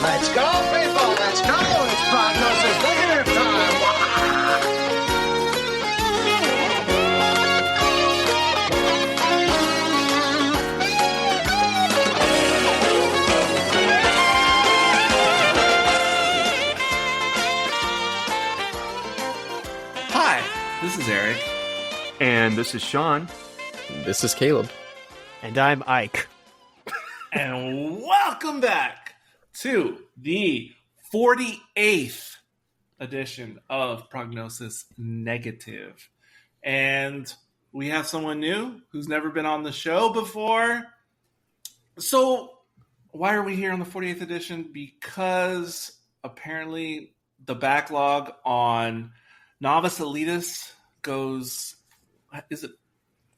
Let's go, people! Let's go! It's Prognosis negative time! Hi, this is Eric. And this is Sean. This is Caleb. And I'm Ike. And welcome back to the 48th edition of Prognosis Negative. And we have someone new who's never been on the show before. So why are we here on the 48th edition? Because apparently the backlog on Novice Elitis goes, is it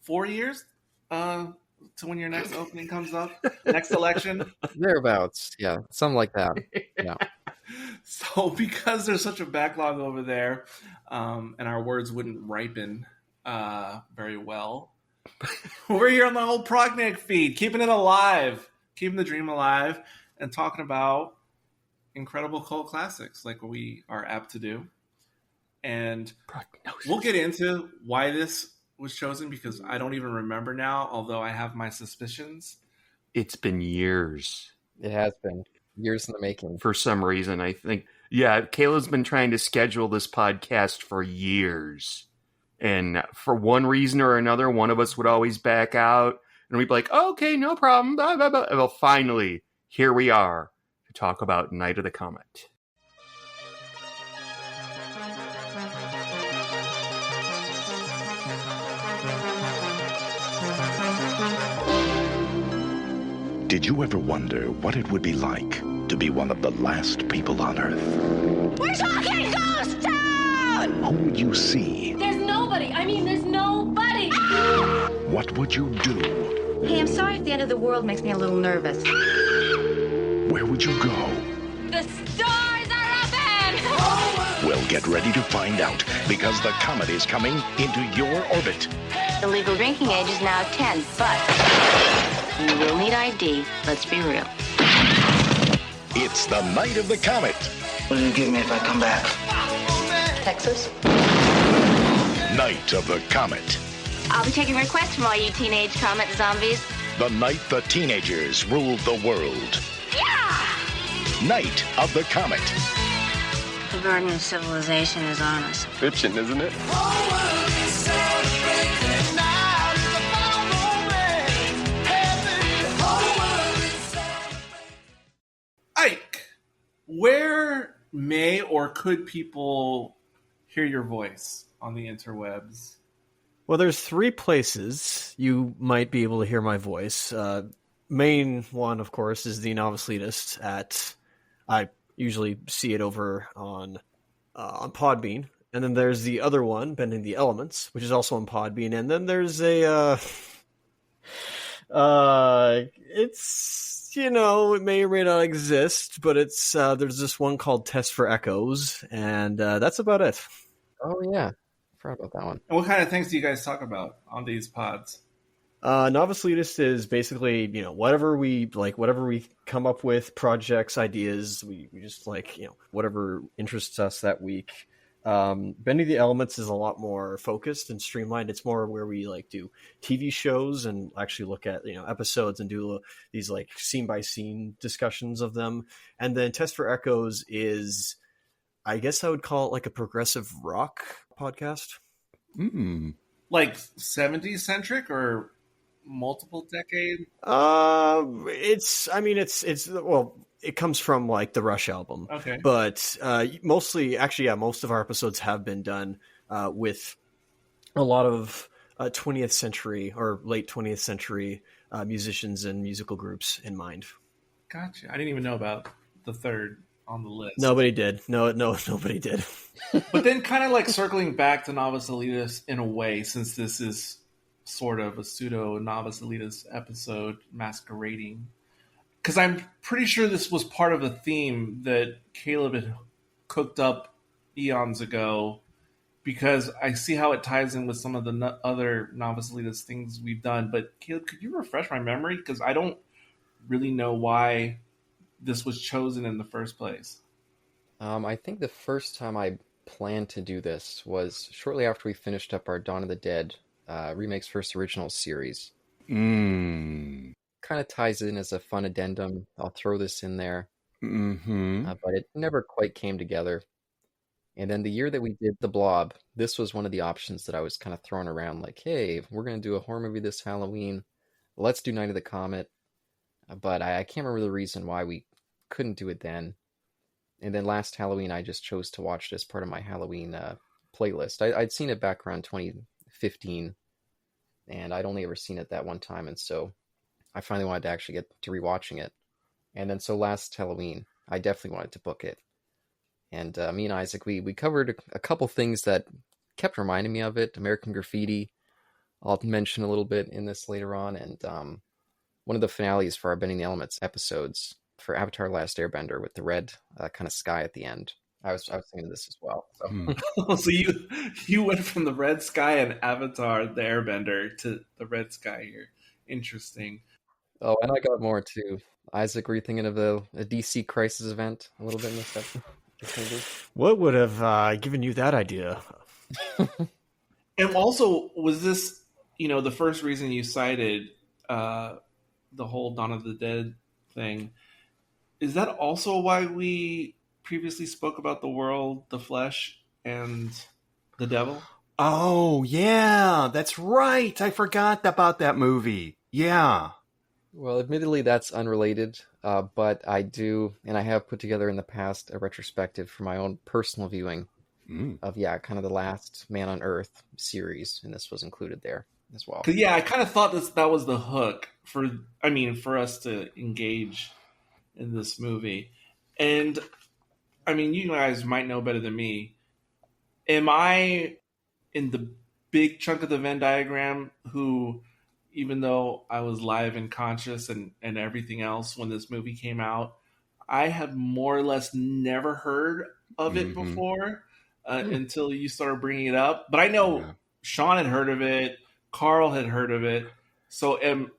4 years to when your next opening comes up? Next election? Thereabouts. Yeah, something like that. Yeah. So because there's such a backlog over there, and our words wouldn't ripen very well, we're here on the whole ProgNeg feed, keeping it alive, keeping the dream alive, and talking about incredible cult classics like we are apt to do. And Prognosis. we'll get into why this was chosen because I don't even remember now, although I have my suspicions. It's been years. It has been years in the making. For some reason, I think. Yeah, Kayla's been trying to schedule this podcast for years. And for one reason or another, one of us would always back out. And we'd be like, oh, okay, no problem. Blah, blah, blah. Well, finally, here we are to talk about Night of the Comet. Did you ever wonder what it would be like to be one of the last people on Earth? We're talking ghost town! Who would you see? There's nobody. There's nobody. What would you do? Hey, I'm sorry if the end of the world makes me a little nervous. Where would you go? The stars are open! Well, get ready to find out, because the comet is coming into your orbit. The legal drinking age is now 10, but you will need ID. Let's be real. It's the Night of the Comet. What do you give me if I come back? Texas? Night of the Comet. I'll be taking requests from all you teenage comet zombies. The night the teenagers ruled the world. Yeah! Night of the Comet. The burden of civilization is on us. Fiction, isn't it? Ike, where may or could people hear your voice on the interwebs? Well, there's three places you might be able to hear my voice. Main one, of course, is the Novice Elitist at. I usually see it over on Podbean, and then there's the other one, Bending the Elements, which is also on Podbean, and then there's a. It's, it may or may not exist, but it's there's this one called Test for Echoes, and that's about it. Oh, yeah. Forgot about that one. And what kind of things do you guys talk about on these pods? Novice Elitist is basically, whatever we come up with, projects, ideas, we just whatever interests us that week. Bending the Elements is a lot more focused and streamlined. It's more where we do TV shows and actually look at episodes and do these scene by scene discussions of them. And then Test for Echoes is, I guess I would call it a progressive rock podcast. Like 70s centric or multiple decade? It comes from the Rush album. Okay. But mostly, actually, yeah, most of our episodes have been done with a lot of 20th century or late 20th century musicians and musical groups in mind. Gotcha. I didn't even know about the third on the list. Nobody did. No, nobody did. But then kind of circling back to Novice Elitist in a way, since this is sort of a pseudo Novice Elitist episode masquerading. Because I'm pretty sure this was part of a theme that Caleb had cooked up eons ago, because I see how it ties in with some of the other Novice Elitist things we've done. But Caleb, could you refresh my memory? Because I don't really know why this was chosen in the first place? I think the first time I planned to do this was shortly after we finished up our Dawn of the Dead Remakes First Original series. Mm. Kind of ties in as a fun addendum. I'll throw this in there. Mm-hmm. But it never quite came together. And then the year that we did The Blob, this was one of the options that I was kind of throwing around, like, hey, we're going to do a horror movie this Halloween. Let's do Night of the Comet. But I can't remember the reason why we couldn't do it then. And then last Halloween, I just chose to watch it as part of my Halloween playlist. I'd seen it back around 2015, and I'd only ever seen it that one time. And so I finally wanted to actually get to rewatching it. And then so last Halloween, I definitely wanted to book it. And me and Isaac, we covered a couple things that kept reminding me of it. American Graffiti, I'll mention a little bit in this later on. And one of the finales for our Bending the Elements episodes for Avatar Last Airbender with the red kind of sky at the end. I was thinking of this as well. So, So you went from the red sky and Avatar the Airbender to the red sky here. Interesting. Oh, and I got more too. Isaac, were you thinking of a DC Crisis event a little bit in this episode? What would have given you that idea? And also, was this, the first reason you cited the whole Dawn of the Dead thing? Is that also why we previously spoke about the world, the flesh, and the devil? Oh, yeah, that's right. I forgot about that movie. Yeah. Well, admittedly, that's unrelated, but I do, and I have put together in the past a retrospective for my own personal viewing of, kind of the Last Man on Earth series, and this was included there as well. Because, I kind of thought that was the hook for us to engage in this movie. And, you guys might know better than me. Am I in the big chunk of the Venn diagram who, even though I was live and conscious and everything else when this movie came out, I had more or less never heard of it before until you started bringing it up. But I know Sean had heard of it. Carl had heard of it. So am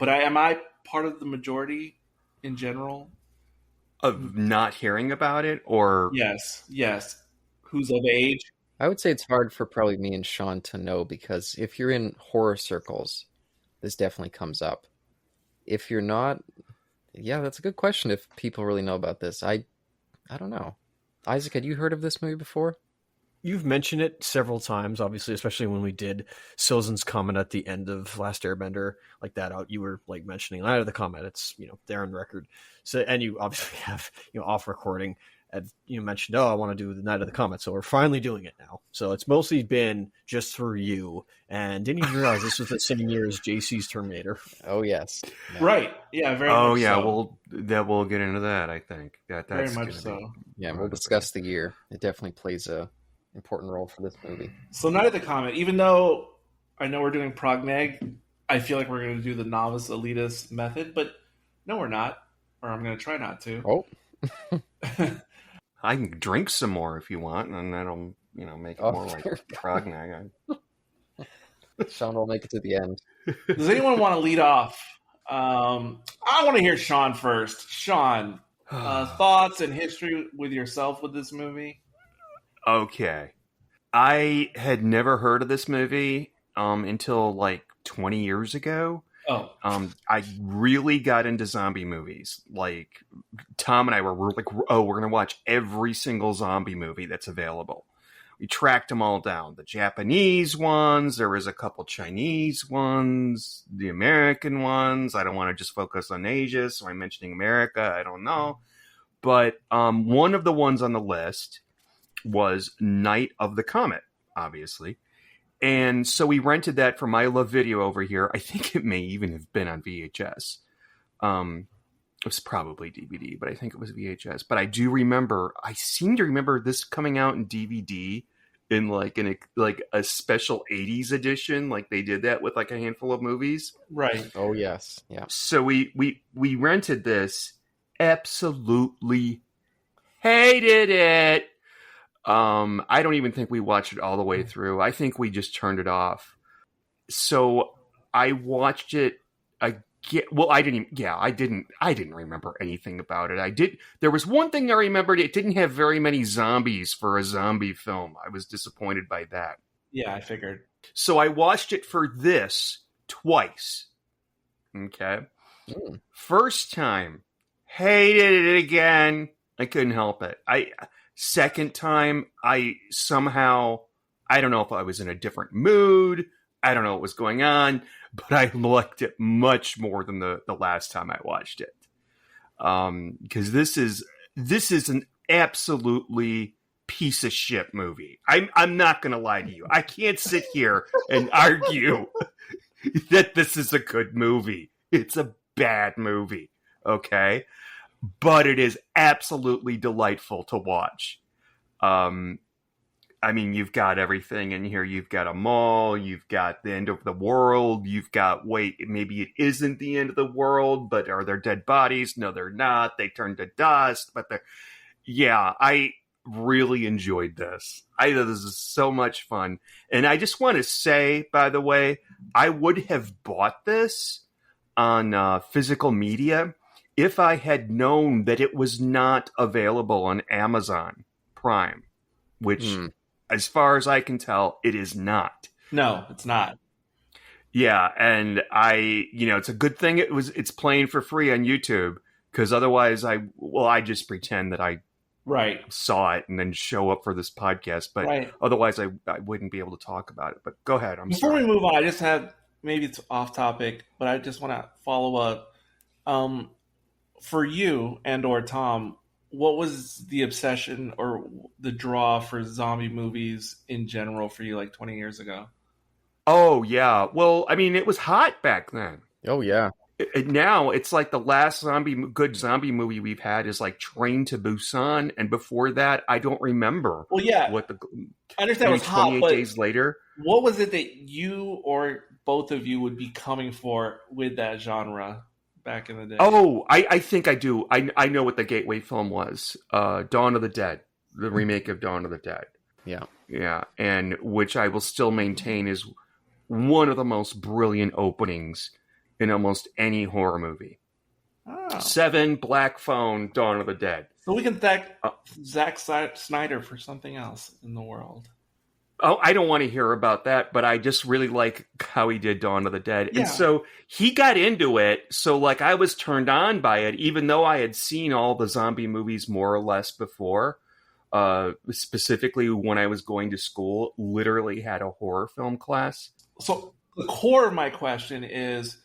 I part of the majority in general? Of not hearing about it, or... Yes. Who's of age? I would say it's hard for probably me and Sean to know, because if you're in horror circles, this definitely comes up. If you're not, that's a good question if people really know about this. I don't know. Isaac, had you heard of this movie before? You've mentioned it several times, obviously, especially when we did Silzen's comment at the end of Last Airbender, like that out. You were like mentioning Night of the Comet. It's, there on record. So, and you obviously have, off recording, and you mentioned, I want to do the Night of the Comet. So we're finally doing it now. So it's mostly been just through you. And didn't even realize this was the same year as JC's Terminator. Oh, yes. Yeah. Right. Yeah, very much much so. We'll get into that, I think. That's very much so. Yeah, we'll discuss the year. It definitely plays a important role for this movie. So Night of the Comet, even though I know we're doing ProgNeg, I feel like we're going to do the novice elitist method, but no, we're not. Or I'm going to try not to. Oh. I can drink some more if you want, and that'll, make it more like ProgNeg. Sean will make it to the end. Does anyone want to lead off? I want to hear Sean first. Sean, thoughts and history with yourself with this movie? Okay. I had never heard of this movie until like 20 years ago. Oh. I really got into zombie movies. Like, Tom and I were like, we're going to watch every single zombie movie that's available. We tracked them all down. The Japanese ones, there was a couple Chinese ones, the American ones. I don't want to just focus on Asia, so I'm mentioning America. I don't know. But one of the ones on the list was Night of the Comet, obviously. And so we rented that from My Love Video over here. I think it may even have been on VHS. It was probably DVD, but I think it was VHS. But I seem to remember this coming out in DVD in like a special 80s edition. Like they did that with like a handful of movies. Right. Oh, yes. Yeah. So we rented this, absolutely hated it. I don't even think we watched it all the way through. I think we just turned it off. So I watched it I didn't remember anything about it. There was one thing I remembered. It didn't have very many zombies for a zombie film. I was disappointed by that. Yeah, I figured. So I watched it for this twice. Okay. First time, hated it again. I couldn't help it. Second time, I don't know if I was in a different mood. I don't know what was going on, but I liked it much more than the last time I watched it. Because this is an absolutely piece of shit movie. I'm not going to lie to you. I can't sit here and argue that this is a good movie. It's a bad movie. Okay. But it is absolutely delightful to watch. I mean, you've got everything in here. You've got a mall. You've got the end of the world. You've got, maybe it isn't the end of the world, but are there dead bodies? No, they're not. They turn to dust, but they're... Yeah, I really enjoyed this. I thought this is so much fun. And I just want to say, by the way, I would have bought this on physical media if I had known that it was not available on Amazon Prime, which, as far as I can tell, it is not. No, it's not. Yeah, and it's a good thing it's playing for free on YouTube, because otherwise I just pretend that I saw it and then show up for this podcast, but otherwise I wouldn't be able to talk about it. But go ahead. Before we move on, I just have, maybe it's off topic, but I just want to follow up. For you and or Tom, what was the obsession or the draw for zombie movies in general for you like 20 years ago? Oh, yeah. Well, I mean, it was hot back then. Oh, yeah. Now it's like the last good zombie movie we've had is like Train to Busan, and before that, I don't remember. Well, yeah, I understand it was hot, 28 but days later. What was it that you or both of you would be coming for with that genre back in the day? Oh, I think I do. I know what the gateway film was. Dawn of the Dead, the remake of Dawn of the Dead. Yeah, and which I will still maintain is one of the most brilliant openings in almost any horror movie. Oh. 7, Black Phone, Dawn of the Dead. So we can thank Zack Snyder for something else in the world. Oh, I don't want to hear about that, but I just really like how he did Dawn of the Dead. Yeah. And so he got into it, so like I was turned on by it, even though I had seen all the zombie movies more or less before. Specifically when I was going to school, literally had a horror film class. So the core of my question is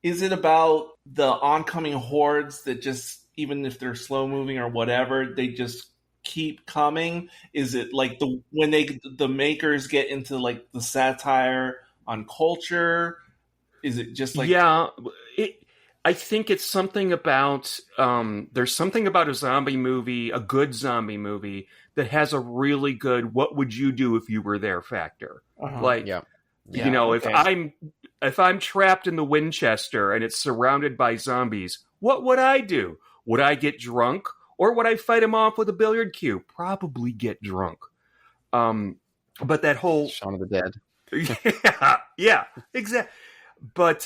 it about the oncoming hordes that just, even if they're slow moving or whatever, they just keep coming? Is it like when the makers get into like the satire on culture? Is it just like... Yeah, I think it's something about, there's something about a zombie movie, a good zombie movie, that has a really good, what would you do if you were there factor. Uh-huh. Like, you know, okay. If I'm trapped in the Winchester and it's surrounded by zombies, what would I do? Would I get drunk? Or would I fight him off with a billiard cue? Probably get drunk. But that whole... Shaun of the Dead. Yeah, exactly. But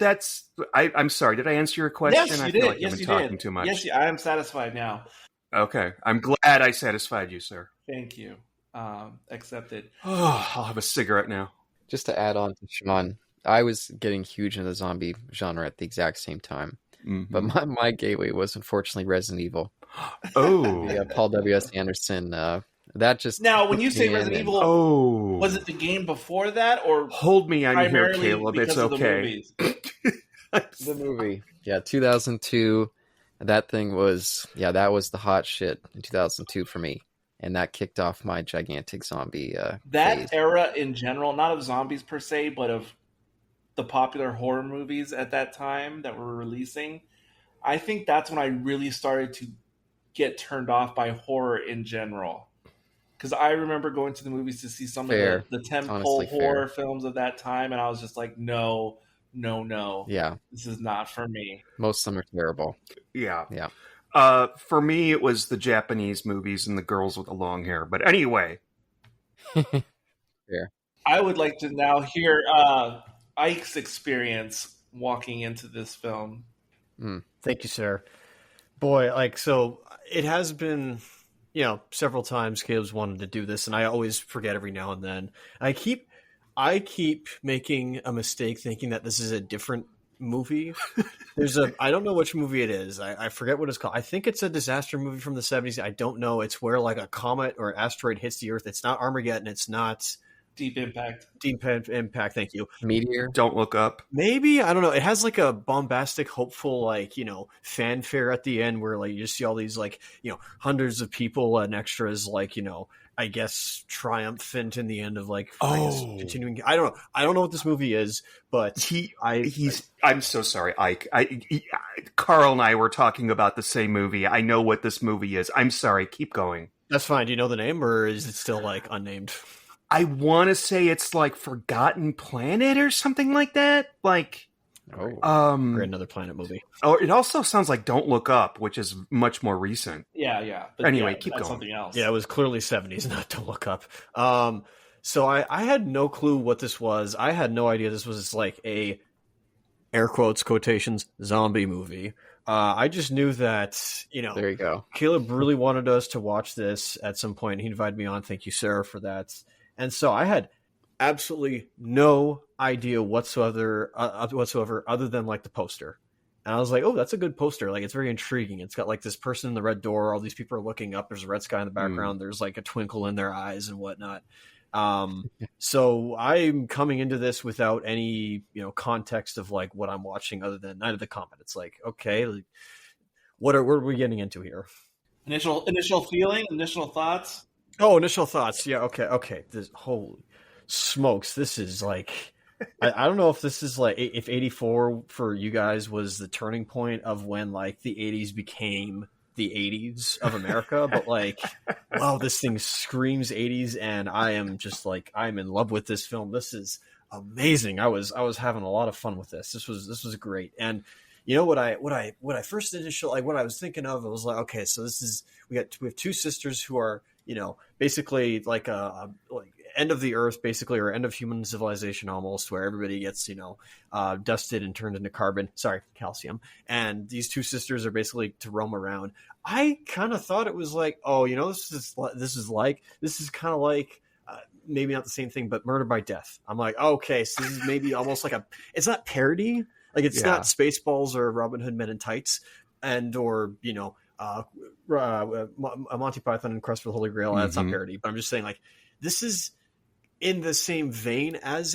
that's... I'm sorry, did I answer your question? Yes, you I did. feel like yes, I've been you talking did. too much. Yes, I am satisfied now. Okay, I'm glad I satisfied you, sir. Thank you. Accepted. I'll have a cigarette now. Just to add on to Sean, I was getting huge into the zombie genre at the exact same time. Mm-hmm. But my gateway was unfortunately Resident Evil. Oh. Yeah, Paul W.S. Anderson. That just... Now, when you say Resident Evil, was it the game before that? Or hold me on here, Caleb. It's okay. The movie. Yeah, 2002. That thing was... Yeah, that was the hot shit in 2002 for me. And that kicked off my gigantic zombie that phase. Era in general, not of zombies per se, but of the popular horror movies at that time that were releasing, I think that's when I really started to get turned off by horror in general. Because I remember going to the movies to see some of the tentpole horror films of that time, and I was just like, no. Yeah. This is not for me. Most of them are terrible. Yeah. Yeah. For me, it was the Japanese movies and the girls with the long hair. But anyway. Yeah. I would like to now hear Ike's experience walking into this film? Thank you, sir. Boy, like, so it has been, several times Caleb's wanted to do this, and I always forget every now and then. I keep making a mistake thinking that this is a different movie. I don't know which movie it is. I forget what it's called. I think it's a disaster movie from the 70s. I don't know. It's where like a comet or asteroid hits the Earth. It's not Armageddon. It's not Deep Impact. Deep Impact. Thank you. Meteor. Don't Look Up. Maybe, I don't know. It has like a bombastic, hopeful, like, fanfare at the end where like you just see all these like, hundreds of people and extras like, I guess triumphant in the end of like I guess continuing. I don't know what this movie is, but I'm so sorry, Ike. Carl and I were talking about the same movie. I know what this movie is. I'm sorry. Keep going. That's fine. Do you know the name, or is it still like unnamed? I want to say it's like Forgotten Planet or something like that. Like, or another Planet movie. Oh, it also sounds like Don't Look Up, which is much more recent. Yeah. But anyway, keep going. Something else. Yeah, it was clearly 70s, not Don't Look Up. So I had no clue what this was. I had no idea this was like a air quotations zombie movie. I just knew that, there you go. Caleb really wanted us to watch this at some point. He invited me on. Thank you, Sarah, for that. And so I had absolutely no idea whatsoever other than like the poster. And I was like, oh, that's a good poster. Like, it's very intriguing. It's got like this person in the red door. All these people are looking up. There's a red sky in the background. There's like a twinkle in their eyes and whatnot. So I'm coming into this without any, context of like what I'm watching other than Night of the Comet. It's like, okay, like, what are we getting into here? Initial feeling, initial thoughts. Oh, initial thoughts. Yeah. Okay. This, holy smokes. This is like, I don't know if this is like, if 84 for you guys was the turning point of when like the 80s became the 80s of America, but like, wow, this thing screams 80s, and I am just like, I'm in love with this film. This is amazing. I was having a lot of fun with this. This was great. And what I first initially, like, what I was thinking of, it was like, okay, so we have two sisters who are, basically like like end of the earth, basically, or end of human civilization almost, where everybody gets, dusted and turned into calcium. And these two sisters are basically to roam around. I kind of thought it was like, oh, this is kind of like, maybe not the same thing, but Murder by Death. I'm like, okay, so this is maybe almost like it's not parody. Like, it's not Spaceballs or Robin Hood Men in Tights or, Monty Python and Quest for the Holy Grail. That's not parody, but I'm just saying, like, this is in the same vein as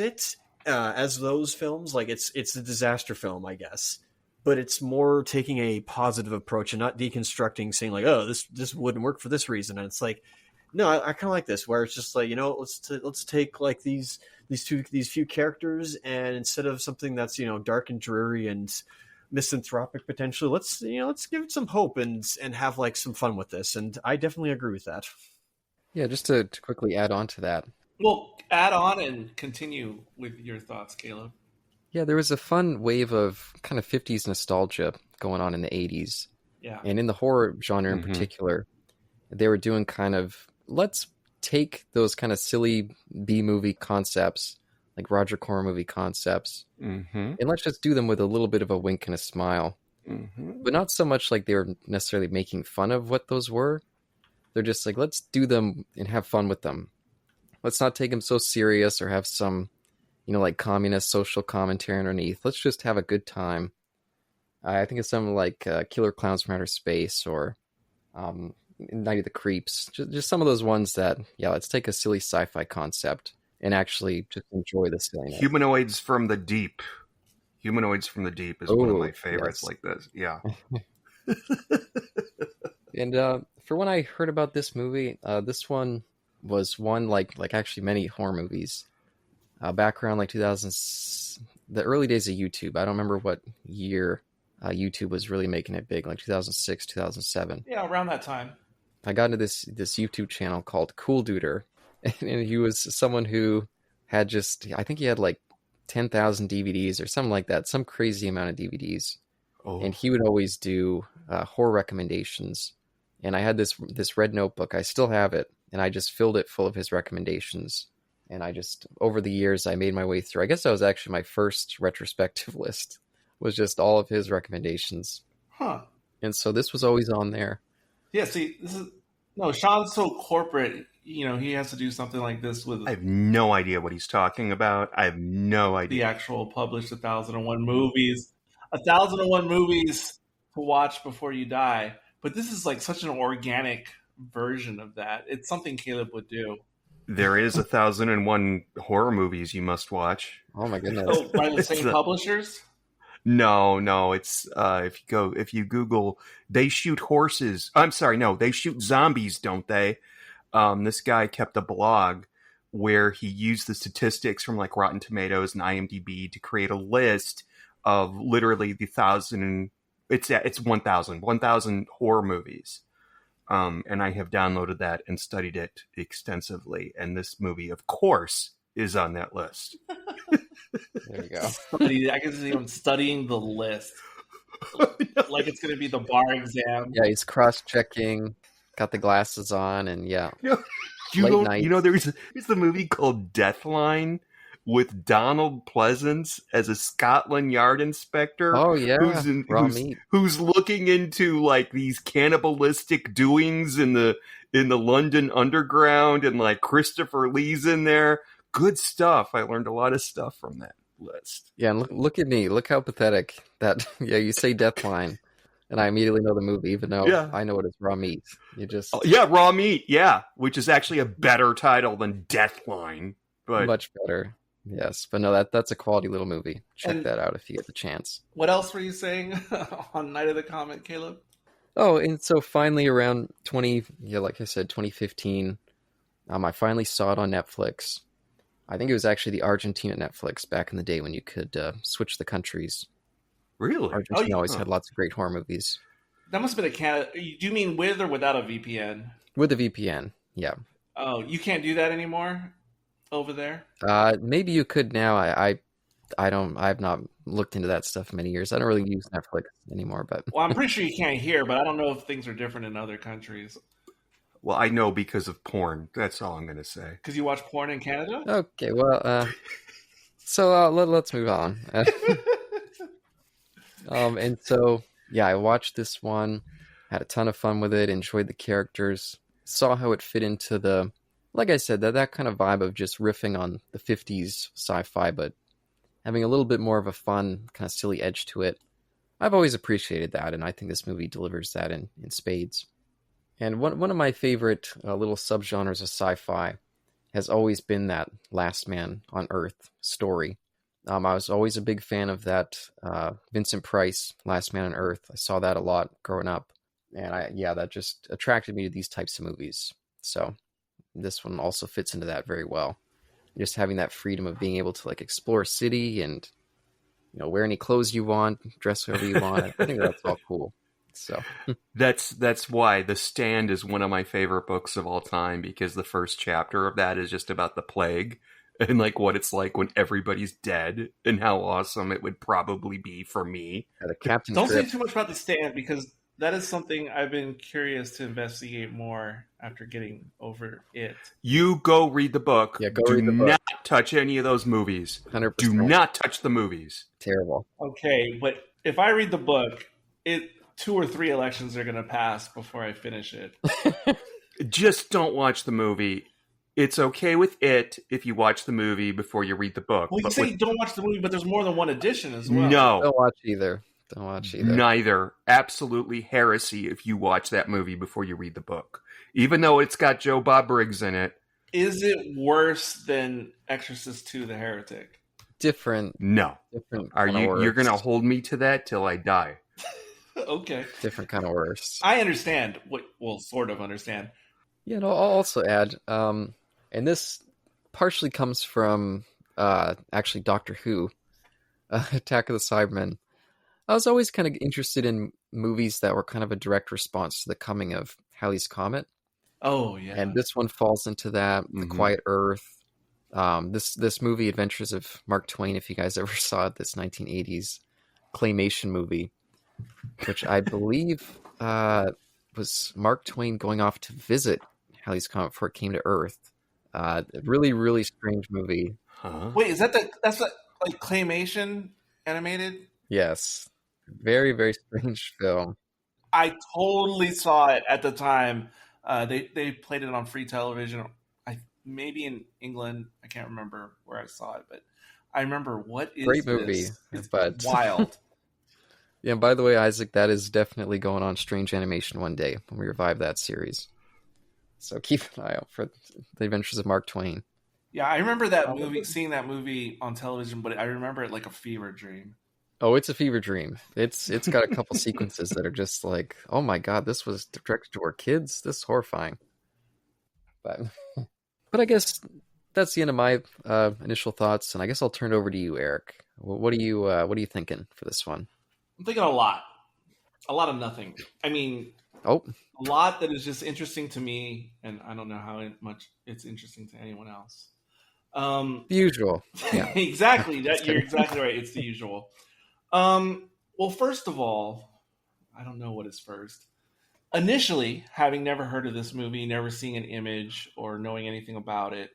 those films. Like, it's a disaster film, I guess, but it's more taking a positive approach and not deconstructing, saying like, oh, this wouldn't work for this reason. And it's like, no, I kind of like this, where it's just like, let's take like these few characters, and instead of something that's dark and dreary and misanthropic potentially, let's give it some hope and have like some fun with this. And I definitely agree with that. Yeah, just to quickly add on to that. Well, add on and continue with your thoughts, Caleb. Yeah, there was a fun wave of kind of 50s nostalgia going on in the 80s. Yeah. And in the horror genre in particular, they were doing kind of, let's take those kind of silly B-movie concepts, like Roger Corman movie concepts, and let's just do them with a little bit of a wink and a smile. But not so much like they were necessarily making fun of what those were. They're just like, let's do them and have fun with them. Let's not take them so serious or have some, like communist social commentary underneath. Let's just have a good time. I think it's something like Killer Clowns from Outer Space or Night of the Creeps. Just some of those ones that, let's take a silly sci-fi concept and actually just enjoy the silliness. Humanoids from the Deep. Humanoids from the Deep is one of my favorites like this. Yeah. And for when I heard about this movie, this one was one like actually many horror movies. Back around like 2000, the early days of YouTube. I don't remember what year YouTube was really making it big, like 2006, 2007. Yeah, around that time. I got into this YouTube channel called Cool Duder, and he was someone who had I think he had like 10,000 DVDs or something like that, some crazy amount of DVDs. And he would always do horror recommendations. And I had this red notebook. I still have it, and I just filled it full of his recommendations. And I just, over the years, I made my way through. I guess that was actually my first retrospective list. was just all of his recommendations. Huh. And so this was always on there. Yeah, see, Sean's so corporate, he has to do something like this with I have no idea what he's talking about. I have no the idea. actual published 1001 movies. 1001 movies to watch before you die. But this is like such an organic version of that. It's something Caleb would do. There is 1001 horror movies you must watch. Oh my goodness. Oh, by the same publishers? No, it's if you Google, they shoot horses. I'm sorry, no, they shoot zombies, don't they? This guy kept a blog where he used the statistics from like Rotten Tomatoes and IMDb to create a list of literally the 1,000. It's 1,000 horror movies. And I have downloaded that and studied it extensively. And this movie, of course, is on that list. There you go. I can see him studying the list. Like it's going to be the bar exam. Yeah, he's cross-checking, got the glasses on, and yeah. There's a movie called Deathline with Donald Pleasance as a Scotland Yard inspector. Oh yeah, who's looking into like these cannibalistic doings in the London Underground, and like Christopher Lee's in there. Good stuff. I learned a lot of stuff from that list. Yeah, and look at me. Look how pathetic that. Yeah, you say Deathline, and I immediately know the movie, even though I know it is Raw Meat. You just Raw Meat. Yeah, which is actually a better title than Deathline, but much better. Yes, but no, that's a quality little movie. Check that out if you get the chance. What else were you saying on Night of the Comet, Caleb? Oh, and so finally around 2015, I finally saw it on Netflix. I think it was actually the Argentina Netflix back in the day when you could switch the countries. Really? Argentina always had lots of great horror movies. That must have been a Canada. Do you mean with or without a VPN? With a VPN, yeah. Oh, you can't do that anymore over there? Maybe you could now. I've not looked into that stuff in many years. I don't really use Netflix anymore, but well, I'm pretty sure you can't hear, but I don't know if things are different in other countries. Well, I know because of porn. That's all I'm going to say. Because you watch porn in Canada? Okay, well, so let's move on. And so, yeah, I watched this one, had a ton of fun with it, enjoyed the characters, saw how it fit into the, like I said, that kind of vibe of just riffing on the 50s sci-fi, but having a little bit more of a fun, kind of silly edge to it. I've always appreciated that, and I think this movie delivers that in spades. And one of my favorite little subgenres of sci-fi has always been that Last Man on Earth story. I was always a big fan of that Vincent Price, Last Man on Earth. I saw that a lot growing up. And that just attracted me to these types of movies. So this one also fits into that very well. Just having that freedom of being able to like explore a city and wear any clothes you want, dress however you want. I think that's all cool. So that's why The Stand is one of my favorite books of all time, because the first chapter of that is just about the plague and like what it's like when everybody's dead and how awesome it would probably be for me. Don't say too much about The Stand, because that is something I've been curious to investigate more after getting over it. You go read the book. Yeah, read the book. Do not touch any of those movies. 100%. Do not touch the movies. Terrible. Okay, but if I read the book, 2 or 3 elections are going to pass before I finish it. Just don't watch the movie. It's okay with it if you watch the movie before you read the book. Well, you say don't watch the movie, but there's more than one edition as well. No. Don't watch either. Neither. Absolutely heresy if you watch that movie before you read the book. Even though it's got Joe Bob Briggs in it. Is it worse than Exorcist 2: The Heretic? Different. No. Different. You're going to hold me to that till I die? Okay. Different kind of worse. I understand. Sort of understand. Yeah, and I'll also add, and this partially comes from actually Doctor Who, Attack of the Cybermen. I was always kind of interested in movies that were kind of a direct response to the coming of Halley's Comet. Oh, yeah. And this one falls into that, The Quiet Earth. This movie, Adventures of Mark Twain, if you guys ever saw it, this 1980s claymation movie, which I believe was Mark Twain going off to visit Halley's Comet before it came to Earth. Really, really strange movie. Huh? Wait, that's like claymation animated? Yes. Very, very strange film. I totally saw it at the time. They played it on free television. Maybe in England. I can't remember where I saw it, but I remember, what is Great movie, this? It's but wild. Yeah, by the way, Isaac, that is definitely going on Strange Animation one day when we revive that series. So keep an eye out for The Adventures of Mark Twain. Yeah, I remember that movie, seeing that movie on television, but I remember it like a fever dream. Oh, it's a fever dream. It's got a couple sequences that are just like, oh my god, this was directed toward kids. This is horrifying. But I guess that's the end of my initial thoughts, and I guess I'll turn it over to you, Eric. What are you thinking for this one? I'm thinking a lot of nothing. I mean, a lot that is just interesting to me, and I don't know how much it's interesting to anyone else. The usual. Yeah. Exactly. You're exactly right. It's the usual. Well, first of all, I don't know what is first. Initially, having never heard of this movie, never seeing an image or knowing anything about it,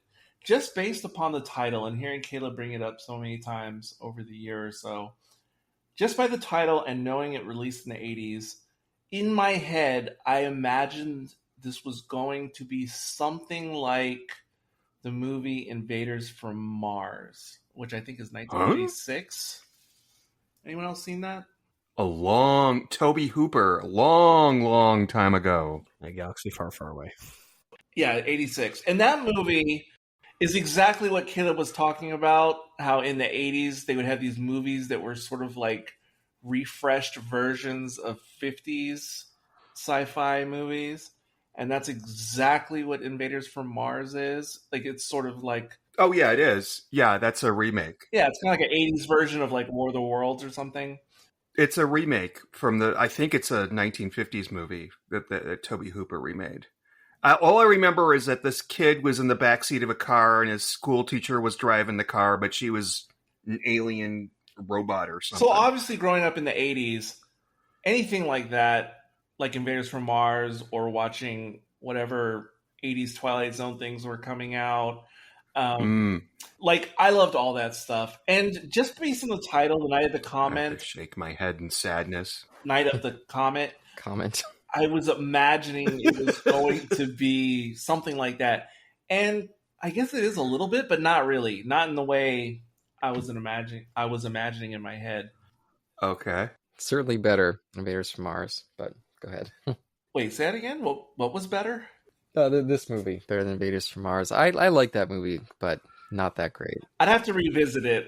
just based upon the title and hearing Caleb bring it up so many times over the year or so, just by the title and knowing it released in the 80s, in my head, I imagined this was going to be something like the movie Invaders from Mars, which I think is 1986. Anyone else seen that? Toby Hooper, long time ago. A galaxy far, far away. Yeah, 86. And that movie is exactly what Caleb was talking about, how in the 80s they would have these movies that were sort of like refreshed versions of 50s sci-fi movies. And that's exactly what Invaders from Mars is. Like, it's sort of like... Oh, yeah, it is. Yeah, that's a remake. Yeah, it's kind of like an 80s version of like War of the Worlds or something. It's a remake from I think it's a 1950s movie that Toby Hooper remade. All I remember is that this kid was in the backseat of a car and his school teacher was driving the car, but she was an alien robot or something. So obviously growing up in the 80s, anything like that, like Invaders from Mars or watching whatever 80s Twilight Zone things were coming out, like, I loved all that stuff. And just based on the title, The Night of the Comet. I have to shake my head in sadness. Night of the Comet. Comet. I was imagining it was going to be something like that. And I guess it is a little bit, but not really. Not in the way I was imagining in my head. Okay. Certainly better than Invaders from Mars, but go ahead. Wait, say that again? What was better? This movie, better than Invaders from Mars. I like that movie, but not that great. I'd have to revisit it.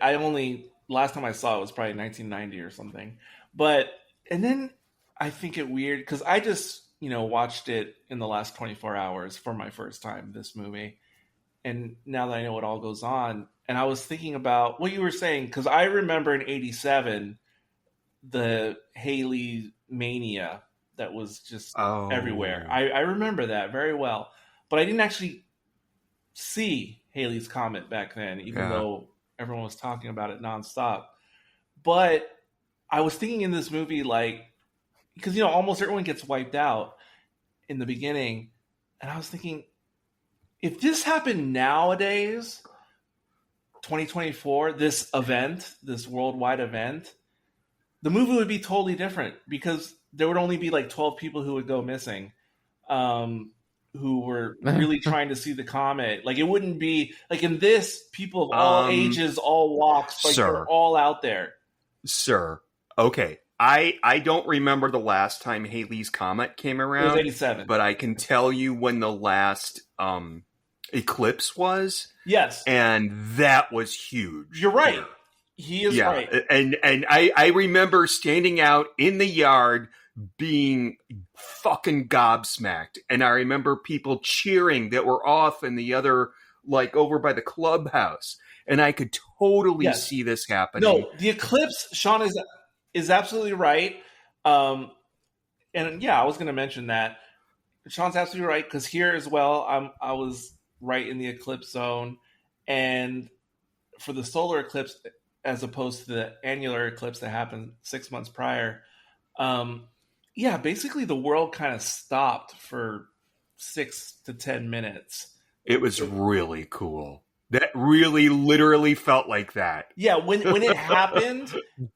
Last time I saw it was probably 1990 or something. And then I think it weird, because I just, watched it in the last 24 hours for my first time, this movie. And now that I know what all goes on, and I was thinking about what you were saying, because I remember in 87, the Haley mania that was just everywhere. I remember that very well. But I didn't actually see Haley's Comet back then, even though everyone was talking about it nonstop. But I was thinking in this movie, like, because, almost everyone gets wiped out in the beginning. And I was thinking, if this happened nowadays, 2024, this worldwide event, the movie would be totally different, because there would only be like 12 people who would go missing, who were really trying to see the comet. Like, it wouldn't be like in this, people of all ages, all walks, like, they're all out there. Sir, okay. I don't remember the last time Haley's Comet came around. It was 87. But I can tell you when the last eclipse was. Yes. And that was huge. You're right. He is right. And I remember standing out in the yard being fucking gobsmacked. And I remember people cheering that were off in the other, like, over by the clubhouse. And I could totally see this happening. No, the eclipse, Sean is absolutely right. And yeah, I was going to mention that. Sean's absolutely right, because here as well, I was right in the eclipse zone. And for the solar eclipse, as opposed to the annular eclipse that happened 6 months prior, basically the world kind of stopped for 6 to 10 minutes. It was really cool. That really literally felt like that. Yeah, when it happened,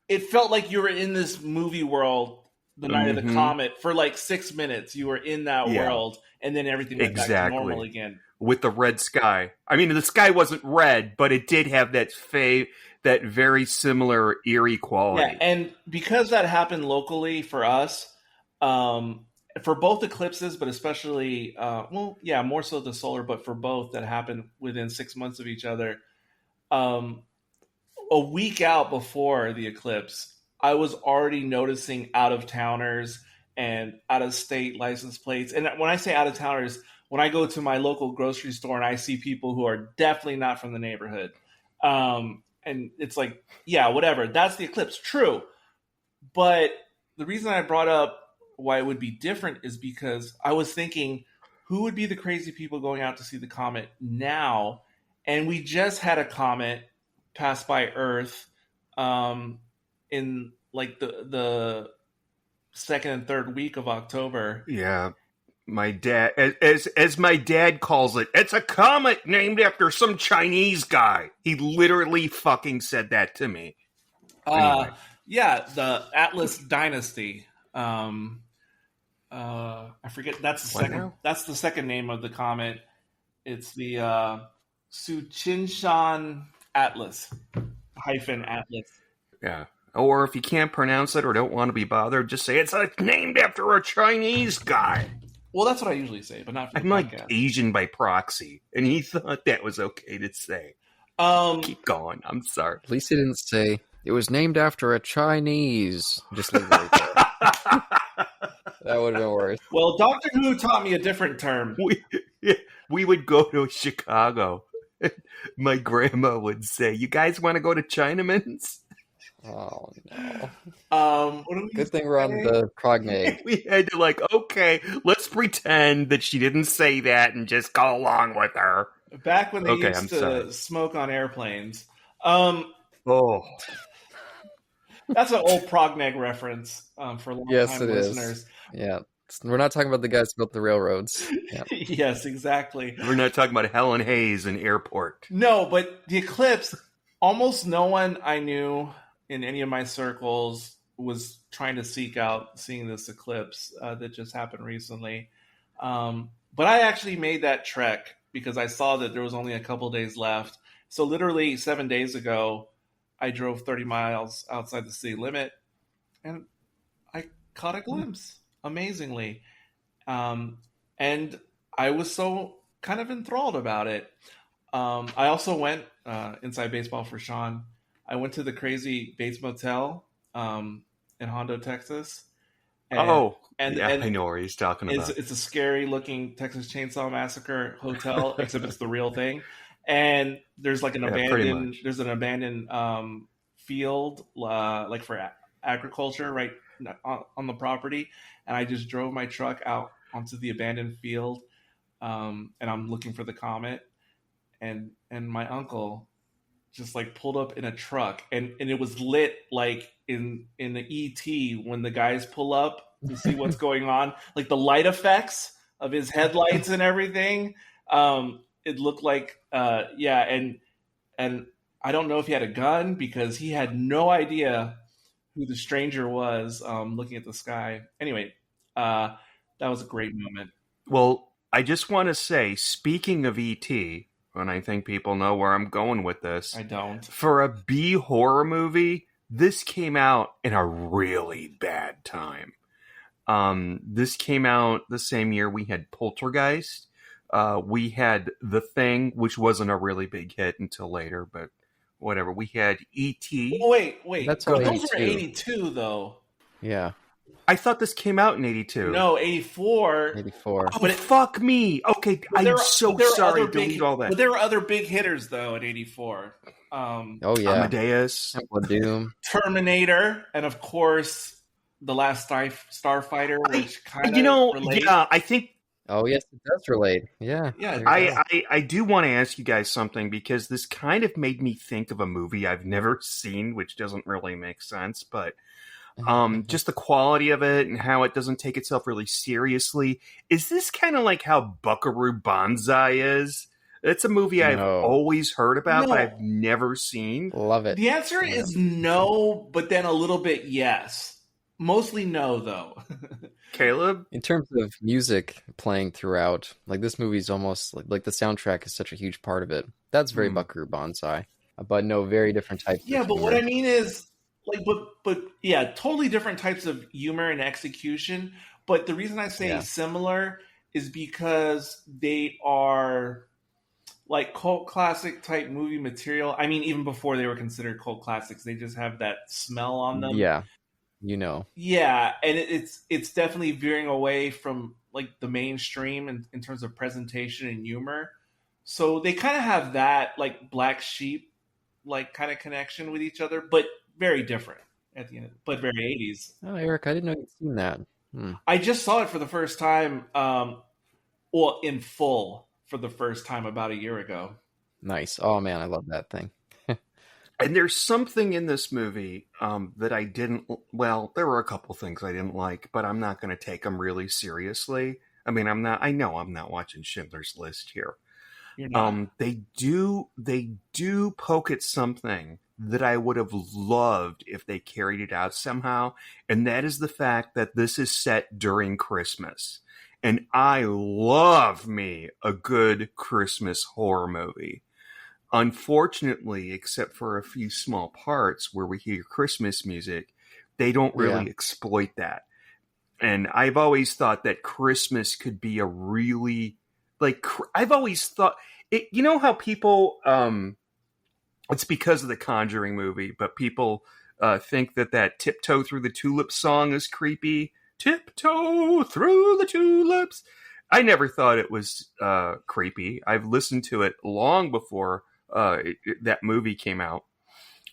it felt like you were in this movie world, the night of the comet, for like 6 minutes. You were in that world, and then everything went back to normal again. With the red sky. I mean, the sky wasn't red, but it did have that that very similar eerie quality. Yeah, and because that happened locally for us, for both eclipses, but especially, more so the solar, but for both that happened within 6 months of each other, a week out before the eclipse, I was already noticing out-of-towners and out-of-state license plates. And when I say out-of-towners, when I go to my local grocery store and I see people who are definitely not from the neighborhood, and it's like, yeah, whatever, that's the eclipse. True. But the reason I brought up why it would be different is because I was thinking, who would be the crazy people going out to see the comet now? And we just had a comet pass by Earth in like the second and third week of October. Yeah. My dad, as my dad calls it, it's a comet named after some Chinese guy. He literally fucking said that to me. Anyway. Yeah, the Atlas Dynasty. I forget. That's the second. Now? That's the second name of the comet. It's the Tsuchinshan Atlas Atlas. Yeah. Or if you can't pronounce it or don't want to be bothered, just say it's named after a Chinese guy. Well, that's what I usually say, but not for the I'm podcast. like Asian by proxy, and he thought that was okay to say. Keep going. I'm sorry. At least he didn't say it was named after a Chinese. Just leave it right there. That would have been worse. Well, Doctor Who taught me a different term. We would go to Chicago. My grandma would say, "You guys want to go to Chinaman's?" Oh no! Good thing we're on the ProgNeg. We had to okay, let's pretend that she didn't say that and just go along with her. Back when they used to smoke on airplanes. That's an old ProgNeg reference for long-time listeners. Is. Yeah, we're not talking about the guys who built the railroads. Yeah. Yes, exactly. We're not talking about Helen Hayes and Airport. No, but the eclipse, almost no one I knew in any of my circles was trying to seek out seeing this eclipse that just happened recently. But I actually made that trek because I saw that there was only a couple days left. So literally 7 days ago, I drove 30 miles outside the city limit and I caught a glimpse, amazingly. And I was so kind of enthralled about it. I also went, inside baseball for Sean, I went to the Crazy Bates Motel in Hondo, Texas. And I know where he's talking about. It's a scary looking Texas Chainsaw Massacre hotel, except it's the real thing. And there's like an abandoned field, like for agriculture, right on the property. And I just drove my truck out onto the abandoned field, and I'm looking for the comet. And my uncle just like pulled up in a truck, and it was lit like in the ET when the guys pull up to see what's going on, like the light effects of his headlights and everything. It looked like and I don't know if he had a gun because he had no idea who the stranger was looking at the sky. Anyway, that was a great moment. Well, I just want to say, speaking of ET, and I think people know where I'm going with this. I don't. For a B horror movie, this came out in a really bad time. This came out the same year we had Poltergeist. We had The Thing, which wasn't a really big hit until later, but whatever. We had E.T. Oh, wait. That's those 82. were 82, though. Yeah. I thought this came out in 82. No, 84. 84. Oh, but fuck me. Okay, I'm so sorry. Delete all that. But there were other big hitters, though, at 84. Oh, yeah. Amadeus. Temple of Doom. Terminator, and of course, The Last Starfighter, which kind of relates. Yeah, I think... Oh, yes, it does relate. Yeah. Yeah. I do want to ask you guys something, because this kind of made me think of a movie I've never seen, which doesn't really make sense, but... just the quality of it and how it doesn't take itself really seriously. Is this kind of like how Buckaroo Banzai is? It's a movie I've No. always heard about, No. but I've never seen. Love it. The answer is no, but then a little bit yes. Mostly no, though. Caleb? In terms of music playing throughout, like this movie's almost like the soundtrack is such a huge part of it. That's very Buckaroo Banzai, but no, very different types. Yeah, of but what humor. I mean is, like, but yeah, totally different types of humor and execution. But the reason I say similar is because they are like cult classic type movie material. I mean, even before they were considered cult classics, they just have that smell on them. Yeah, you know. Yeah, and it's definitely veering away from like the mainstream in terms of presentation and humor. So they kind of have that like black sheep like kind of connection with each other, but very different at the end, but very 80s. Oh, Eric, I didn't know you'd seen that. I just saw it for the first time, well, in full for the first time about a year ago. Nice. Oh man, I love that thing. And there's something in this movie that I didn't... Well, there were a couple things I didn't like, but I'm not going to take them really seriously. I mean, I know I'm not watching Schindler's List here. You're not. They do poke at something that I would have loved if they carried it out somehow, and that is the fact that this is set during Christmas. And I love me a good Christmas horror movie. Unfortunately, except for a few small parts where we hear Christmas music, they don't really exploit that. And I've always thought that Christmas could be a really, like, I've always thought, you know how people, it's because of the Conjuring movie, but people think that Tiptoe Through the Tulips song is creepy. Tiptoe through the tulips. I never thought it was creepy. I've listened to it long before that movie came out.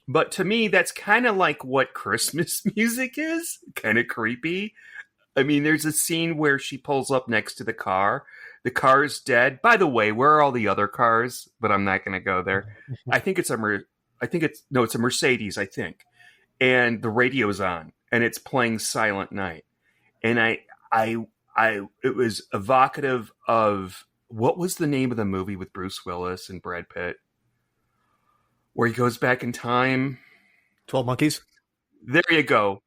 But to me, that's kind of like what Christmas music is. Kind of creepy. I mean, there's a scene where she pulls up next to the car. The car is dead. By the way, where are all the other cars? But I'm not going to go there. I think it's a Mercedes, I think. And the radio's on, and it's playing Silent Night. And it was evocative of, what was the name of the movie with Bruce Willis and Brad Pitt, where he goes back in time? 12 Monkeys. There you go.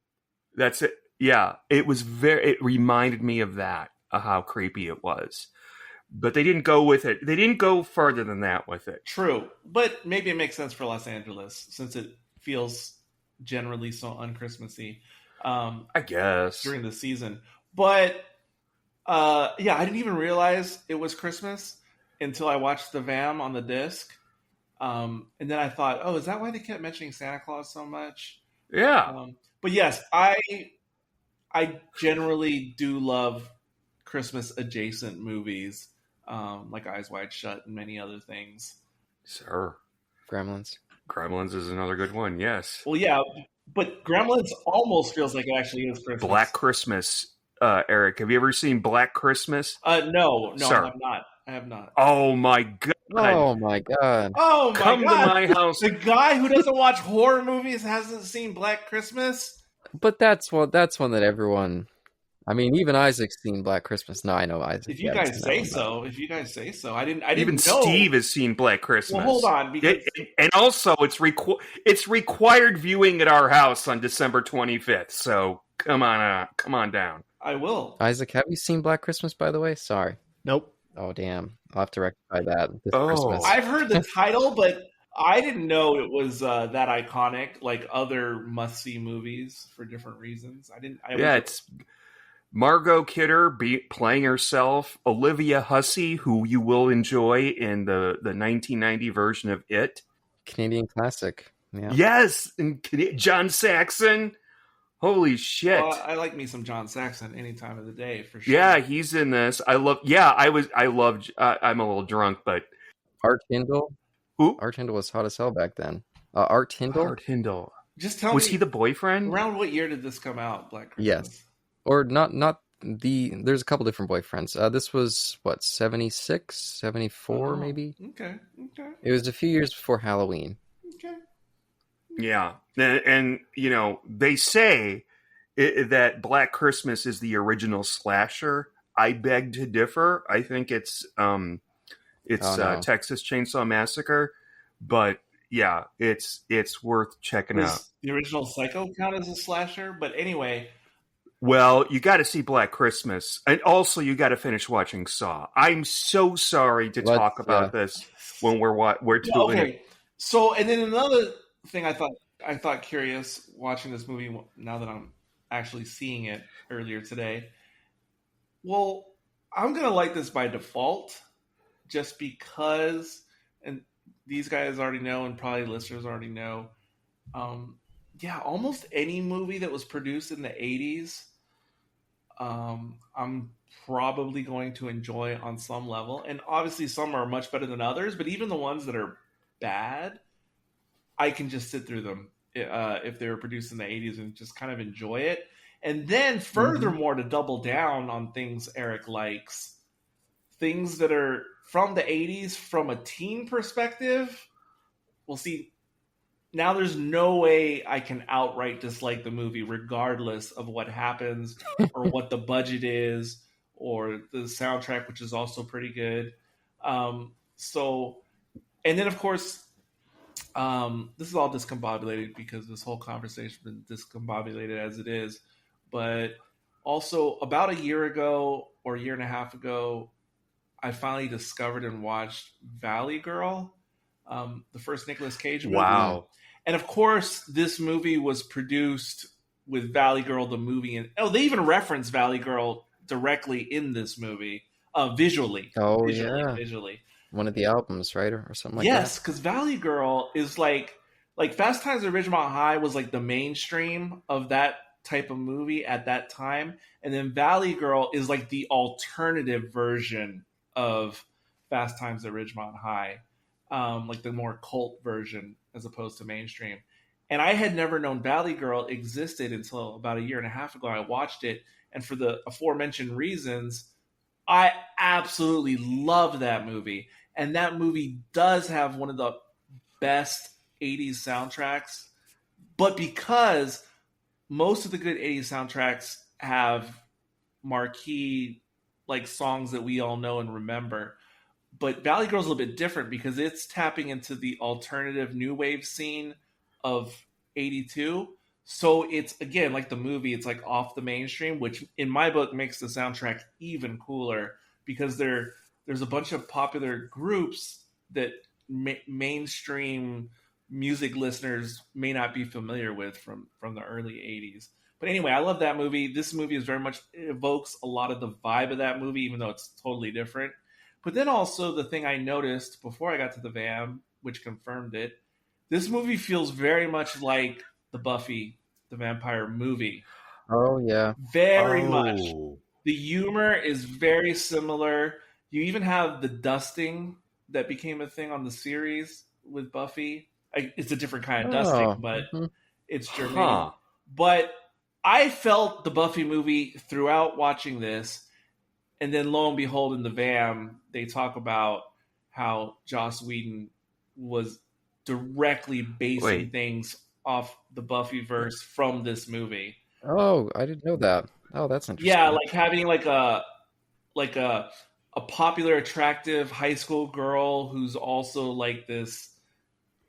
That's it. Yeah, it reminded me of that, how creepy it was. But they didn't go with it. They didn't go further than that with it. True, but maybe it makes sense for Los Angeles since it feels generally so un-Christmassy. I guess during the season, but I didn't even realize it was Christmas until I watched the VAM on the disc, and then I thought, oh, is that why they kept mentioning Santa Claus so much? Yeah, but yes, I generally do love Christmas adjacent movies, like Eyes Wide Shut and many other things. Sure, Gremlins is another good one. Yes. Well, yeah. But Gremlins almost feels like it actually is Christmas. Black Christmas, Eric. Have you ever seen Black Christmas? No, Sir. I have not. Oh my god! Oh my god! Oh my Come god! to my house. The guy who doesn't watch horror movies hasn't seen Black Christmas. But that's one that everyone. I mean, even Isaac's seen Black Christmas. No, I know Isaac. If you guys say so, I didn't Even know. Steve has seen Black Christmas. Well, hold on, because and also it's required viewing at our house on December 25th. So come on down. I will. Isaac, have you seen Black Christmas? By the way, sorry. Nope. Oh damn! I'll have to rectify that this Christmas. I've heard the title, but I didn't know it was that iconic, like other must-see movies for different reasons. It's Margot Kidder playing herself, Olivia Hussey, who you will enjoy in the 1990 version of It. Canadian classic. Yeah. Yes, and John Saxon. Holy shit! Well, I like me some John Saxon any time of the day for sure. Yeah, he's in this. I'm a little drunk, but Art Hindle. Who? Art Hindle was hot as hell back then. Art Hindle. Just tell me. Was he the boyfriend? Around what year did this come out? Black Christmas. Yes. Or not the. There's a couple different boyfriends. This was what 76, 74 maybe. Okay. It was a few years before Halloween. Okay. Yeah, and they say that Black Christmas is the original slasher. I beg to differ. I think it's It's Oh, no. Texas Chainsaw Massacre, but yeah, it's worth checking out. Does the original Psycho count as a slasher? But anyway, Well, you got to see Black Christmas, and also you got to finish watching Saw. I'm so sorry to talk about this when we're doing it. okay. So, and then another thing I thought curious watching this movie now that I'm actually seeing it earlier today. Well, I'm gonna like this by default, just because, and these guys already know, and probably listeners already know. Almost any movie that was produced in the 80s, I'm probably going to enjoy on some level. And obviously some are much better than others, but even the ones that are bad, I can just sit through them if they were produced in the 80s and just kind of enjoy it. And then furthermore, to double down on things Eric likes, things that are from the 80s from a teen perspective, we'll see. Now there's no way I can outright dislike the movie regardless of what happens or what the budget is or the soundtrack, which is also pretty good. And then of course, this is all discombobulated because this whole conversation has been discombobulated as it is. But also about a year ago or a year and a half ago, I finally discovered and watched Valley Girl, the first Nicolas Cage movie. Wow. And of course, this movie was produced with Valley Girl, the movie. And they even reference Valley Girl directly in this movie, visually. Oh, Visually. One of the albums, right? Or something like that. Yes, because Valley Girl is like Fast Times at Ridgemont High was like the mainstream of that type of movie at that time. And then Valley Girl is like the alternative version of Fast Times at Ridgemont High. Like the more cult version as opposed to mainstream. And I had never known Valley Girl existed until about a year and a half ago. I watched it, and for the aforementioned reasons, I absolutely love that movie. And that movie does have one of the best 80s soundtracks, but because most of the good 80s soundtracks have marquee like songs that we all know and remember. But Valley Girl's a little bit different because it's tapping into the alternative new wave scene of 82. So it's, again, like the movie, it's like off the mainstream, which in my book makes the soundtrack even cooler because there's a bunch of popular groups that mainstream music listeners may not be familiar with from the early 80s. But anyway, I love that movie. This movie is very much, it evokes a lot of the vibe of that movie, even though it's totally different. But then also the thing I noticed before I got to the VAM, which confirmed it, this movie feels very much like the Buffy the Vampire movie. Oh, yeah. Very much. The humor is very similar. You even have the dusting that became a thing on the series with Buffy. It's a different kind of dusting, but it's germane. But I felt the Buffy movie throughout watching this. And then lo and behold, in the VAM, they talk about how Joss Whedon was directly basing things off the Buffyverse from this movie. Oh, I didn't know that. Oh, that's interesting. Yeah, like having like a popular, attractive high school girl who's also like this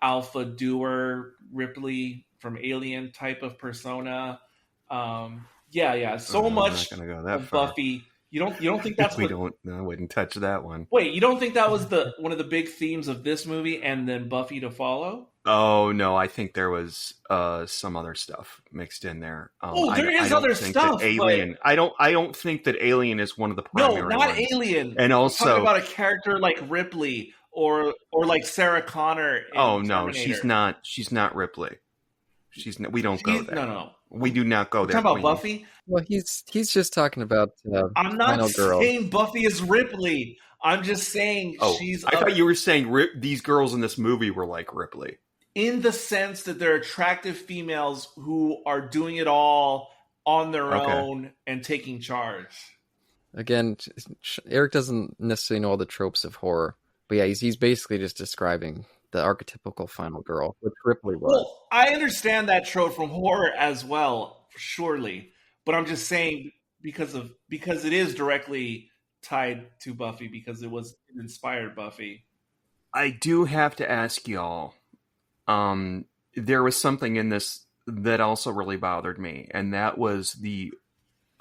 alpha doer Ripley from Alien type of persona. So much I'm not gonna go that of far. Buffy. You don't think that's I wouldn't touch that one. Wait, you don't think that was one of the big themes of this movie and then Buffy to follow? Oh no, I think there was some other stuff mixed in there. There is other stuff. Alien. I don't think that Alien is one of the primary. No, not ones. Alien. And also, I'm talking about a character like Ripley or like Sarah Connor. In Terminator. She's not Ripley. We don't go there. No. We do not go there. Talking about Buffy? Well, he's just talking about I'm not Final Girl. saying Buffy is Ripley. I'm just saying she's. I thought you were saying these girls in this movie were like Ripley. In the sense that they're attractive females who are doing it all on their own and taking charge. Again, Eric doesn't necessarily know all the tropes of horror, but yeah, he's basically just describing the archetypical final girl, which Ripley was. Well, I understand that trope from horror as well, surely, but I'm just saying because it is directly tied to Buffy because it inspired Buffy. I do have to ask y'all. There was something in this that also really bothered me, and that was the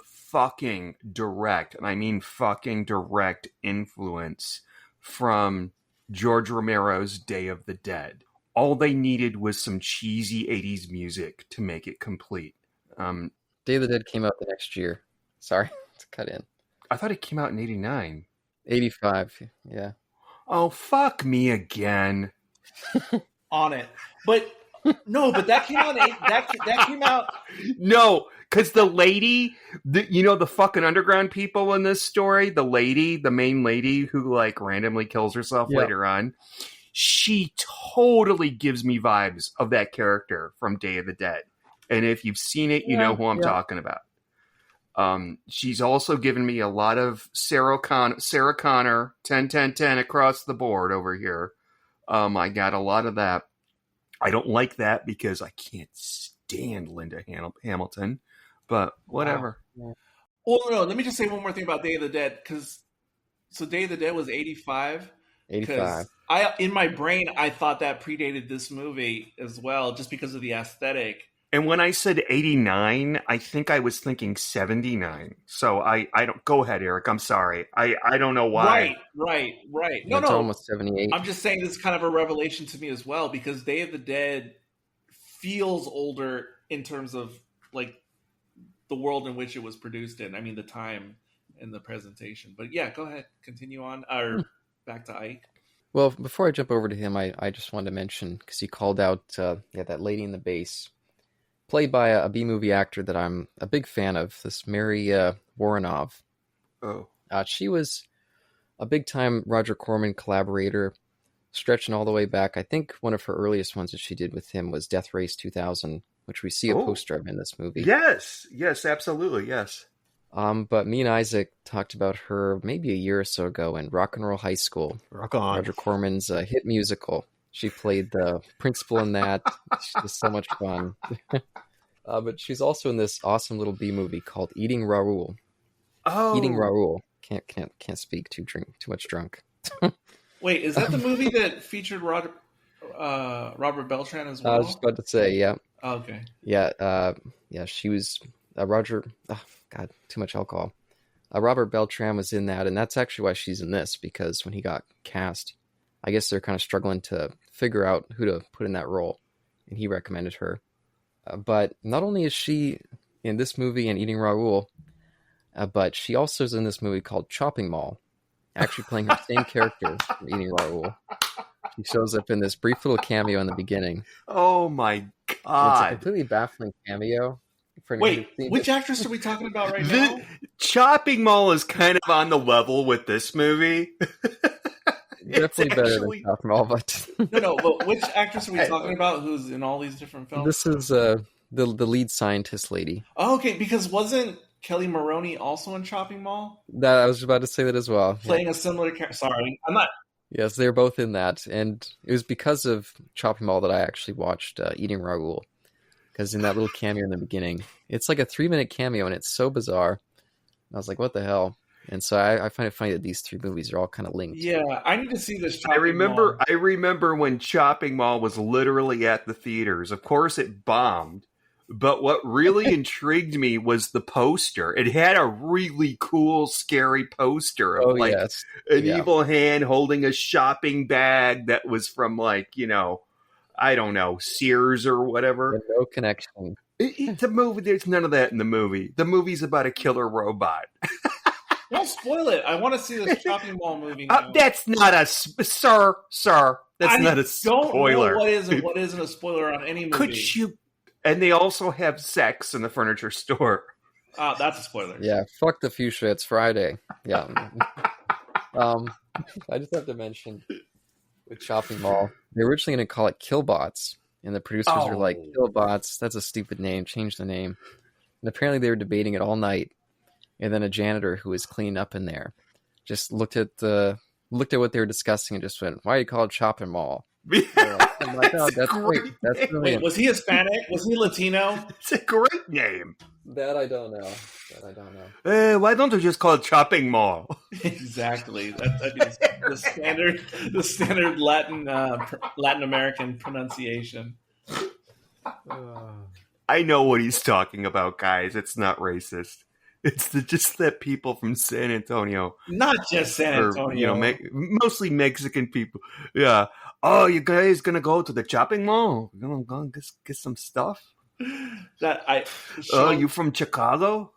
fucking direct, and I mean fucking direct influence from George Romero's Day of the Dead. All they needed was some cheesy 80s music to make it complete. Day of the Dead came out the next year. Sorry to cut in. I thought it came out in 89. 85, yeah. Oh, fuck me again. On it. But no, but that came out that came out. No, because the lady, the fucking underground people in this story, the main lady who like randomly kills herself later on, she totally gives me vibes of that character from Day of the Dead. And if you've seen it, you know who I'm talking about. She's also given me a lot of Sarah Connor, 10-10-10 across the board over here. I got a lot of that. I don't like that because I can't stand Linda Hamilton, but whatever. Wow. Well, no, let me just say one more thing about Day of the Dead, so Day of the Dead was 85. 85. In my brain, I thought that predated this movie as well, just because of the aesthetic. And when I said 89, I think I was thinking 79. So I don't. Go ahead, Eric. I'm sorry. I don't know why. Right. No, it's almost 78. I'm just saying this is kind of a revelation to me as well, because Day of the Dead feels older in terms of like the world in which it was produced in. I mean, the time and the presentation. But yeah, go ahead. Continue on. Or back to Ike. Well, before I jump over to him, I just wanted to mention, because he called out that lady in the bass, played by a B-movie actor that I'm a big fan of, this Mary Woronov. Oh. She was a big-time Roger Corman collaborator, stretching all the way back. I think one of her earliest ones that she did with him was Death Race 2000, which we see a poster of in this movie. Yes, absolutely, yes. But me and Isaac talked about her maybe a year or so ago in Rock and Roll High School. Rock on. Roger Corman's hit musical. She played the principal in that. She's just so much fun. But she's also in this awesome little B movie called Eating Raoul. Oh, Eating Raoul. Can't speak too much drunk. Wait, is that the movie that featured Robert Beltran as well? I was just about to say, yeah. Oh, okay. Yeah, she was Roger. Oh, God, too much alcohol. Robert Beltran was in that, and that's actually why she's in this, because when he got cast, I guess they're kind of struggling to figure out who to put in that role, and he recommended her. But not only is she in this movie and Eating Raoul, but she also is in this movie called Chopping Mall, actually playing her same character from Eating Raoul. She shows up in this brief little cameo in the beginning. Oh my It's God. a completely baffling cameo. Wait, which actress are we talking about right now? Chopping Mall is kind of on the level with this movie. Definitely better than Chopping Mall, but... No, but which actress are we talking about who's in all these different films? This is the lead scientist lady. Oh, okay, because wasn't Kelly Maroney also in Chopping Mall? That I was about to say that as well. Playing a similar character. Sorry, I'm not... Yes, they're both in that, and it was because of Chopping Mall that I actually watched Eating Raoul, because in that little cameo in the beginning, it's like a 3-minute cameo, and it's so bizarre. And I was like, what the hell? And so I find it funny that these three movies are all kind of linked. Yeah, I need to see this Chopping Mall. I remember when Chopping Mall was literally at the theaters. Of course, it bombed. But what really intrigued me was the poster. It had a really cool, scary poster of an evil hand holding a shopping bag that was from I don't know, Sears or whatever. No connection. The movie, there's none of that in the movie. The movie's about a killer robot. Don't spoil it. I want to see this Chopping Mall movie now. That's not a sir. That's not a spoiler. Don't know what is and what isn't a spoiler on any movie. Could you? And they also have sex in the furniture store. That's a spoiler. Yeah, fuck the fuchsia. It's Friday. Yeah. I just have to mention with Chopping Mall, they were originally going to call it Killbots, and the producers were like, "Killbots, that's a stupid name. Change the name." And apparently, they were debating it all night. And then a janitor who was cleaning up in there just looked at what they were discussing and just went, "Why do you call it Chopping Mall?" I'm like, "Oh, that's great. That's brilliant." Wait, was he Hispanic? Was he Latino? It's a great name. That I don't know. Why don't you just call it Chopping Mall? Exactly. That'd be the standard Latin American pronunciation. I know what he's talking about, guys. It's not racist. It's just that people from San Antonio, not just San Antonio, mostly Mexican people. Yeah. Oh, you guys gonna go to the shopping mall? You gonna go get some stuff? You from Chicago?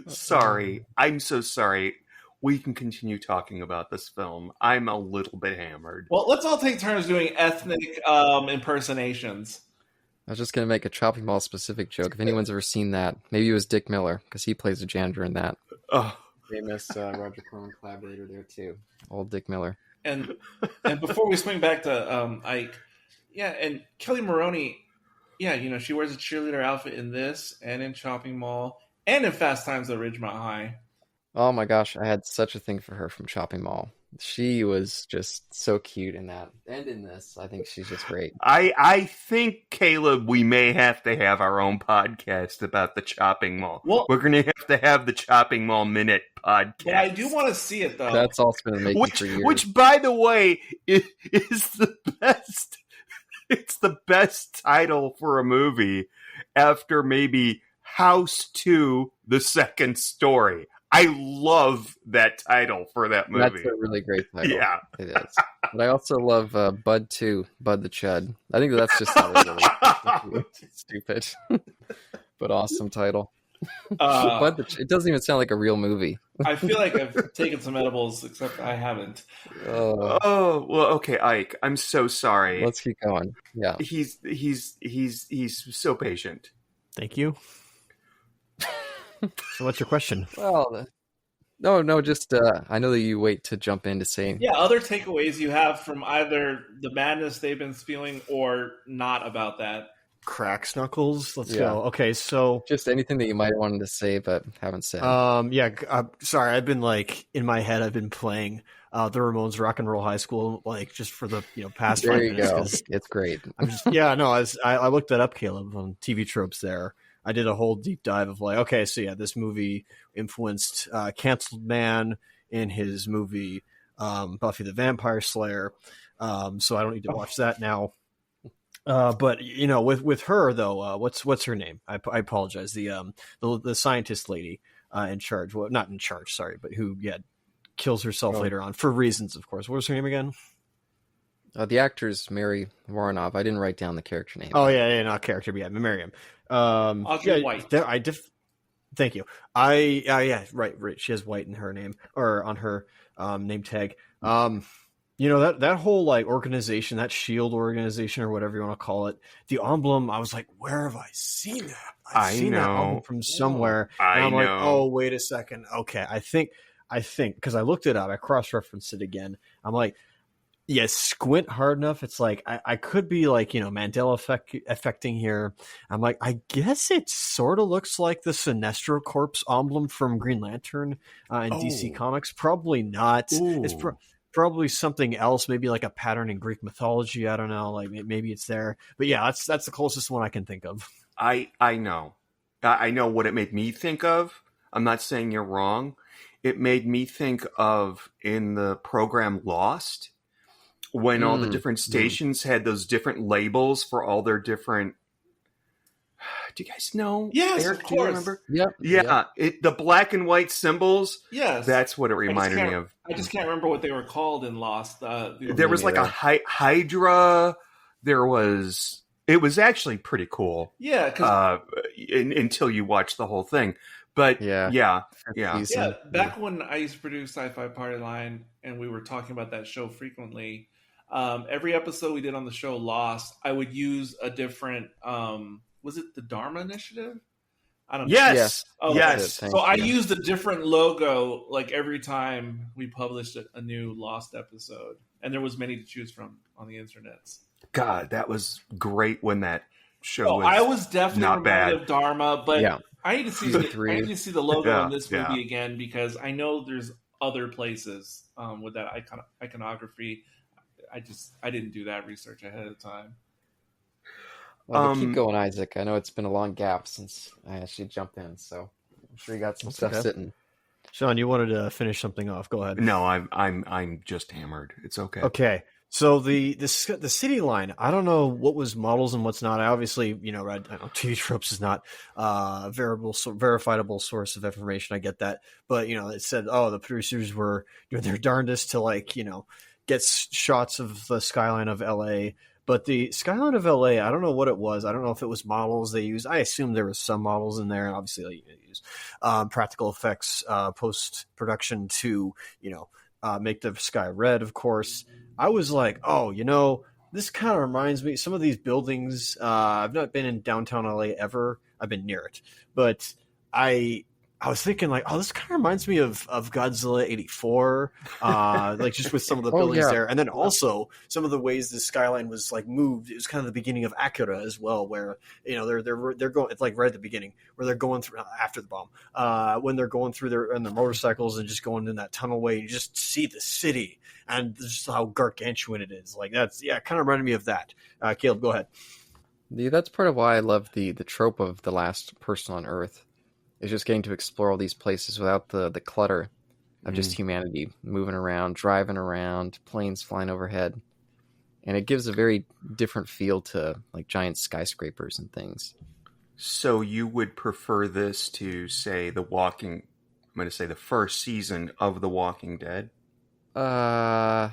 Sorry, I'm so sorry. We can continue talking about this film. I'm a little bit hammered. Well, let's all take turns doing ethnic impersonations. I was just going to make a Chopping Mall specific joke. If anyone's ever seen that, maybe it was Dick Miller, because he plays a janitor in that. Oh. Famous Roger Corman collaborator there, too. Old Dick Miller. And before we swing back to Ike, and Kelly Maroney, she wears a cheerleader outfit in this, and in Chopping Mall, and in Fast Times at Ridgemont High. Oh my gosh, I had such a thing for her from Chopping Mall. She was just so cute in that. And in this, I think she's just great. I think, Caleb, we may have to have our own podcast about the Chopping Mall. Well, we're going to have the Chopping Mall Minute podcast. Yeah, I do want to see it, though. That's also going to make it for years. Which, by the way, is the best. It's the best title for a movie after maybe House 2, The Second Story. I love that title for that movie. That's a really great title. Yeah. It is. But I also love Bud 2, Bud the Chud. I think that's just really stupid, but awesome title. It doesn't even sound like a real movie. I feel like I've taken some edibles, except I haven't. Oh, well, okay, Ike. I'm so sorry. Let's keep going. Yeah, he's so patient. Thank you. So what's your question? Well, no, just I know that you wait to jump in to say. Yeah, other takeaways you have from either the madness they've been spewing or not about that. Crack Snuckles. Let's go. Okay, so just anything that you might have wanted to say but haven't said. Sorry, I've been in my head. I've been playing the Ramones Rock and Roll High School just for the past 5 minutes. There you go. It's great. I looked that up, Caleb, on TV Tropes there. I did a whole deep dive of this movie influenced Canceled Man in his movie Buffy the Vampire Slayer. So I don't need to watch that now. But with her though, what's her name? I apologize. The scientist lady in charge. Well, not in charge, sorry, but who kills herself later on for reasons, of course. What was her name again? The actor's Mary Woronov. I didn't write down the character name. Oh yeah, not character, but yeah, Miriam. White. Thank you. Right. She has white in her name or on her name tag. That whole organization, that SHIELD organization or whatever you want to call it, the emblem. I was like, where have I seen that? I've seen that emblem from somewhere. And I'm like, oh, wait a second. Okay, I think because I looked it up, I cross-referenced it again. I'm like, yes, squint hard enough. It's like I could be Mandela affecting here. I'm like, I guess it sort of looks like the Sinestro Corps emblem from Green Lantern in DC Comics. Probably not. Ooh. It's probably something else. Maybe like a pattern in Greek mythology. I don't know. Maybe it's there. But yeah, that's the closest one I can think of. I know. I know what it made me think of. I'm not saying you're wrong. It made me think of in the program Lost, when all the different stations had those different labels for all their different. Do you guys know? Yes, Eric, of course. do you remember? Yep. Yeah. The black and white symbols. Yes. That's what it reminded me of. I just can't remember what they were called in Lost. There was a Hydra. It was actually pretty cool. Yeah. Until you watch the whole thing. But yeah. Back when I used to produce Sci-Fi Party Line and we were talking about that show frequently, every episode we did on the show Lost, I would use a different, was it the Dharma Initiative? I don't know. Yes. Oh, yes. So I used a different logo every time we published a new Lost episode. And there was many to choose from on the internets. God, that was great when that show was I was definitely not bad. Of Dharma, but I need to see the logo in this movie again because I know there's other places with that iconography. I didn't do that research ahead of time. Well, but keep going, Isaac. I know it's been a long gap since I actually jumped in, so I'm sure you got some stuff sitting. Sean, you wanted to finish something off. Go ahead. No, I'm just hammered. It's okay. Okay. So the city line, I don't know what was models and what's not. I obviously, read TV tropes is not verifiable source of information. I get that, but it said, the producers were doing their darndest to get shots of the skyline of LA. But the skyline of LA, I don't know what it was. I don't know if it was models they used. I assume there was some models in there, and obviously they use practical effects post production to make the sky red, of course. I was like, this kind of reminds me. Some of these buildings, I've not been in downtown LA ever. I've been near it, but I was thinking like, this kind of reminds me of Godzilla 84, like just with some of the buildings there. And then also some of the ways the skyline was like moved. It was kind of the beginning of Akira as well, where, they're going, it's like right at the beginning where they're going through after the bomb, when they're going through their motorcycles and just going in that tunnel way, you just see the city and just how gargantuan it is. Like kind of reminded me of that. Caleb, go ahead. Yeah, that's part of why I love the trope of the last person on Earth. Is just getting to explore all these places without the clutter of just humanity moving around, driving around, planes flying overhead. And it gives a very different feel to like giant skyscrapers and things. So you would prefer this to, say, I'm going to say the first season of The Walking Dead? I'd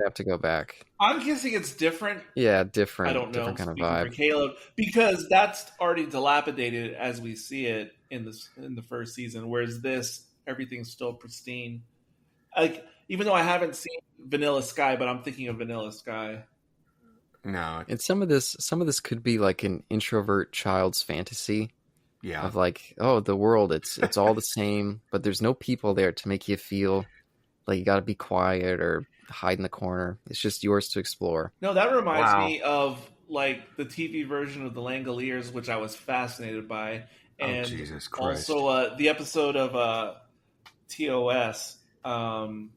have to go back. I'm guessing it's different. Yeah, different. I don't know. Different kind of Speaking vibe. for Caleb, because that's already dilapidated as we see it in the first season, whereas this, everything's still pristine. Like, even though I haven't seen Vanilla Sky, but I'm thinking of Vanilla Sky. No. And some of this could be like an introvert child's fantasy. Yeah. Of like, the world, it's all the same, but there's no people there to make you feel like you got to be quiet or hide in the corner. It's just yours to explore. No, that reminds me of like the TV version of The Langoliers, which I was fascinated by. And Jesus Christ. Also the episode of TOS, the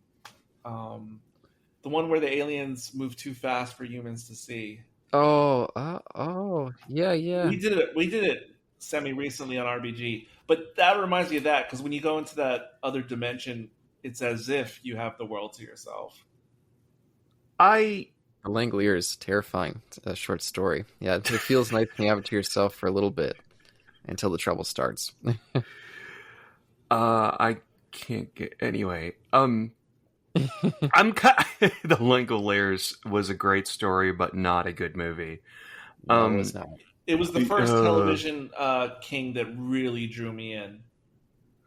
one where the aliens move too fast for humans to see. Yeah. We did it semi recently on RBG, but that reminds me of that because when you go into that other dimension, it's as if you have the world to yourself. The Langolier is terrifying. It's a short story. Yeah, it feels nice when you have it to yourself for a little bit until the trouble starts. I can't get anyway. The Langoliers was a great story, but not a good movie. No, it was not. It was the first television king that really drew me in.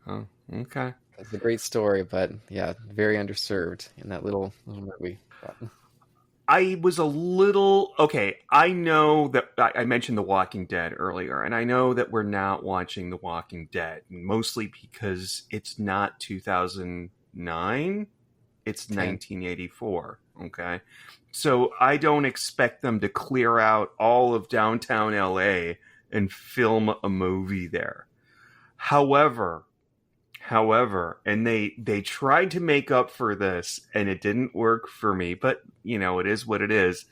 Oh, okay. It's a great story, but yeah, very underserved in that little movie. I was a little... Okay, I know that I mentioned The Walking Dead earlier, and I know that we're not watching The Walking Dead, mostly because it's not 2009, it's 1984, okay? So I don't expect them to clear out all of downtown LA and film a movie there. However, and they tried to make up for this, and it didn't work for me, but, it is what it is.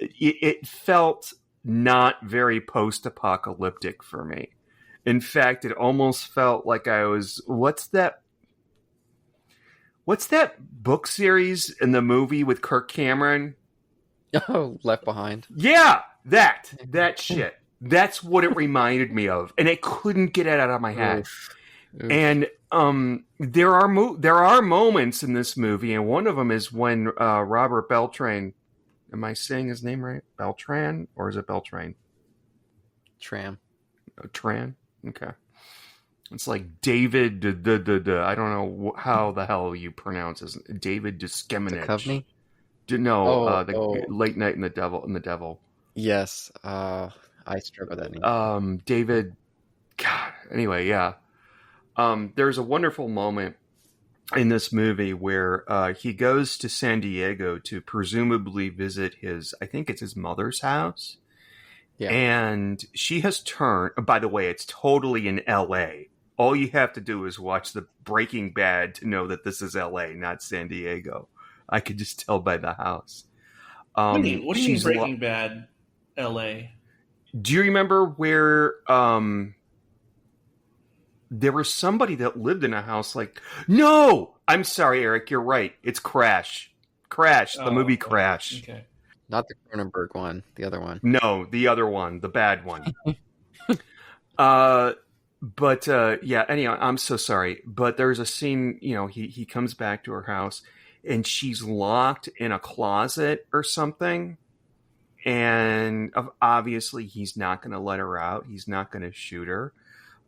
It felt not very post-apocalyptic for me. In fact, it almost felt like I was... What's that book series in the movie with Kirk Cameron? Oh, Left Behind. Yeah, that shit. That's what it reminded me of, and I couldn't get it out of my head. Oof. And there are moments in this movie, and one of them is when Robert Beltran, am I saying his name right? Beltran, or is it Beltran? Tran. Tran? Okay. It's like David, I don't know how the hell you pronounce this. David Duskevich. Duchovny? The Late Night and the Devil. Yes. I struggle with that name. David, God, anyway, yeah. There's a wonderful moment in this movie where he goes to San Diego to presumably visit I think it's his mother's house. Yeah. And she has turned, by the way, it's totally in LA. All you have to do is watch the Breaking Bad to know that this is LA, not San Diego. I could just tell by the house. What do you mean Breaking Bad, LA? Do you remember where there was somebody that lived in a house like... No! I'm sorry, Eric, you're right. It's Crash. Crash, the movie Crash. Okay. Not the Cronenberg one, the other one. No, the other one, the bad one. Yeah, anyhow, I'm so sorry. But there's a scene, he comes back to her house and she's locked in a closet or something. And obviously he's not going to let her out. He's not going to shoot her.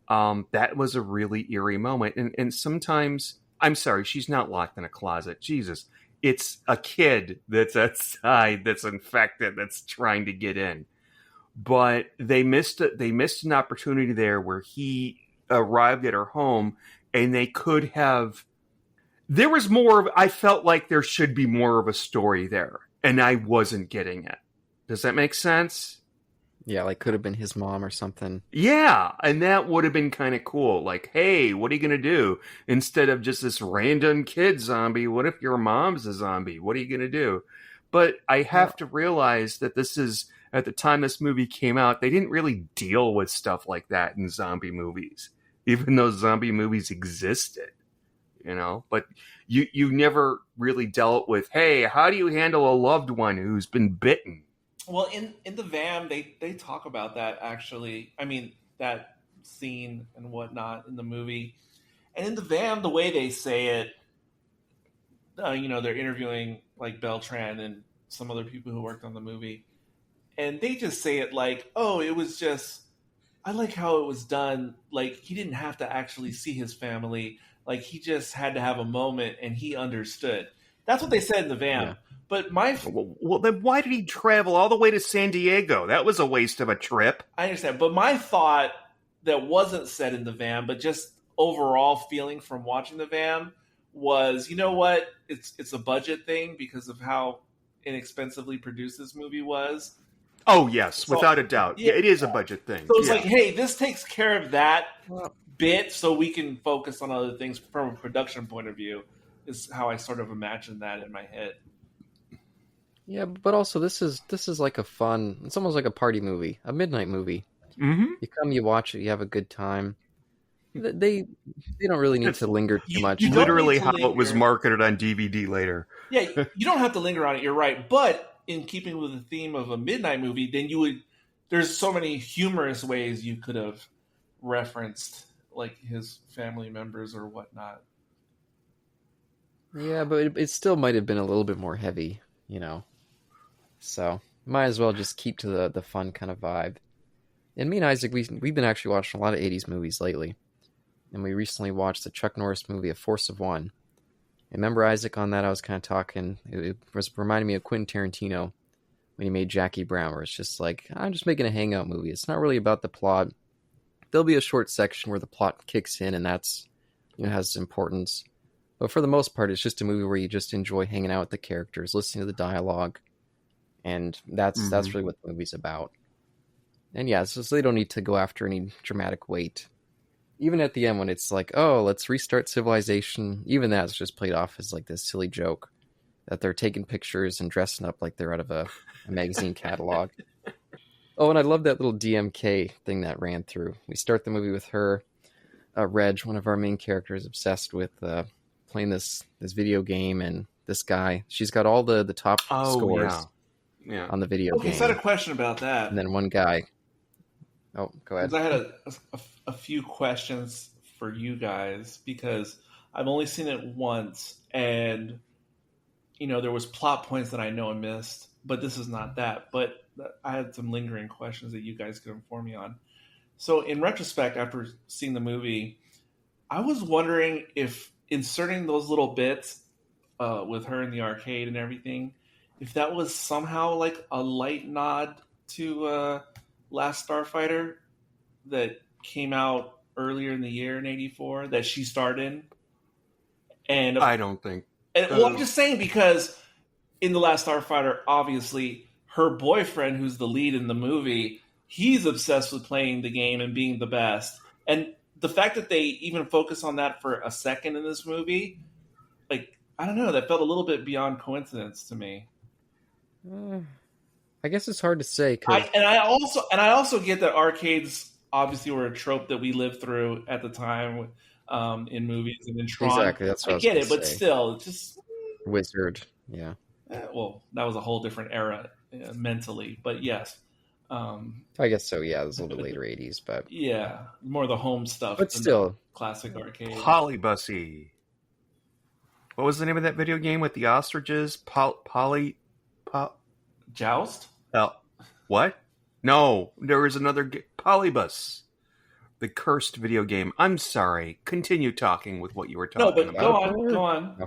That was a really eerie moment. And sometimes, I'm sorry, she's not locked in a closet. Jesus. It's a kid that's outside, that's infected, that's trying to get in. But they missed an opportunity there where he arrived at her home, and they could have. There was more. I felt like there should be more of a story there, and I wasn't getting it. Does that make sense? Yeah, like could have been his mom or something. Yeah, and that would have been kind of cool. Like, hey, what are you going to do? Instead of just this random kid zombie, what if your mom's a zombie? What are you going to do? But I have to realize that this is, at the time this movie came out, they didn't really deal with stuff like that in zombie movies, even though zombie movies existed, But you never really dealt with, hey, how do you handle a loved one who's been bitten? Well, in the van, they talk about that, actually. I mean, that scene and whatnot in the movie. And in the van, the way they say it, they're interviewing like Beltran and some other people who worked on the movie. And they just say it like, oh, it was just, I like how it was done. Like, he didn't have to actually see his family. Like, he just had to have a moment and he understood. That's what they said in the van. Yeah. But well, then why did he travel all the way to San Diego? That was a waste of a trip. I understand. But my thought that wasn't said in the van, but just overall feeling from watching the van was, you know what? It's a budget thing because of how inexpensively produced this movie was. Oh, yes, without a doubt. Yeah, it is a budget thing. So it's like, hey, this takes care of that bit so we can focus on other things from a production point of view, is how I sort of imagine that in my head. Yeah, but also this is like a fun, it's almost like a party movie, a midnight movie. Mm-hmm. You come, you watch it, you have a good time. They don't really need to linger too much. Literally how it was marketed on DVD later. Yeah, you don't have to linger on it, you're right. But in keeping with the theme of a midnight movie, then there's so many humorous ways you could have referenced like his family members or whatnot. Yeah, but it still might have been a little bit more heavy, So might as well just keep to the fun kind of vibe. And me and Isaac, we've been actually watching a lot of 80s movies lately. And we recently watched the Chuck Norris movie, A Force of One. And remember, Isaac, on that I was kind of talking, it was reminding me of Quentin Tarantino when he made Jackie Brown, where it's just like, I'm just making a hangout movie. It's not really about the plot. There'll be a short section where the plot kicks in and that's, has importance. But for the most part, it's just a movie where you just enjoy hanging out with the characters, listening to the dialogue. And that's really what the movie's about. And yeah, so they don't need to go after any dramatic weight. Even at the end when it's like, oh, let's restart civilization, even that's just played off as like this silly joke that they're taking pictures and dressing up like they're out of a magazine catalog. Oh, and I love that little DMK thing that ran through. We start the movie with her, Reg, one of our main characters, obsessed with playing this video game, and this guy, she's got all the top scores on the video game. Okay, so I had a question about that. And then one guy. Oh, go ahead. I had a few questions for you guys because I've only seen it once, and there was plot points that I know I missed, but this is not that. But I had some lingering questions that you guys could inform me on. So in retrospect, after seeing the movie, I was wondering if inserting those little bits with her in the arcade and everything, if that was somehow like a light nod to Last Starfighter that came out earlier in the year in '84 that she starred in. And I don't think. Well, I'm just saying because in The Last Starfighter, obviously her boyfriend, who's the lead in the movie, he's obsessed with playing the game and being the best. And the fact that they even focus on that for a second in this movie, like, I don't know, that felt a little bit beyond coincidence to me. I guess it's hard to say I also get that arcades obviously were a trope that we lived through at the time in movies and in Tron. Exactly, that's what I I was get gonna it, but say. still, just Wizard, yeah. well, that was a whole different era mentally. But yes, I guess so. Yeah, it was a little bit later '80s, but yeah, more the home stuff. But than still, the classic arcade. Polybussy. What was the name of that video game with the ostriches? Joust? What? No, there was another Polybus. The cursed video game. I'm sorry. Continue talking with what you were talking about. Go on.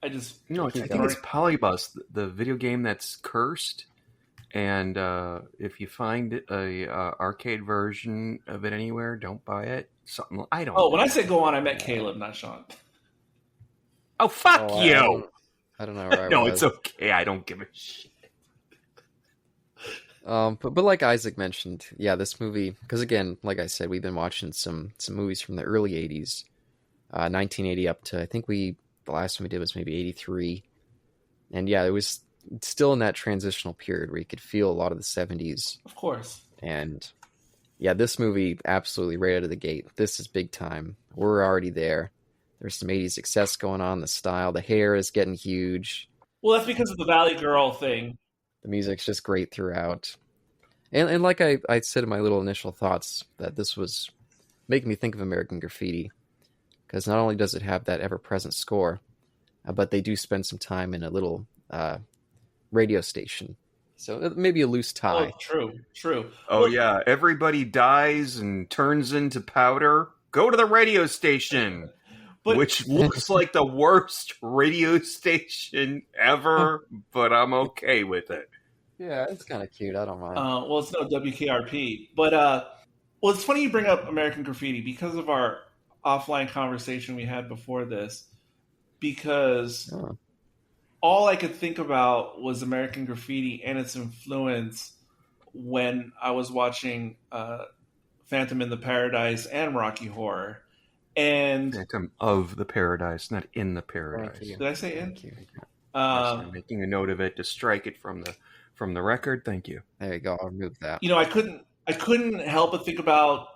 I think it's Polybus, the video game that's cursed. And if you find a arcade version of it anywhere, don't buy it. Something I don't. Oh, when I said go on, I meant Caleb, not Sean. Oh, fuck you! I don't know where I no, was. it's okay. I don't give a shit. But like Isaac mentioned, yeah, this movie, because again, like I said, we've been watching some movies from the early '80s, 1980 up to I think the last one we did was maybe '83, and yeah, it was still in that transitional period where you could feel a lot of the '70s, of course, and yeah, this movie absolutely right out of the gate. This is big time. We're already there. There's some '80s success going on. The style, the hair is getting huge. Well, that's because of the Valley Girl thing. The music's just great throughout. And like I said in my little initial thoughts, that this was making me think of American Graffiti. Because not only does it have that ever-present score, but they do spend some time in a little radio station. So maybe a loose tie. Oh, true. Oh, yeah. Everybody dies and turns into powder. Go to the radio station. Which looks like the worst radio station ever, but I'm okay with it. Yeah, it's kind of cute. I don't mind. Well, it's no WKRP. But, well, it's funny you bring up American Graffiti because of our offline conversation we had before this. Because all I could think about was American Graffiti and its influence when I was watching Phantom in the Paradise and Rocky Horror. And Phantom of the Paradise, not in the Paradise. Did I say in? I'm making a note of it to strike it from the record. Thank you. There you go. I'll remove that. You know, I couldn't help but think about,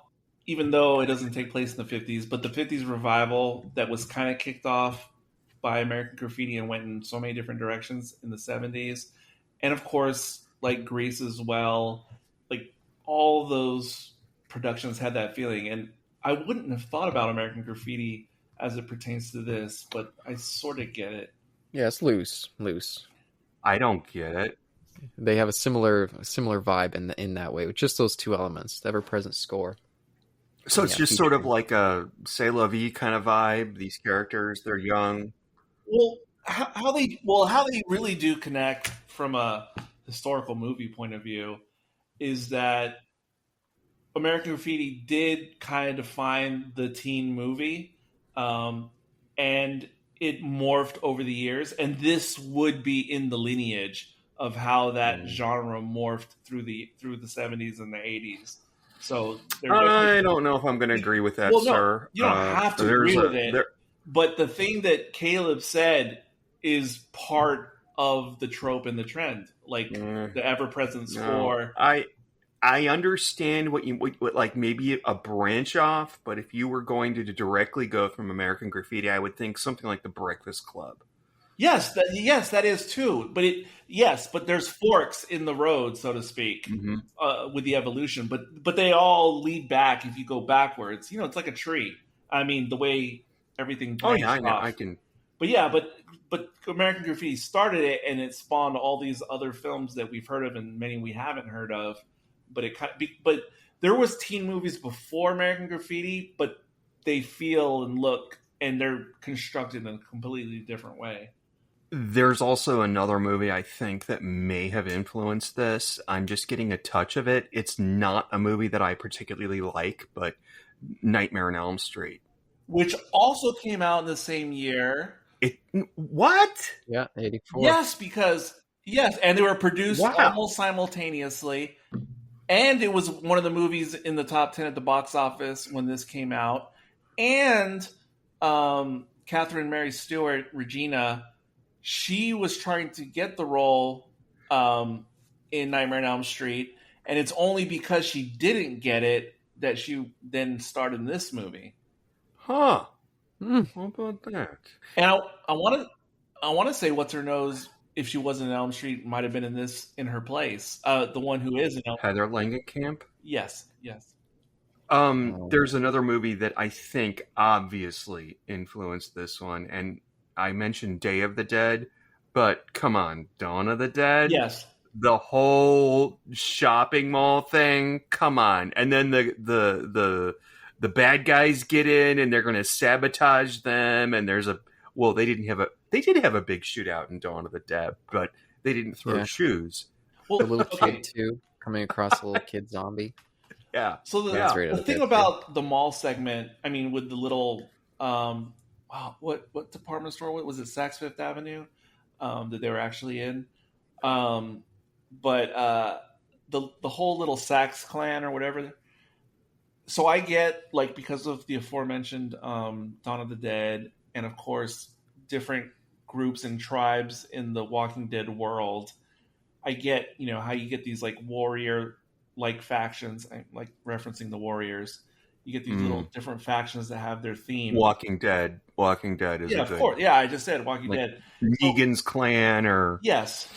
even though it doesn't take place in the 50s, but the 50s revival that was kind of kicked off by American Graffiti and went in so many different directions in the 70s. And of course, like Grease as well, like all those productions had that feeling. And I wouldn't have thought about American Graffiti as it pertains to this, but I sort of get it. Yeah, it's loose. I don't get it. They have a similar vibe in that way, with just those two elements, the ever-present score. So it's just sort of like a C'est la vie kind of vibe. These characters, they're young. Well, how they really do connect from a historical movie point of view is that American Graffiti did kind of define the teen movie, and it morphed over the years. And this would be in the lineage of how that genre morphed through the 70s and the 80s. So I don't know if I'm going to agree with that, sir. You don't have to agree with it. But the thing that Caleb said is part of the trope and the trend, like the ever-present score. I understand what like maybe a branch off, but if you were going to directly go from American Graffiti, I would think something like The Breakfast Club. Yes, that is too. But there's forks in the road, so to speak, with the evolution. But they all lead back. If you go backwards, it's like a tree. I mean, the way everything. Oh yeah, I know. off. I can. But yeah, but American Graffiti started it, and it spawned all these other films that we've heard of, and many we haven't heard of. But but there was teen movies before American Graffiti, but they feel and look, and they're constructed in a completely different way. There's also another movie I think that may have influenced this. I'm just getting a touch of it. It's not a movie that I particularly like, but Nightmare on Elm Street, which also came out in the same year. What? Yeah, 84. Yes, and they were produced almost simultaneously. And it was one of the movies in the top 10 at the box office when this came out. And Catherine Mary Stewart, Regina, she was trying to get the role in Nightmare on Elm Street, and it's only because she didn't get it that she then starred in this movie. Huh. How about that? And I want to say what's her nose, if she wasn't in Elm Street, might have been in her place. The one who is in Elm Street. Heather Langenkamp? Yes. There's another movie that I think obviously influenced this one, and I mentioned Day of the Dead, but come on, Dawn of the Dead? Yes. The whole shopping mall thing, come on. And then the bad guys get in and they're going to sabotage them, and they did have a big shootout in Dawn of the Dead, but they didn't throw shoes. The little kid too, coming across a little kid zombie. Yeah. So the thing about the mall segment, I mean, with the little, what department store was it? Saks Fifth Avenue, that they were actually in. But the whole little Saks clan or whatever. So I get, like, because of the aforementioned Dawn of the Dead, and of course different groups and tribes in the Walking Dead world, I get, how you get these like warrior like factions, like referencing the Warriors. You get these little different factions that have their theme. Walking Dead is of course. Yeah, I just said Walking Dead. Negan's clan or yes.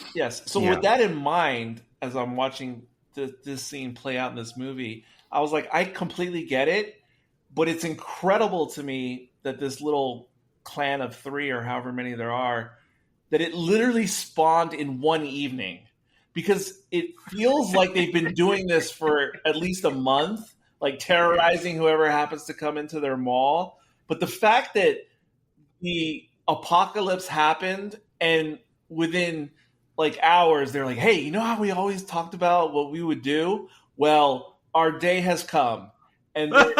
So with that in mind, as I'm watching this scene play out in this movie, I was like, I completely get it, but it's incredible to me that this little clan of 3 or however many there are, that it literally spawned in one evening. Because it feels like they've been doing this for at least a month, like terrorizing whoever happens to come into their mall. But the fact that the apocalypse happened and within like hours, they're like, hey, you know how we always talked about what we would do? Well, our day has come. And that's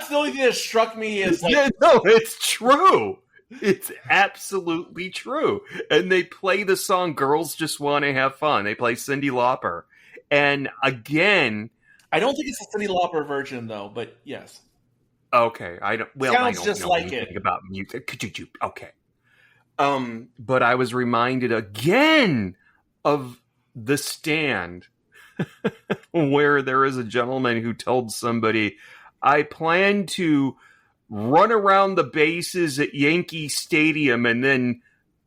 the only thing that struck me is like... Yeah, no, it's true. It's absolutely true. And they play the song Girls Just Want to Have Fun. They play Cyndi Lauper. And again... I don't think it's a Cyndi Lauper version, though, but yes. Okay. I don't know anything about music. Okay. But I was reminded again of The Stand, where there is a gentleman who told somebody, I plan to run around the bases at Yankee Stadium and then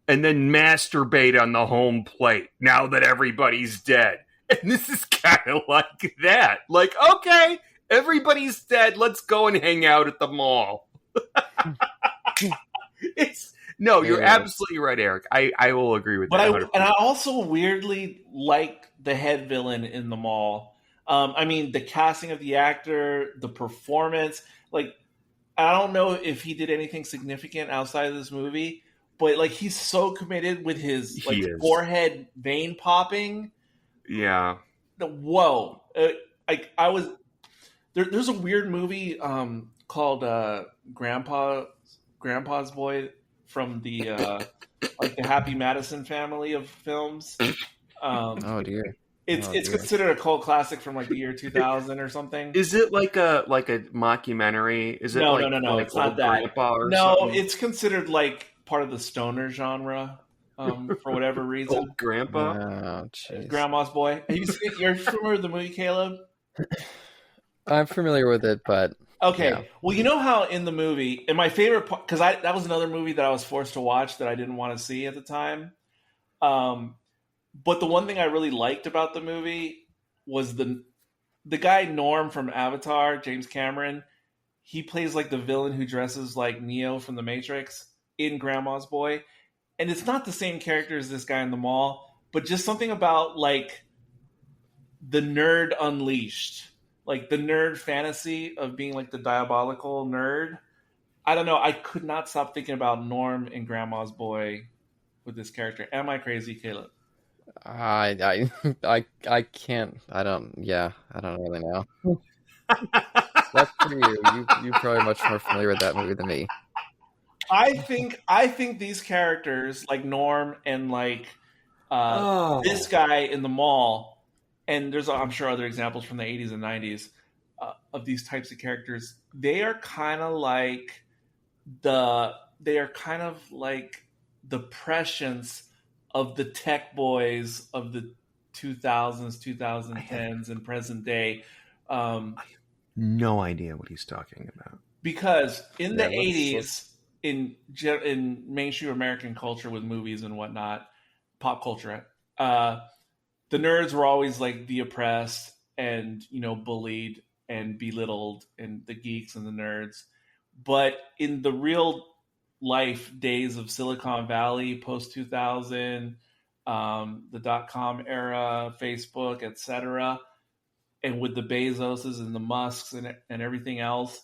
masturbate on the home plate now that everybody's dead. And this is kind of like that. Like, okay, everybody's dead. Let's go and hang out at the mall. You're absolutely right, Eric. I will agree with that. And I also weirdly like the head villain in the mall. I mean, the casting of the actor, the performance, like, I don't know if he did anything significant outside of this movie, but like he's so committed with his forehead vein popping. Yeah. Whoa. I was there's a weird movie called Grandpa's Boy from the like the Happy Madison family of films. Oh dear. It's considered a cult classic from like the year 2000 or something. Is it like a mockumentary? Is it no, like it's not that. No, something? It's considered like part of the stoner genre for whatever reason. Old Grandpa? Oh, Grandma's Boy. You're familiar with the movie, Caleb? I'm familiar with it, but okay. Yeah. Well, you know how in the movie, and my favorite part, because that was another movie that I was forced to watch that I didn't want to see at the time. But the one thing I really liked about the movie was the guy Norm from Avatar, James Cameron. He plays like the villain who dresses like Neo from The Matrix in Grandma's Boy. And it's not the same character as this guy in the mall, but just something about like the nerd unleashed, like the nerd fantasy of being like the diabolical nerd. I don't know. I could not stop thinking about Norm in Grandma's Boy with this character. Am I crazy, Caleb? I can't. I don't really know. That's for you. You're probably much more familiar with that movie than me. I think these characters like Norm and like this guy in the mall, and there's I'm sure other examples from the 80s and 90s of these types of characters. They are kind of like the prescience of the tech boys of the 2000s, 2010s, and present day. No idea what he's talking about. Because in the Yeah, let's- 80s, in mainstream American culture with movies and whatnot, pop culture, the nerds were always like the oppressed and, bullied and belittled, and the geeks and the nerds. But in the real life days of Silicon Valley, post 2000, the .com era, Facebook, etc., and with the Bezoses and the Musks and everything else,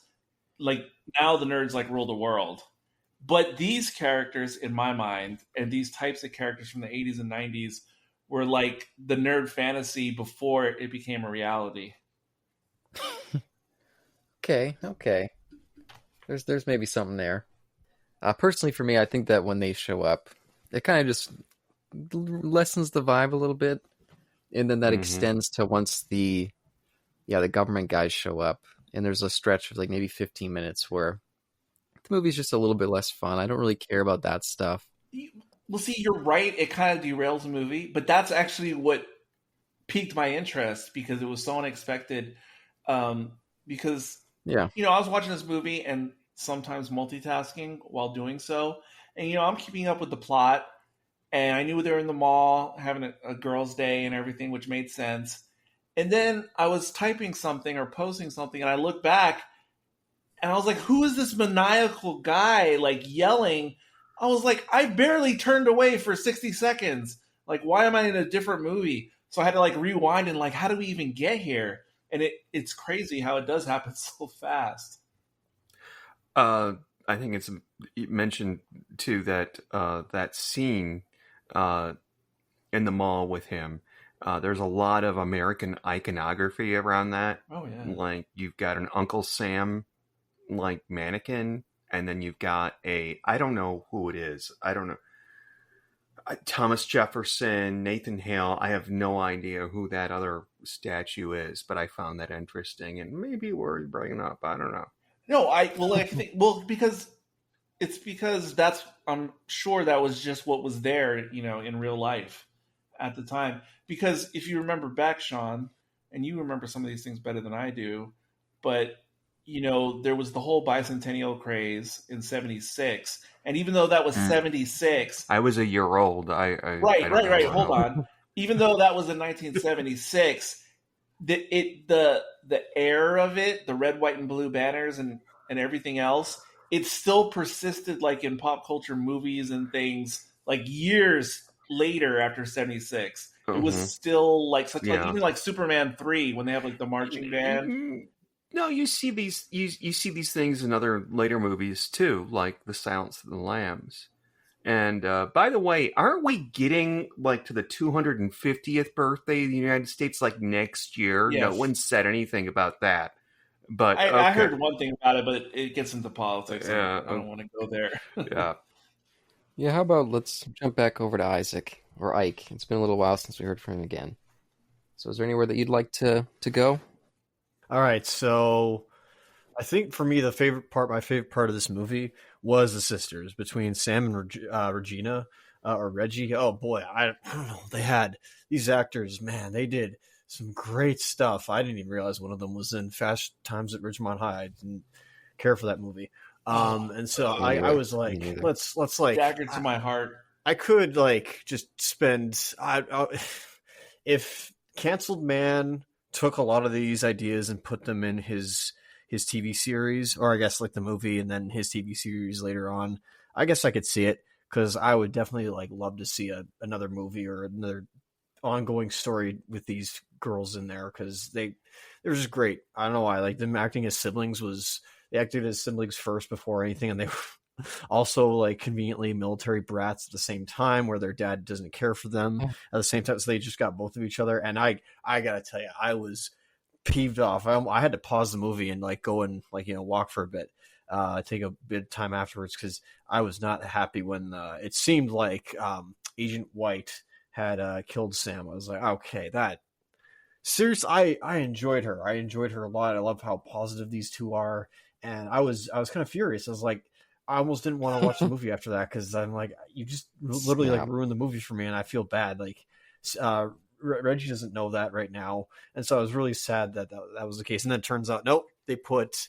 like now the nerds like rule the world. But these characters, in my mind, and these types of characters from the 80s and 90s were like the nerd fantasy before it became a reality. Okay. There's maybe something there. Personally, for me, I think that when they show up, it kind of just lessens the vibe a little bit, and then that extends to once the government guys show up, and there's a stretch of like maybe 15 minutes where the movie's just a little bit less fun. I don't really care about that stuff. Well, see, you're right. It kind of derails the movie, but that's actually what piqued my interest because it was so unexpected. Because I was watching this movie and sometimes multitasking while doing so, and I'm keeping up with the plot, and I knew they were in the mall having a girls' day and everything, which made sense. And then I was typing something or posting something, and I looked back, and I was like, "Who is this maniacal guy like yelling?" I was like, I barely turned away for 60 seconds. Like, why am I in a different movie? So I had to like rewind and like, how do we even get here? And it's crazy how it does happen so fast. I think it's mentioned too that that scene in the mall with him. There's a lot of American iconography around that. Oh yeah, like you've got an Uncle Sam like mannequin. And then you've got I don't know who it is. I don't know. Thomas Jefferson, Nathan Hale. I have no idea who that other statue is, but I found that interesting. And maybe worth bringing up. I don't know. No, because that's, I'm sure that was just what was there, in real life at the time. Because if you remember back, Sean, and you remember some of these things better than I do, but there was the whole bicentennial craze in 76. And even though that was 76... I was a year old. Right. Hold on. Even though that was in 1976, the air of it, the red, white, and blue banners and everything else, it still persisted like in pop culture movies and things like years later after 76. It was still like such like even like Superman 3 when they have like the marching band. No, you see these things in other later movies too, like The Silence of the Lambs. And by the way, aren't we getting like to the 250th birthday of the United States like next year? Yes. No one said anything about that. But I heard one thing about it, but it gets into politics. Yeah, I don't want to go there. Yeah, how about let's jump back over to Isaac or Ike. It's been a little while since we heard from him again. So is there anywhere that you'd like to go? All right, so I think for me, my favorite part of this movie was the sisters between Sam and Regina or Reggie. Oh boy, I don't know. They had these actors, man. They did some great stuff. I didn't even realize one of them was in Fast Times at Ridgemont High. I didn't care for that movie. And so I was like, let's like dagger to my heart. I could like just spend if Canceled Man took a lot of these ideas and put them in his TV series, or I guess like the movie and then his TV series later on, I guess I could see it because I would definitely like love to see another movie or another ongoing story with these girls in there because they're just great. I don't know why, like them acting as siblings they acted as siblings first before anything, and they were also like conveniently military brats at the same time where their dad doesn't care for them at the same time, so they just got both of each other. And I gotta tell you, I was peeved off. I had to pause the movie and like go and like walk for a bit, take a bit of time afterwards because I was not happy when it seemed like Agent White had killed Sam. I was like, okay, that seriously, I enjoyed her. I enjoyed her a lot. I love how positive these two are. And I was kind of furious. I was like, I almost didn't want to watch the movie after that because I'm like, you just literally like ruined the movie for me, and I feel bad. Like, Reggie doesn't know that right now, and so I was really sad that was the case. And then it turns out, nope, they put,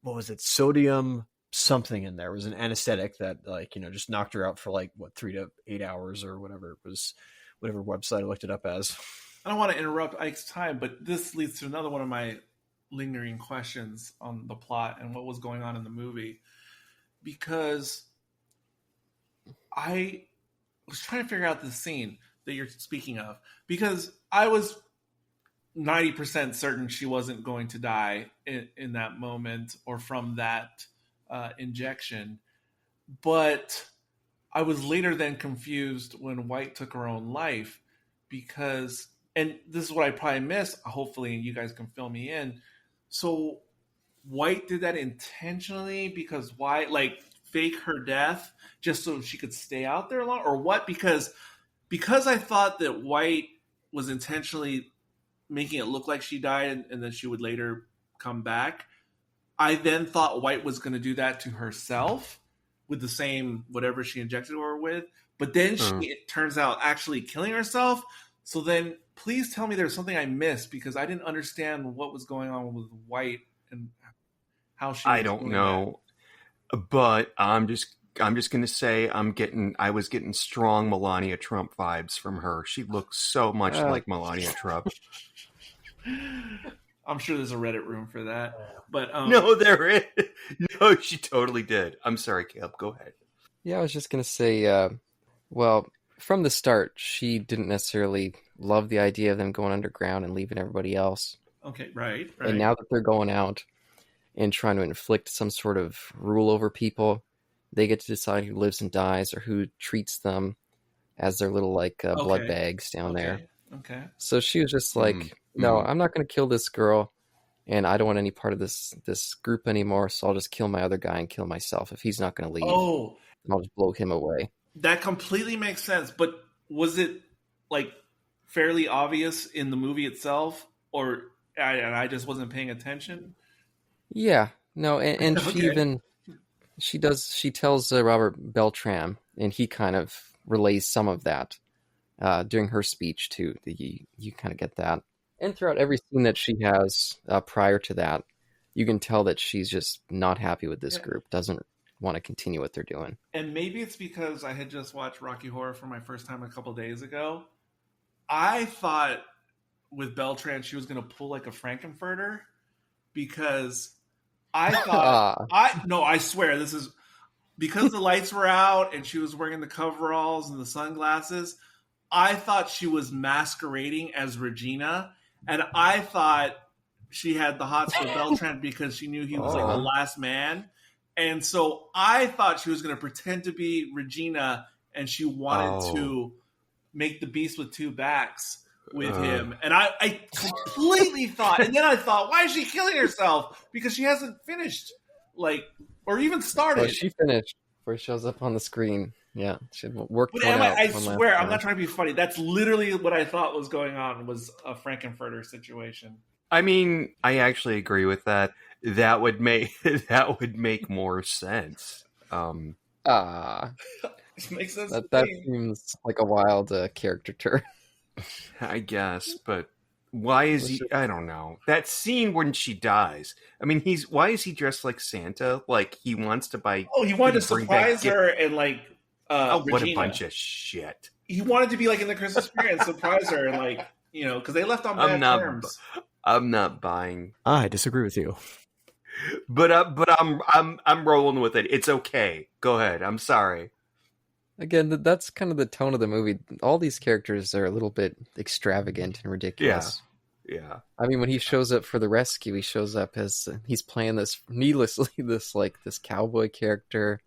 what was it, sodium something in there. It was an anesthetic that, like, just knocked her out for like 3 to 8 hours or whatever it was, whatever website I looked it up as. I don't want to interrupt Ike's time, but this leads to another one of my lingering questions on the plot and what was going on in the movie, because I was trying to figure out the scene that you're speaking of, because I was 90% certain she wasn't going to die in that moment or from that injection, but I was later then confused when White took her own life, because, and this is what I probably missed, hopefully you guys can fill me in. So White did that intentionally because White, like, fake her death just so she could stay out there long, or what? Because I thought that White was intentionally making it look like she died and then she would later come back, I then thought White was going to do that to herself with the same whatever she injected her with, but then it turns out actually killing herself. So then please tell me there's something I missed, because I didn't understand what was going on with White and how she was I don't know, but I'm just going to say I was getting strong Melania Trump vibes from her. She looks so much like Melania Trump. I'm sure there's a Reddit room for that, but no, there is. No, she totally did. I'm sorry, Caleb. Go ahead. Yeah, I was just gonna say, well, from the start, she didn't necessarily love the idea of them going underground and leaving everybody else. Okay, right. And now that they're going out and trying to inflict some sort of rule over people, they get to decide who lives and dies or who treats them as their little blood bags down there. Okay. So she was just like, no, I'm not going to kill this girl, and I don't want any part of this group anymore, so I'll just kill my other guy and kill myself if he's not going to leave. Oh. And I'll just blow him away. That completely makes sense, but was it, like, fairly obvious in the movie itself, or I just wasn't paying attention? Yeah. No, and Okay. she tells Robert Beltran, and he kind of relays some of that during her speech too. You kind of get that, and throughout every scene that she has prior to that, you can tell that she's just not happy with this group, doesn't want to continue what they're doing. And maybe it's because I had just watched Rocky Horror for my first time a couple days ago. I thought with Beltran she was going to pull like a Frankenfurter, because I thought I swear this is because the lights were out and she was wearing the coveralls and the sunglasses. I thought she was masquerading as Regina, and I thought she had the hots for Beltran because she knew he was like the last man. And so I thought she was going to pretend to be Regina, and she wanted to make the beast with two backs with him. And I completely thought, and then I thought, why is she killing herself? Because she hasn't finished, like, or even started. Well, she finished before it shows up on the screen. Yeah, she worked. But I swear, I'm not trying to be funny. That's literally what I thought was going on, was a Frankenfurter situation. I mean, I actually agree with that. That would make more sense. It makes sense. That seems like a wild character turn. I guess, but why is he? I don't know. That scene when she dies. I mean, why is he dressed like Santa? Like he wants to buy. Oh, he wanted to surprise her and like. What a bunch of shit! He wanted to be like in the Christmas spirit and surprise her, and like, because they left on bad terms. I'm not buying. I disagree with you. But I'm rolling with it. It's okay. Go ahead. I'm sorry. Again, that's kind of the tone of the movie. All these characters are a little bit extravagant and ridiculous. Yeah. I mean, when he shows up for the rescue, he shows up as he's playing this needlessly this cowboy character.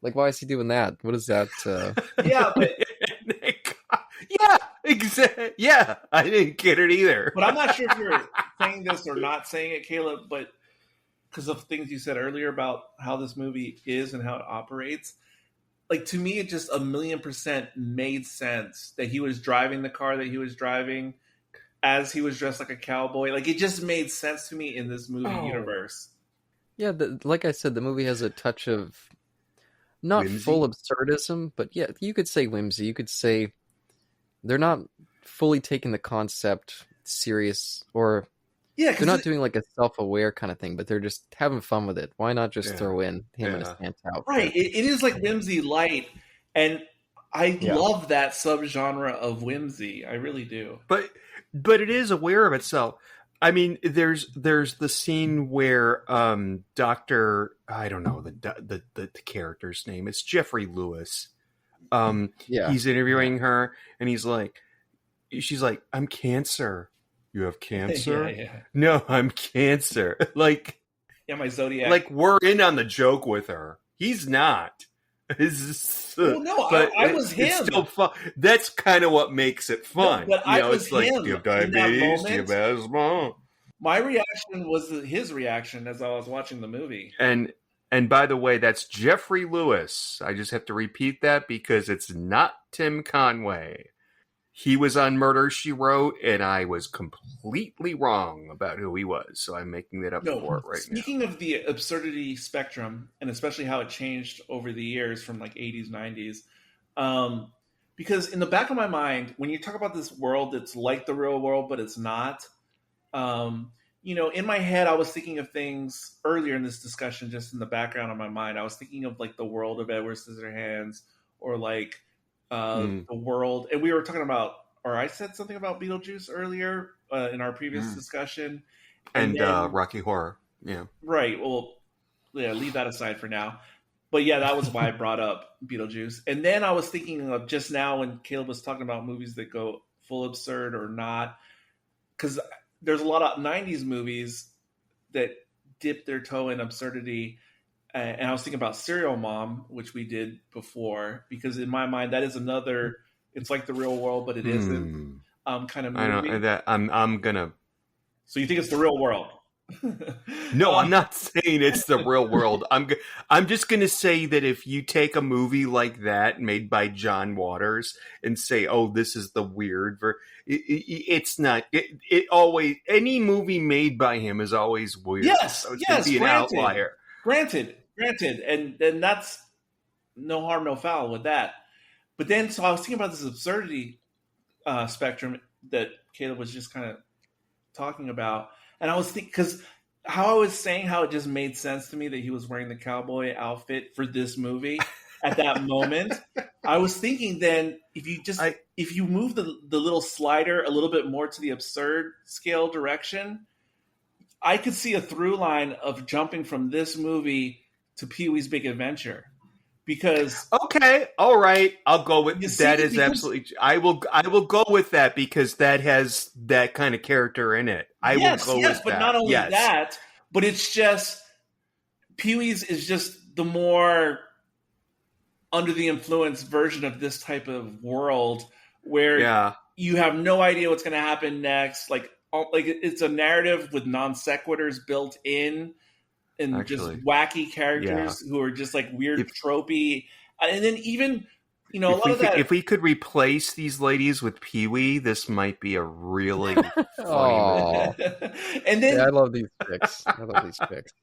Like, why is he doing that? What is that? Yeah, but yeah, exactly. Yeah, I didn't get it either. But I'm not sure if you're saying this or not saying it, Caleb, but because of things you said earlier about how this movie is and how it operates, like, to me, it just 1,000,000% made sense that he was driving the car that he was driving as he was dressed like a cowboy. Like, it just made sense to me in this movie universe. Yeah, like I said, the movie has a touch of not Whimsy? full absurdism, but yeah, you could say whimsy. You could say they're not fully taking the concept serious, or Yeah, they're not doing like a self-aware kind of thing, but they're just having fun with it. Why not just Yeah. throw in him in a Yeah. Santa outfit? right. It is like whimsy light, and I Yeah. love that subgenre of whimsy. I really do. But it is aware of itself. I mean, there's the scene where Doctor, I don't know the character's name. It's Jeffrey Lewis. Yeah. He's interviewing her, and she's like, "I'm cancer. You have cancer? Yeah. No, I'm cancer." Like, Yeah, my Zodiac. like we're in on the joke with her. He's not. Well, no, but I was it's him. still fun. That's kind of what makes it fun. No, but I was it's like, him do you have in that diabetes? Do you have moment. asthma? My reaction was his reaction as I was watching the movie. And by the way, that's Jeffrey Lewis. I just have to repeat that because it's not Tim Conway. He was on Murder, She Wrote, and I was completely wrong about who he was. So I'm making that up for it right now. Speaking of the absurdity spectrum, and especially how it changed over the years from like 80s, 90s, because in the back of my mind, when you talk about this world that's like the real world, but it's not, in my head, I was thinking of things earlier in this discussion, just in the background of my mind. I was thinking of like the world of Edward Scissorhands, or like the world, and we were talking about, or I said something about Beetlejuice earlier in our previous discussion, and then, Rocky Horror, yeah, right. Well, yeah, leave that aside for now. But yeah, that was why I brought up Beetlejuice, and then I was thinking of just now when Caleb was talking about movies that go full absurd or not, because there's a lot of 90s movies that dip their toe in absurdity. And I was thinking about Serial Mom, which we did before, because in my mind, that is another, it's like the real world, but it isn't kind of movie. I know that I'm gonna. So you think it's the real world? No, I'm not saying it's the real world. I'm just gonna say that if you take a movie like that made by John Waters and say, "Oh, this is the weird," it's not. It always, any movie made by him is always weird. Yes, so it's gonna be an outlier. Granted, and that's no harm, no foul with that. But then, so I was thinking about this absurdity spectrum that Caleb was just kind of talking about, and I was thinking, because how I was saying how it just made sense to me that he was wearing the cowboy outfit for this movie at that moment. I was thinking then, if you move the little slider a little bit more to the absurd scale direction, I could see a through line of jumping from this movie to Pee-wee's Big Adventure, because okay, all right, I'll go with that. Is because, absolutely. I will go with that because that has that kind of character in it. I will go with but that. not only that, but it's just Pee-wee's is just the more under the influence version of this type of world where you have no idea what's going to happen next. Like it's a narrative with non sequiturs built in, and just wacky characters who are just like weird, tropey. And then even, a lot of that. If we could replace these ladies with Pee-wee, this might be a really funny movie. And then I love these picks.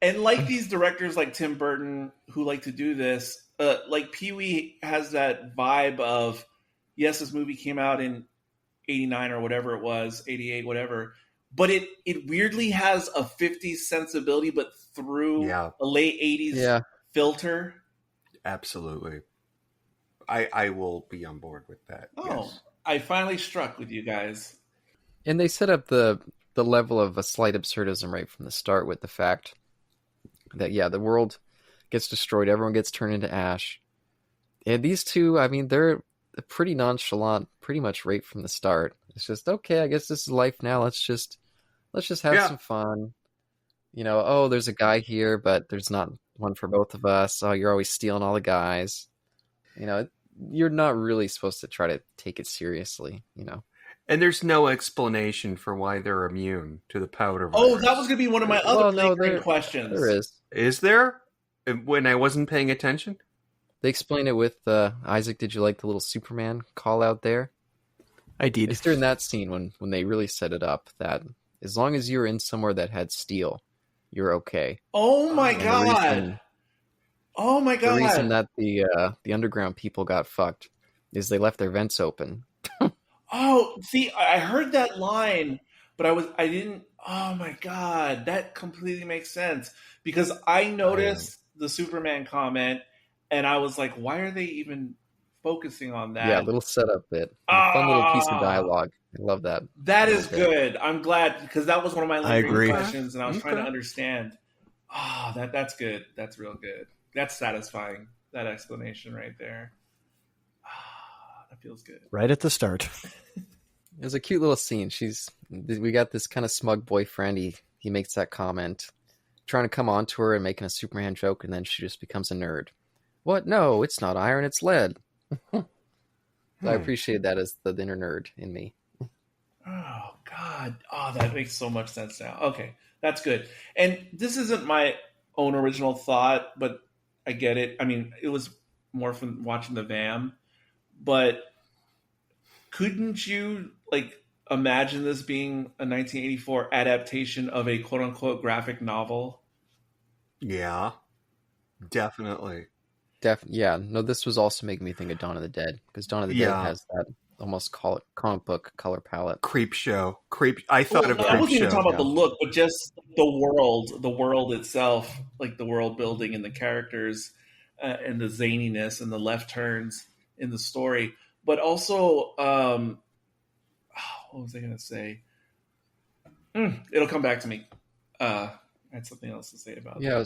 And like these directors like Tim Burton who like to do this, like Pee-wee has that vibe of, yes, this movie came out in 89 or whatever it was, 88, whatever. But it weirdly has a 50s sensibility, but through a late 80s filter. Absolutely. I will be on board with that. Oh, yes. I finally struck with you guys. And they set up the level of a slight absurdism right from the start with the fact that, the world gets destroyed, everyone gets turned into ash. And these two, I mean, they're pretty nonchalant pretty much right from the start. It's just, okay, I guess this is life now. Let's just have some fun. There's a guy here, but there's not one for both of us. Oh, you're always stealing all the guys. You're not really supposed to try to take it seriously, And there's no explanation for why they're immune to the powder virus. Oh, that was going to be one of my other questions. There is. Is there? When I wasn't paying attention? They explain it with, Isaac, did you like the little Superman call out there? I did. It's during that scene when they really set it up that as long as you're in somewhere that had steel, you're okay. Oh my And god! Oh my god! The reason that the underground people got fucked is they left their vents open. Oh, see, I heard that line, but I didn't. Oh my god, that completely makes sense because I noticed the Superman comment, and I was like, why are they even focusing on that? Yeah, a little setup bit, a fun little piece of dialogue. I love that. That is good. I'm glad because that was one of my lingering questions, and I was trying to understand. That's good. That's real good. That's satisfying. That explanation right there. That feels good. Right at the start. It was a cute little scene. We got this kind of smug boyfriend. He makes that comment, trying to come on to her and making a Superman joke, and then she just becomes a nerd. What? No, it's not iron, it's lead. I appreciate that as the inner nerd in me. Oh, God. Oh, that makes so much sense now. Okay, that's good. And this isn't my own original thought, but I get it. I mean, it was more from watching the VAM, but couldn't you, imagine this being a 1984 adaptation of a quote-unquote graphic novel? Yeah, definitely. Yeah, no, this was also making me think of Dawn of the Dead, because Dawn of the Dead has that almost comic book color palette. Creep show. I thought of Creep Show. I wasn't even talking about the look, but just the world itself, like the world building and the characters and the zaniness and the left turns in the story. But also, what was I going to say? It'll come back to me. I had something else to say about that. I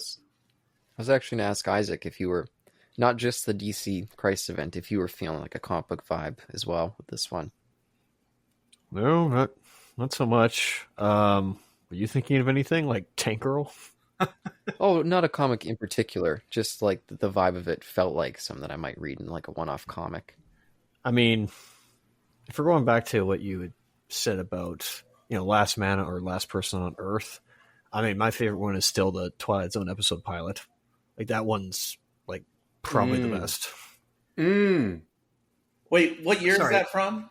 was actually going to ask Isaac if you were, not just the DC Christ event, if you were feeling like a comic book vibe as well with this one. No, not so much. Were you thinking of anything like Tank Girl? Oh, not a comic in particular. Just like the vibe of it felt like something that I might read in like a one-off comic. I mean, if we're going back to what you had said about, Last Man or Last Person on Earth, I mean, my favorite one is still the Twilight Zone episode pilot. Like that one's probably the best. Wait, what year is that from?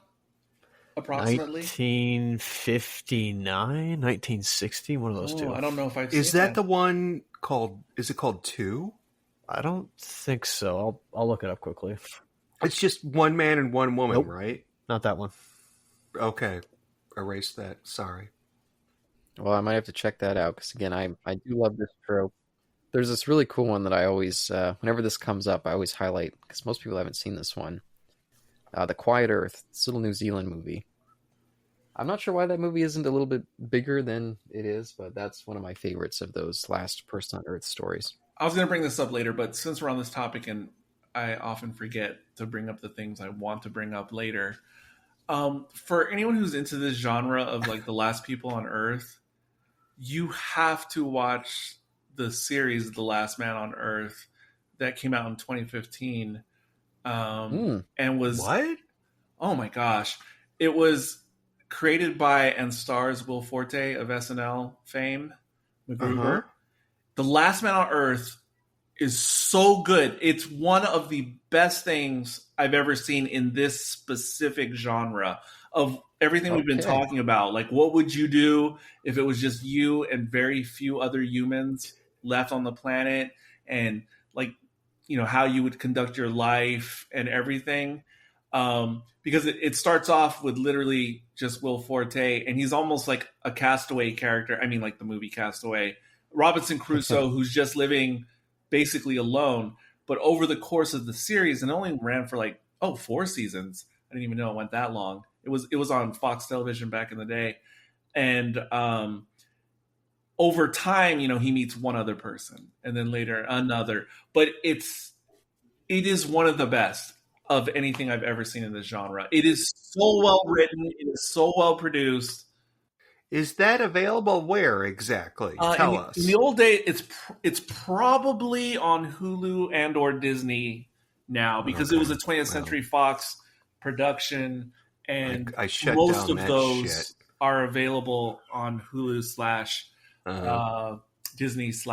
Approximately 1959, 1960, one of those two. I don't know if I've Is that the one called? Is it called 2? I don't think so. I'll look it up quickly. It's just one man and one woman, right? Not that one. Okay, erase that. Sorry. Well, I might have to check that out because again, I do love this trope. There's this really cool one that I always, whenever this comes up, I always highlight because most people haven't seen this one. The Quiet Earth, this little New Zealand movie. I'm not sure why that movie isn't a little bit bigger than it is, but that's one of my favorites of those Last Person on Earth stories. I was going to bring this up later, but since we're on this topic and I often forget to bring up the things I want to bring up later, for anyone who's into this genre of the last people on Earth, you have to watch the series The Last Man on Earth that came out in 2015 and was what? Oh my gosh, it was created by and stars Will Forte of SNL fame, MacGruber. The Last Man on Earth is so good. It's one of the best things I've ever seen in this specific genre of everything we've been talking about. Like, what would you do if it was just you and very few other humans left on the planet, and how you would conduct your life and everything. Because it starts off with literally just Will Forte, and he's almost like a Castaway character. I mean, like the movie Castaway. Robinson Crusoe, who's just living basically alone. But over the course of the series, and it only ran for 4 seasons. I didn't even know it went that long. It was on Fox Television back in the day. And over time, he meets one other person and then later another. But it is one of the best of anything I've ever seen in this genre. It is so well written. It is so well produced. Is that available where exactly? Tell us. In the old day, it's probably on Hulu and or Disney now because it was a 20th Century Fox production, and I shut most down of that those shit. are available on Hulu / Disney /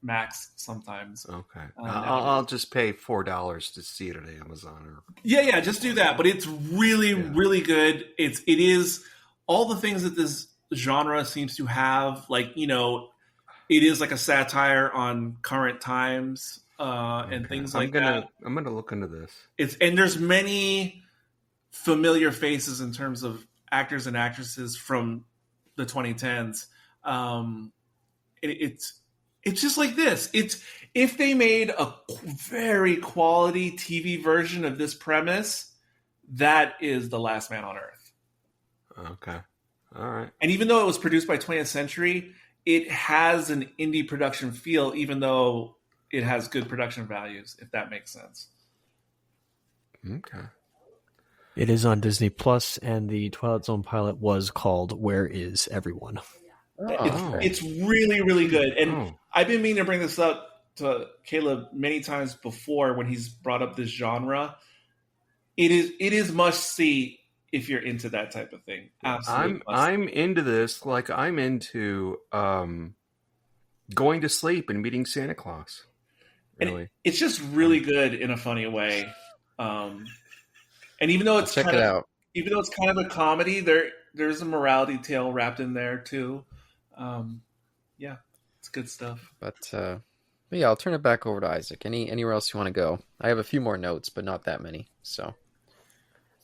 Max sometimes. Okay. I'll just pay $4 to see it at Amazon. Yeah, just do that. But it's really, really good. It is all the things that this genre seems to have. it is like a satire on current times and things like that. I'm gonna look into this. And there's many familiar faces in terms of actors and actresses from the 2010s. It's just like this. If they made a very quality TV version of this premise, that is The Last Man on Earth. Okay. All right. And even though it was produced by 20th Century, it has an indie production feel, even though it has good production values, if that makes sense. Okay. It is on Disney Plus, and the Twilight Zone pilot was called "Where Is Everyone?" It's really, really good. And I've been meaning to bring this up to Caleb many times before when he's brought up this genre. It is must see if you're into that type of thing. Absolutely. I'm into this. Like, I'm into going to sleep and meeting Santa Claus. Really. And it's just really good in a funny way. And even though it's check it out. Even though it's kind of a comedy, there's a morality tale wrapped in there too. Yeah, it's good stuff. But yeah, I'll turn it back over to Isaac. Anywhere else you want to go? I have a few more notes, but not that many. So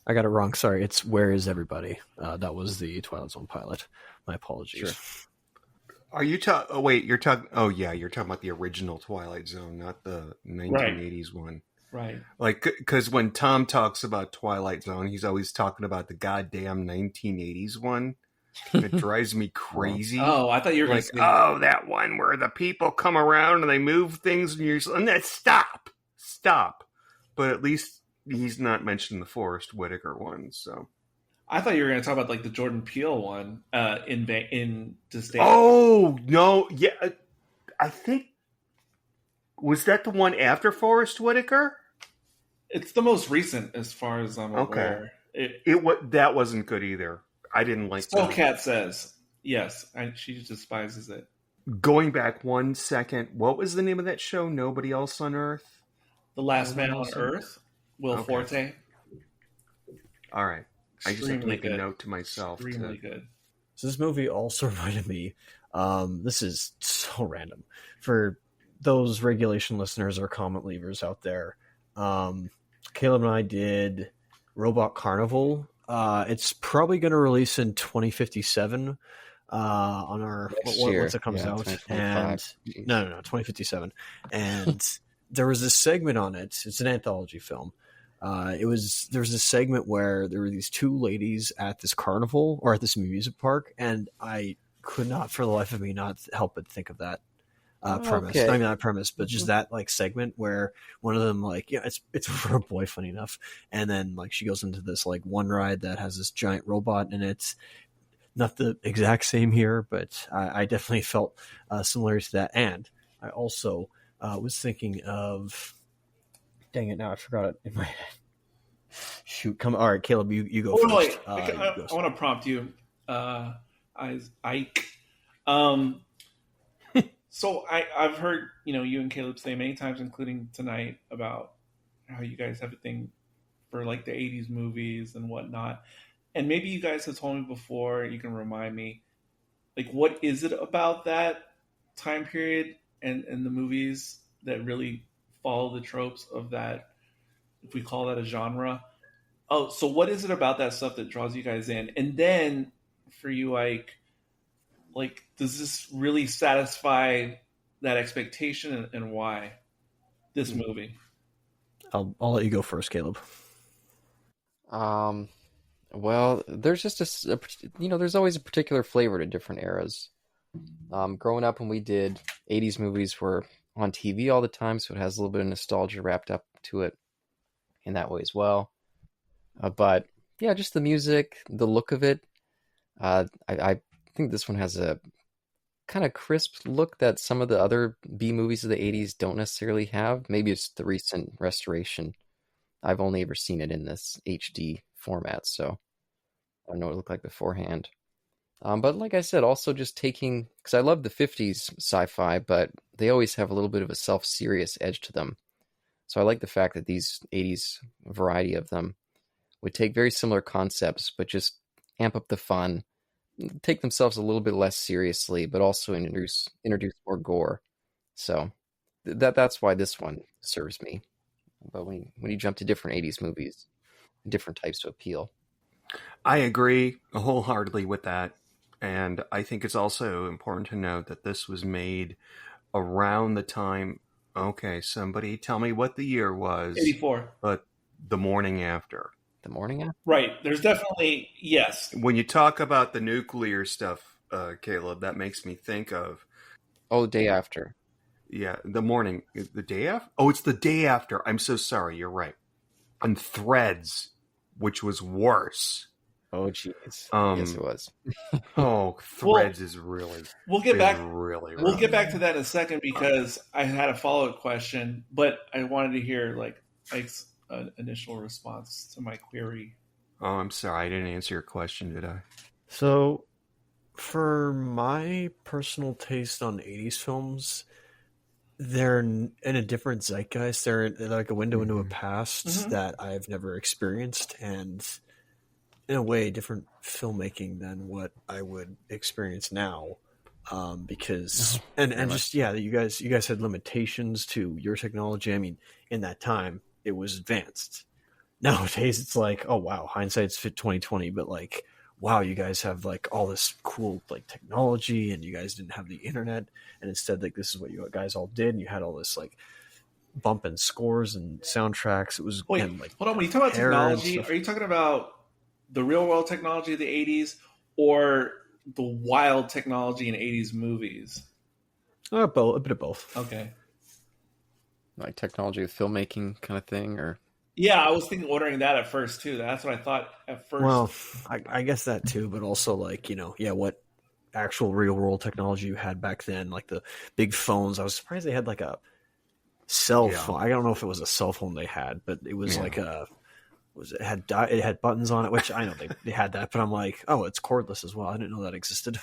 I got it wrong. Sorry, it's "Where Is Everybody?" That was the Twilight Zone pilot. My apologies. Sure. Are you talking? Oh wait, you're talking. Oh yeah, you're talking about the original Twilight Zone, not the 1980s one. Right. Like, because when Tom talks about Twilight Zone, he's always talking about the goddamn 1980s one. It drives me crazy. Oh, I thought you were like, that one where the people come around and they move things, and then stop. But at least he's not mentioning the Forrest Whitaker one. So I thought you were going to talk about like the Jordan Peele one in Disdain. Oh no, yeah, I think. Was that the one after Forrest Whitaker? It's the most recent, as far as I'm aware. That wasn't good either. I didn't like that. Cat says yes. She despises it. Going back 1 second, what was the name of that show? Nobody Else on Earth. The Last Man on Earth. Will Forte. All right, I just have to make a note to myself. Extremely good. So this movie also reminded me. This is so random for those regulation listeners or comment leavers out there. Caleb and I did Robot Carnival. It's probably going to release in 2057 on our once it comes out. And no, 2057. And there was this segment on it. It's an anthology film. There was this segment where there were these two ladies at this carnival or at this amusement park, and I could not for the life of me not help but think of that. Premise. Okay. Not even that premise, but just that like segment where one of them it's for a boy, funny enough, and then like she goes into this like one ride that has this giant robot in it. Not the exact same here, but I definitely felt similar to that. And I also was thinking of, dang it, now I forgot it in my head. Shoot, come all right, Caleb, you go first. Wait. I want to prompt you, Ike. So I've heard, you and Caleb say many times, including tonight, about how you guys have a thing for like the 80s movies and whatnot. And maybe you guys have told me before, you can remind me, like, what is it about that time period and the movies that really follow the tropes of that, if we call that a genre? Oh, so what is it about that stuff that draws you guys in? And then for you, like, does this really satisfy that expectation, and why this movie? I'll let you go first, Caleb. Well, there's just there's always a particular flavor to different eras. Growing up when we did 80s movies were on TV all the time, so it has a little bit of nostalgia wrapped up to it in that way as well. But yeah, just the music, the look of it. I think this one has a kind of crisp look that some of the other B movies of the 80s don't necessarily have. Maybe it's the recent restoration. I've only ever seen it in this HD format, so I don't know what it looked like beforehand. But like I said, also just taking, because I love the 50s sci-fi, but they always have a little bit of a self-serious edge to them. So I like the fact that these 80s variety of them would take very similar concepts, but just amp up the fun, take themselves a little bit less seriously, but also introduce more gore. So that's why this one serves me. But when you jump to different 80s movies, different types of appeal. I agree wholeheartedly with that. And I think it's also important to note that this was made around the time. Okay, somebody tell me what the year was. 84. But the morning after. The morning after? Right. There's definitely, yes. When you talk about the nuclear stuff, Caleb, that makes me think of... Oh, the day after. Yeah, the morning. The day after? Oh, it's the day after. I'm so sorry. You're right. And Threads, which was worse. Oh, jeez. Yes, it was. Threads is really... We'll get back. Really rough. We'll get back to that in a second because I had a follow-up question, but I wanted to hear Ike's initial response to my query. Oh, I'm sorry. I didn't answer your question, did I? So, for my personal taste on 80s films, they're in a different zeitgeist. They're like a window into a past that I've never experienced, and in a way, different filmmaking than what I would experience now. Because you guys had limitations to your technology. I mean, in that time, it was advanced. Nowadays, it's like, oh wow, hindsight's fit 2020, but like, wow, you guys have like all this cool like technology, and you guys didn't have the internet, and instead, like, this is what you guys all did, and you had all this like bumping scores and soundtracks. It was hold on. When you talk about technology, are you talking about the real world technology of the 80s or the wild technology in 80s movies? Both, a bit of both. Okay. Like technology of filmmaking kind of thing, or? Yeah, I was thinking ordering that at first too. That's what I thought at first. Well, I guess that too, but also like, what actual real world technology you had back then, like the big phones. I was surprised they had like a cell phone. I don't know if it was a cell phone they had, but it was like it had buttons on it, which I know they had that, but I'm like, oh, it's cordless as well. I didn't know that existed.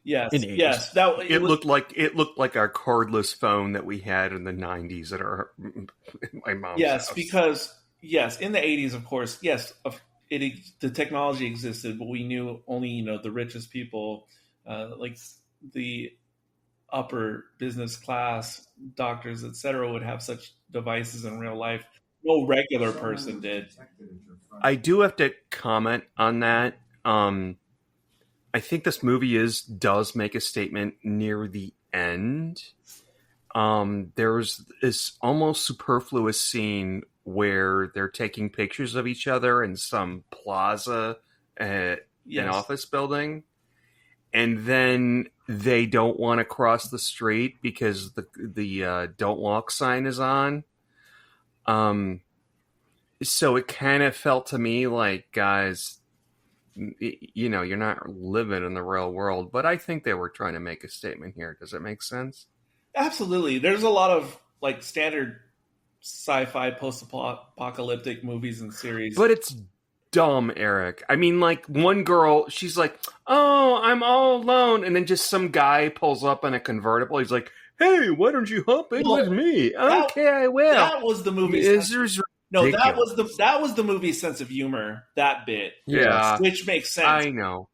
Yes, in the 80s. yes. It looked like our cordless phone that we had in the 90s at my mom's house. Because in the 80s, of course, the technology existed, but we knew only the richest people, like the upper business class, doctors, etc., would have such devices in real life. No regular person did. I do have to comment on that. I think this movie does make a statement near the end. There's this almost superfluous scene where they're taking pictures of each other in some plaza at an office building. And then they don't want to cross the street because the don't walk sign is on. So it kind of felt to me like, guys, you're not living in the real world, but I think they were trying to make a statement here. Does it make sense? Absolutely. There's a lot of like standard sci-fi post-apocalyptic movies and series. But it's dumb, Eric. I mean, like, one girl, she's like, oh, I'm all alone. And then just some guy pulls up in a convertible. He's like, hey, why don't you hop in with me? Okay, I will. That was the movie. No, that was the movie's sense of humor, that bit. Yeah. Which makes sense. I know.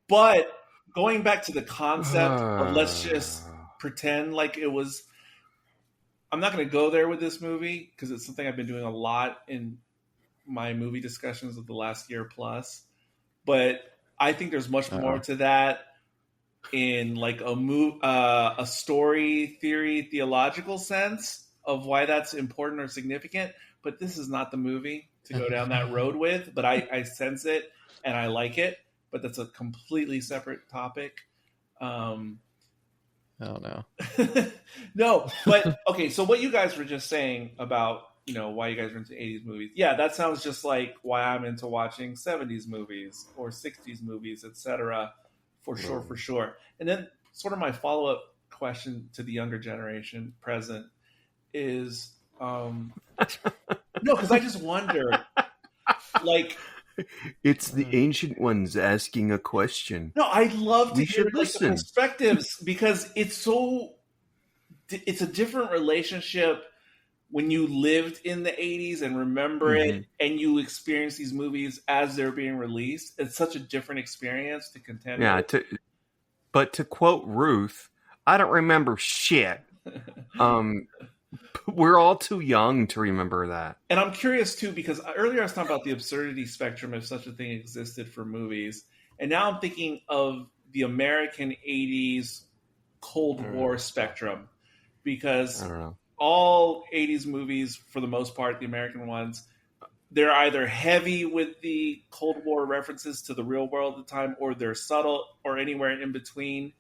But going back to the concept of let's just pretend like it was... I'm not going to go there with this movie because it's something I've been doing a lot in my movie discussions of the last year plus. But I think there's much more to that in like a story theory, theological sense of why that's important or significant. But this is not the movie to go down that road with. But I sense it and I like it. But that's a completely separate topic. Oh, no. No, but okay, so what you guys were just saying about, why you guys are into 80s movies. Yeah, that sounds just like why I'm into watching 70s movies or 60s movies, etc. For sure. And then sort of my follow-up question to the younger generation present is, no, because I just wonder, like... It's the ancient ones asking a question. No, I'd love to hear the perspectives because it's a different relationship when you lived in the 80s and remember it, and you experience these movies as they're being released, it's such a different experience to contend with. But to quote Ruth, I don't remember shit. We're all too young to remember that. And I'm curious, too, because earlier I was talking about the absurdity spectrum, if such a thing existed for movies. And now I'm thinking of the American 80s Cold War spectrum. Because I don't know. All 80s movies, for the most part, the American ones, they're either heavy with the Cold War references to the real world at the time, or they're subtle, or anywhere in between.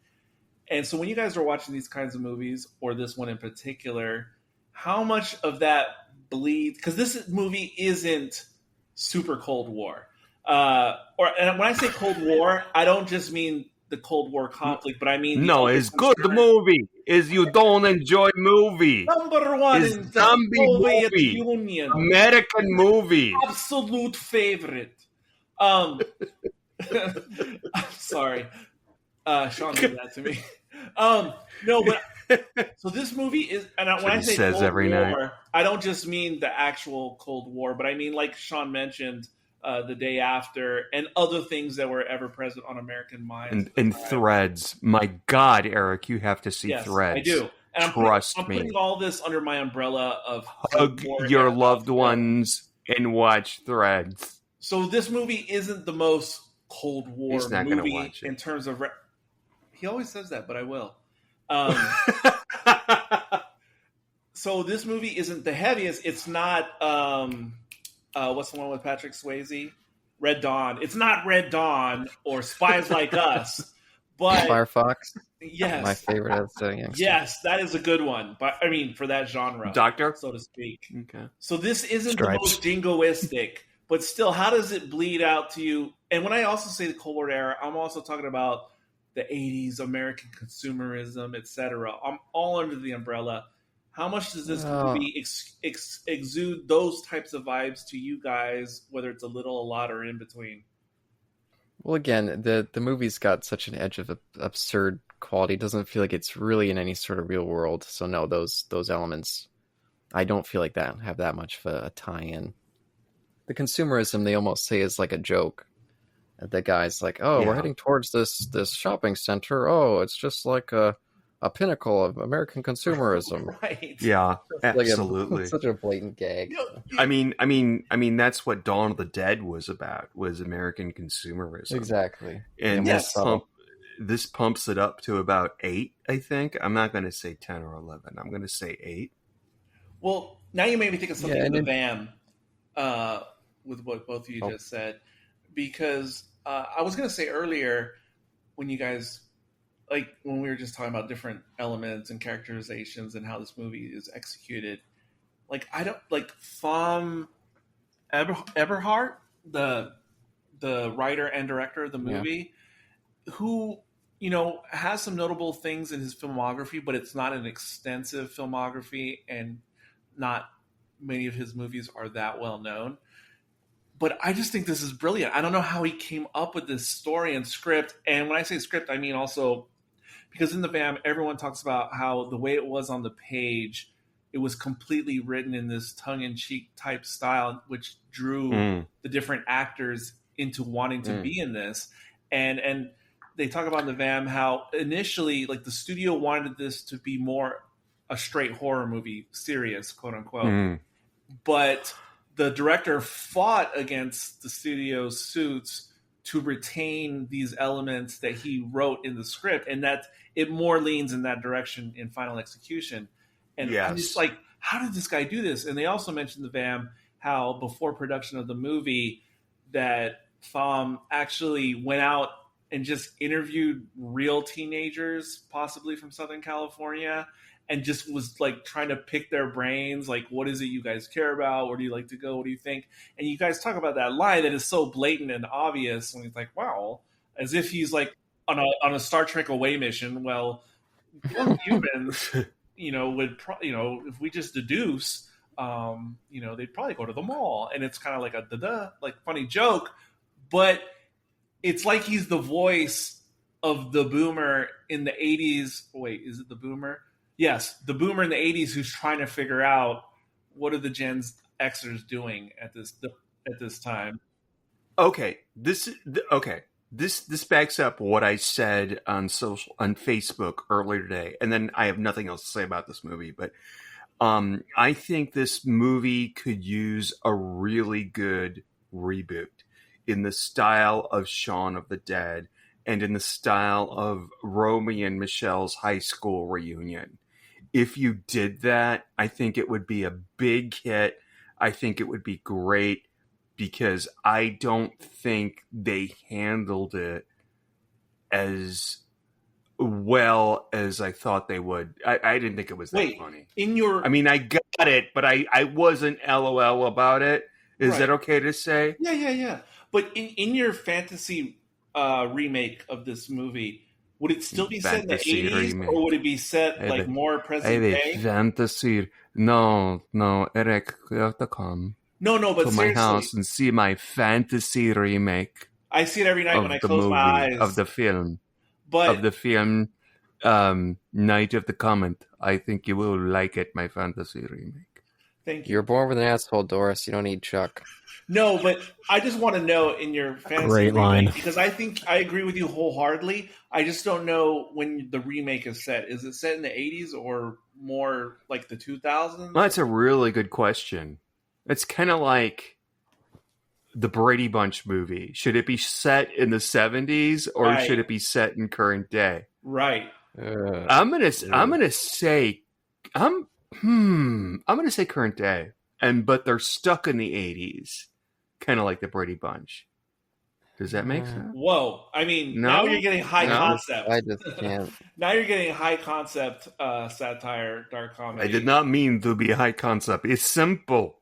And so when you guys are watching these kinds of movies, or this one in particular, how much of that bleeds? Because this movie isn't super Cold War. And when I say Cold War, I don't just mean the Cold War conflict, but I mean... No, it's good movie. Is you don't enjoy movie. Number one is in the zombie Soviet movie. Union. American movie. Absolute favorite. I'm sorry. Sean did that to me. No, but so this movie is, and when I say Cold every War, night. I don't just mean the actual Cold War, but I mean, like Sean mentioned, The Day After, and other things that were ever present on American minds. And Threads. My God, Eric, you have to see Threads. I do. And I'm putting all this under my umbrella of hug your loved ones and watch Threads. So this movie isn't the most Cold War He's not gonna movie watch it. in terms of... He always says that, but I will. So this movie isn't the heaviest. It's not... what's the one with Patrick Swayze? Red Dawn. It's not Red Dawn or Spies Like Us, but Firefox. Yes, my favorite as a youngster. Yes, that is a good one. But I mean, for that genre, Doctor, so to speak. Okay. So this isn't Stripes. the most jingoistic, but still, how does it bleed out to you? And when I also say the Cold War era, I'm also talking about the '80s, American consumerism, etc. I'm all under the umbrella. How much does this movie exude those types of vibes to you guys, whether it's a little, a lot, or in between? Well, again, the movie's got such an edge of absurd quality. It doesn't feel like it's really in any sort of real world. So no, those elements, I don't feel like that have that much of a tie-in. The consumerism, they almost say, is like a joke. The guy's like, we're heading towards this shopping center. Oh, it's just like a pinnacle of American consumerism. Right. Yeah, absolutely. Like such a blatant gag. I mean, that's what Dawn of the Dead was about, was American consumerism. Exactly. And this pumps it up to about 8, I think. I'm not going to say 10 or 11. I'm going to say 8. Well, now you made me think of something in the van with what both of you just said. Because I was going to say earlier, when you guys... like when we were just talking about different elements and characterizations and how this movie is executed, like I don't like Thom Eberhardt, the writer and director of the movie, who has some notable things in his filmography, but it's not an extensive filmography, and not many of his movies are that well known. But I just think this is brilliant. I don't know how he came up with this story and script. And when I say script, I mean also because in the VAM, everyone talks about how the way it was on the page, it was completely written in this tongue-in-cheek type style, which drew the different actors into wanting to be in this. And they talk about in the VAM how initially, like, the studio wanted this to be more a straight horror movie, serious, quote unquote. But the director fought against the studio's suits to retain these elements that he wrote in the script, and that it more leans in that direction in final execution. And I'm just like, how did this guy do this? And they also mentioned the VAM how before production of the movie that Thom actually went out and just interviewed real teenagers, possibly from Southern California, and just was like trying to pick their brains, like, what is it you guys care about? Where do you like to go? What do you think? And you guys talk about that line that is so blatant and obvious when he's like, wow, as if he's like on a Star Trek away mission. Well, young humans, would if we just deduce, they'd probably go to the mall. And it's kind of like a like funny joke, but it's like he's the voice of the boomer in the 80s. Wait, is it the boomer? Yes, the boomer in the 80s who's trying to figure out what are the Gen Xers doing at this time? Okay, this backs up what I said on Facebook earlier today, and then I have nothing else to say about this movie. But I think this movie could use a really good reboot in the style of Shaun of the Dead and in the style of Romy and Michelle's high school reunion. If you did that, I think it would be a big hit. I think it would be great because I don't think they handled it as well as I thought they would. I didn't think it was that funny. I mean, I got it, but I wasn't LOL about it. Is that okay to say? Yeah. But in your fantasy remake of this movie, would it still be set in the 80s, or would it be set like more present day? Fantasy. No, Eric, you have to come. No, but to seriously, my house and see my fantasy remake. I see it every night when I close my eyes. Of the film. But of the film Night of the Comet. I think you will like it, my fantasy remake. Thank you. You're born with an asshole, Doris. You don't need Chuck. No, but I just want to know in your fantasy Great remake, line. because I think I agree with you wholeheartedly. I just don't know when the remake is set. Is it set in the 80s or more like the 2000s? Well, that's a really good question. It's kind of like the Brady Bunch movie. Should it be set in the 70s or should it be set in current day? Right. I'm gonna say current day. But they're stuck in the 80s. Kind of like the Brady Bunch. Does that make sense? Whoa. I mean, now you're getting high concept. I just can't. Now you're getting high concept satire, dark comedy. I did not mean to be high concept. It's simple.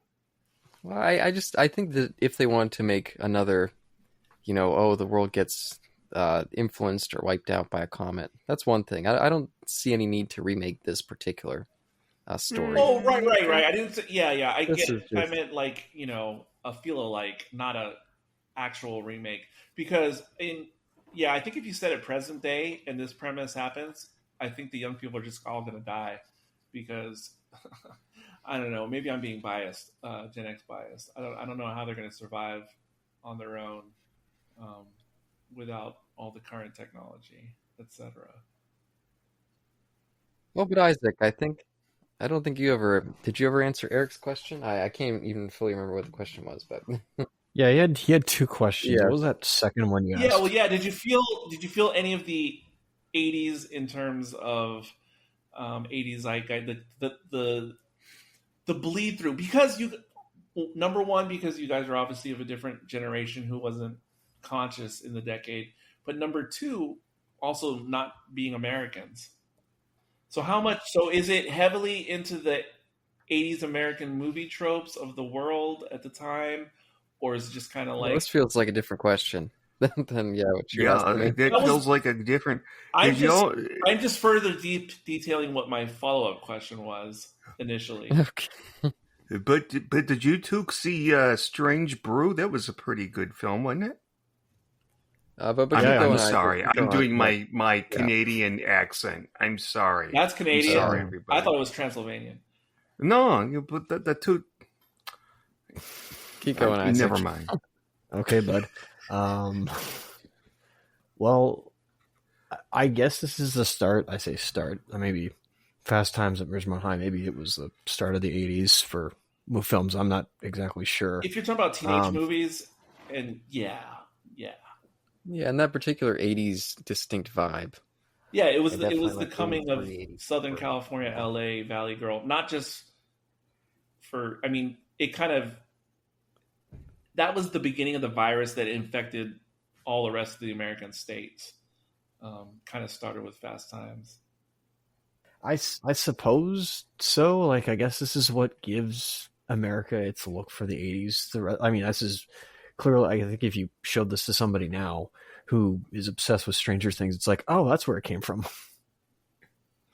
Well, I think that if they want to make another, the world gets influenced or wiped out by a comet, that's one thing. I don't see any need to remake this particular story. Oh, right. I didn't say, yeah. I get it. I meant like, a feel-alike, not a actual remake. Because I think if you set it present day and this premise happens, I think the young people are just all going to die because I don't know. Maybe I'm being biased, Gen X biased. I don't know how they're going to survive on their own without all the current technology, etc. Well, but Isaac, I don't think did you ever answer Eric's question? I can't even fully remember what the question was, but yeah, he had two questions. Yeah. What was that second one you asked? Did you feel any of the 80s in terms of 80s zeitgeist, the bleed through? Because number one, because you guys are obviously of a different generation who wasn't conscious in the decade, but number two, also not being Americans. So is it heavily into the 80s American movie tropes of the world at the time, or is it just kind of like... this feels like a different question than what you're asking me. It feels like a different... I'm just further detailing what my follow-up question was initially. Okay. But did you two see Strange Brew? That was a pretty good film, wasn't it? I'm sorry. I'm doing my Canadian accent. I'm sorry. That's Canadian. I'm sorry, everybody. I thought it was Transylvanian. No, you put the two. Keep going. Isaac. Never mind. Okay, bud. Well, I guess this is the start. I say start. Maybe Fast Times at Ridgemont High. Maybe it was the start of the 80s for films. I'm not exactly sure. If you're talking about teenage movies, and yeah, and that particular 80s distinct vibe. Yeah, it was the coming of Southern California, LA, Valley Girl. Not just for, it kind of, that was the beginning of the virus that infected all the rest of the American states. Kind of started with Fast Times. I suppose so. I guess this is what gives America its look for the 80s. This is clearly, I think if you showed this to somebody now who is obsessed with Stranger Things, it's like, oh, that's where it came from.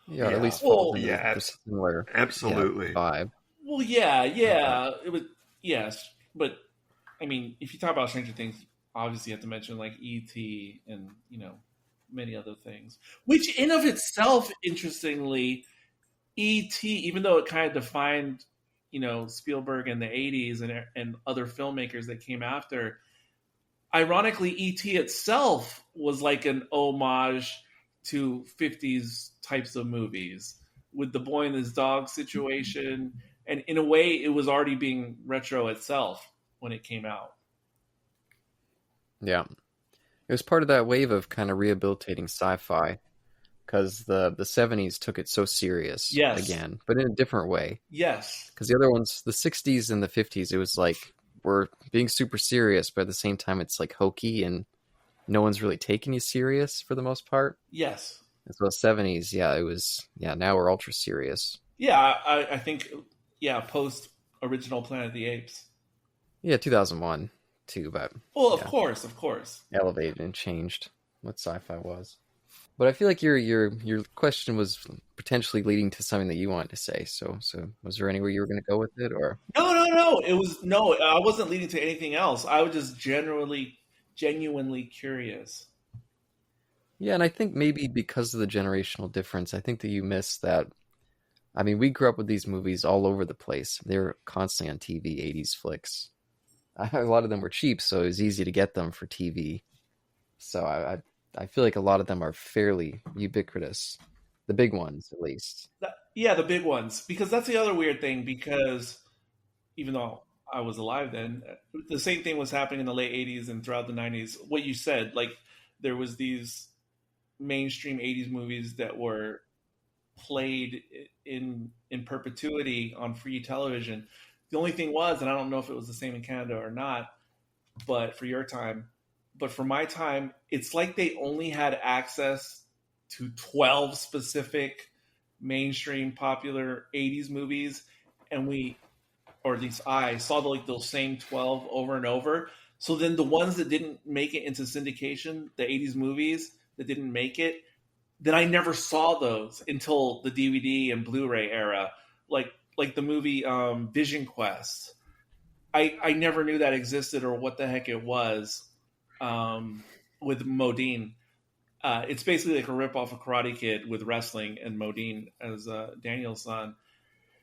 Yeah, at least similar absolutely vibe. Well, it was, yes, but if you talk about Stranger Things, obviously you have to mention like E.T. and many other things, which in of itself, interestingly, E.T., even though it kind of defined Spielberg in the 80s and other filmmakers that came after. Ironically, E.T. itself was like an homage to 50s types of movies with the boy and his dog situation. And in a way, it was already being retro itself when it came out. Yeah. It was part of that wave of kind of rehabilitating sci-fi because the 70s took it so serious again, but in a different way. Yes. Because the other ones, the 60s and the 50s, it was like we're being super serious, but at the same time, it's like hokey and no one's really taking you serious for the most part. Yes. And so the 70s, it was, now we're ultra serious. Yeah, I think, post original Planet of the Apes. Yeah, 2001 too, but... Well, of course. Elevated and changed what sci-fi was. But I feel like your question was potentially leading to something that you wanted to say. So was there anywhere you were going to go with it, or? No. I wasn't leading to anything else. I was just genuinely curious. Yeah, and I think maybe because of the generational difference, I think that you missed that. I mean, we grew up with these movies all over the place. They were constantly on TV, 80s flicks. A lot of them were cheap, so it was easy to get them for TV. So I feel like a lot of them are fairly ubiquitous. The big ones, at least. The big ones. Because that's the other weird thing, because even though I was alive then, the same thing was happening in the late 80s and throughout the 90s. What you said, like, there was these mainstream 80s movies that were played in perpetuity on free television. The only thing was, and I don't know if it was the same in Canada or not, but for your time, but for my time, it's like they only had access to 12 specific mainstream popular 80s movies, and or at least I saw those same 12 over and over. So then the ones that didn't make it into syndication, the 80s movies that didn't make it, then I never saw those until the DVD and Blu-ray era. Like the movie Vision Quest. I never knew that existed or what the heck it was with Modine. It's basically like a ripoff of Karate Kid with wrestling and Modine as Daniel's son.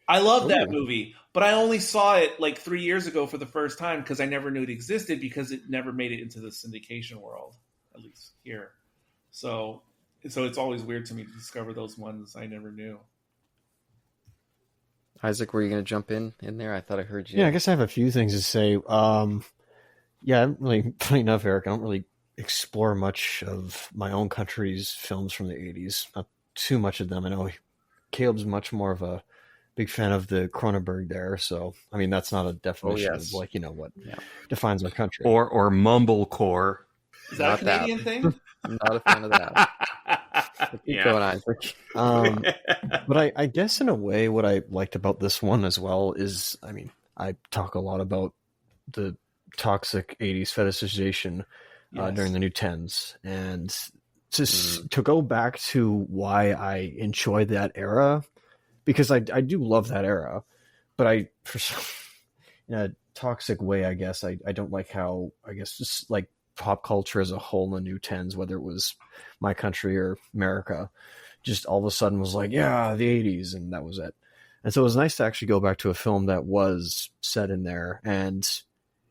I love that movie, but I only saw it like 3 years ago for the first time because I never knew it existed because it never made it into the syndication world, at least here. So it's always weird to me to discover those ones I never knew. Isaac, were you going to jump in there? I thought I heard you. Yeah, I guess I have a few things to say. I'm really, funny enough, Eric, I don't really explore much of my own country's films from the 80s. Not too much of them. I know Caleb's much more of a big fan of the Cronenberg there. So, I mean, that's not a definition of what defines our country. Or mumblecore. Is that a Canadian thing? I'm not a fan of that. Keep going, Isaac. But I guess in a way, what I liked about this one as well is, I mean, I talk a lot about the toxic 80s fetishization during the new 10s. And to go back to why I enjoy that era, because I do love that era, but in a toxic way, I guess, I don't like how, I guess, just like pop culture as a whole in the new 10s, whether it was my country or America, just all of a sudden was like, yeah, the 80s, and that was it. And so it was nice to actually go back to a film that was set in there, and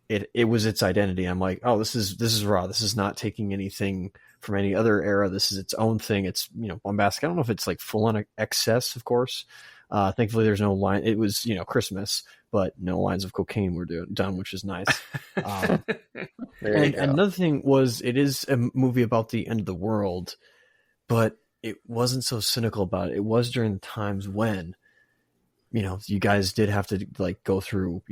it was its identity. I'm like, oh, this is raw. This is not taking anything from any other era. This is its own thing. It's, bombastic. I don't know if it's like full on excess, of course. Thankfully, there's no line. It was, Christmas, but no lines of cocaine were done, which is nice. And another thing was, it is a movie about the end of the world, but it wasn't so cynical about it. It was during the times when, you guys did have to like go through,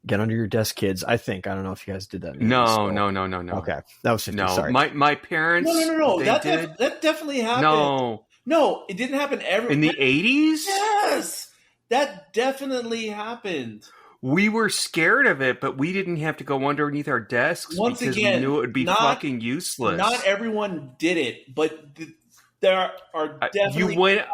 get under your desk, kids. I don't know if you guys did that. No. Okay, that was 50. No, sorry. my parents. No. That definitely happened. No, it didn't happen in the 80s. Yes, that definitely happened. We were scared of it, but we didn't have to go underneath our desks because we knew it would be fucking useless. Not everyone did it, but there are definitely. You went.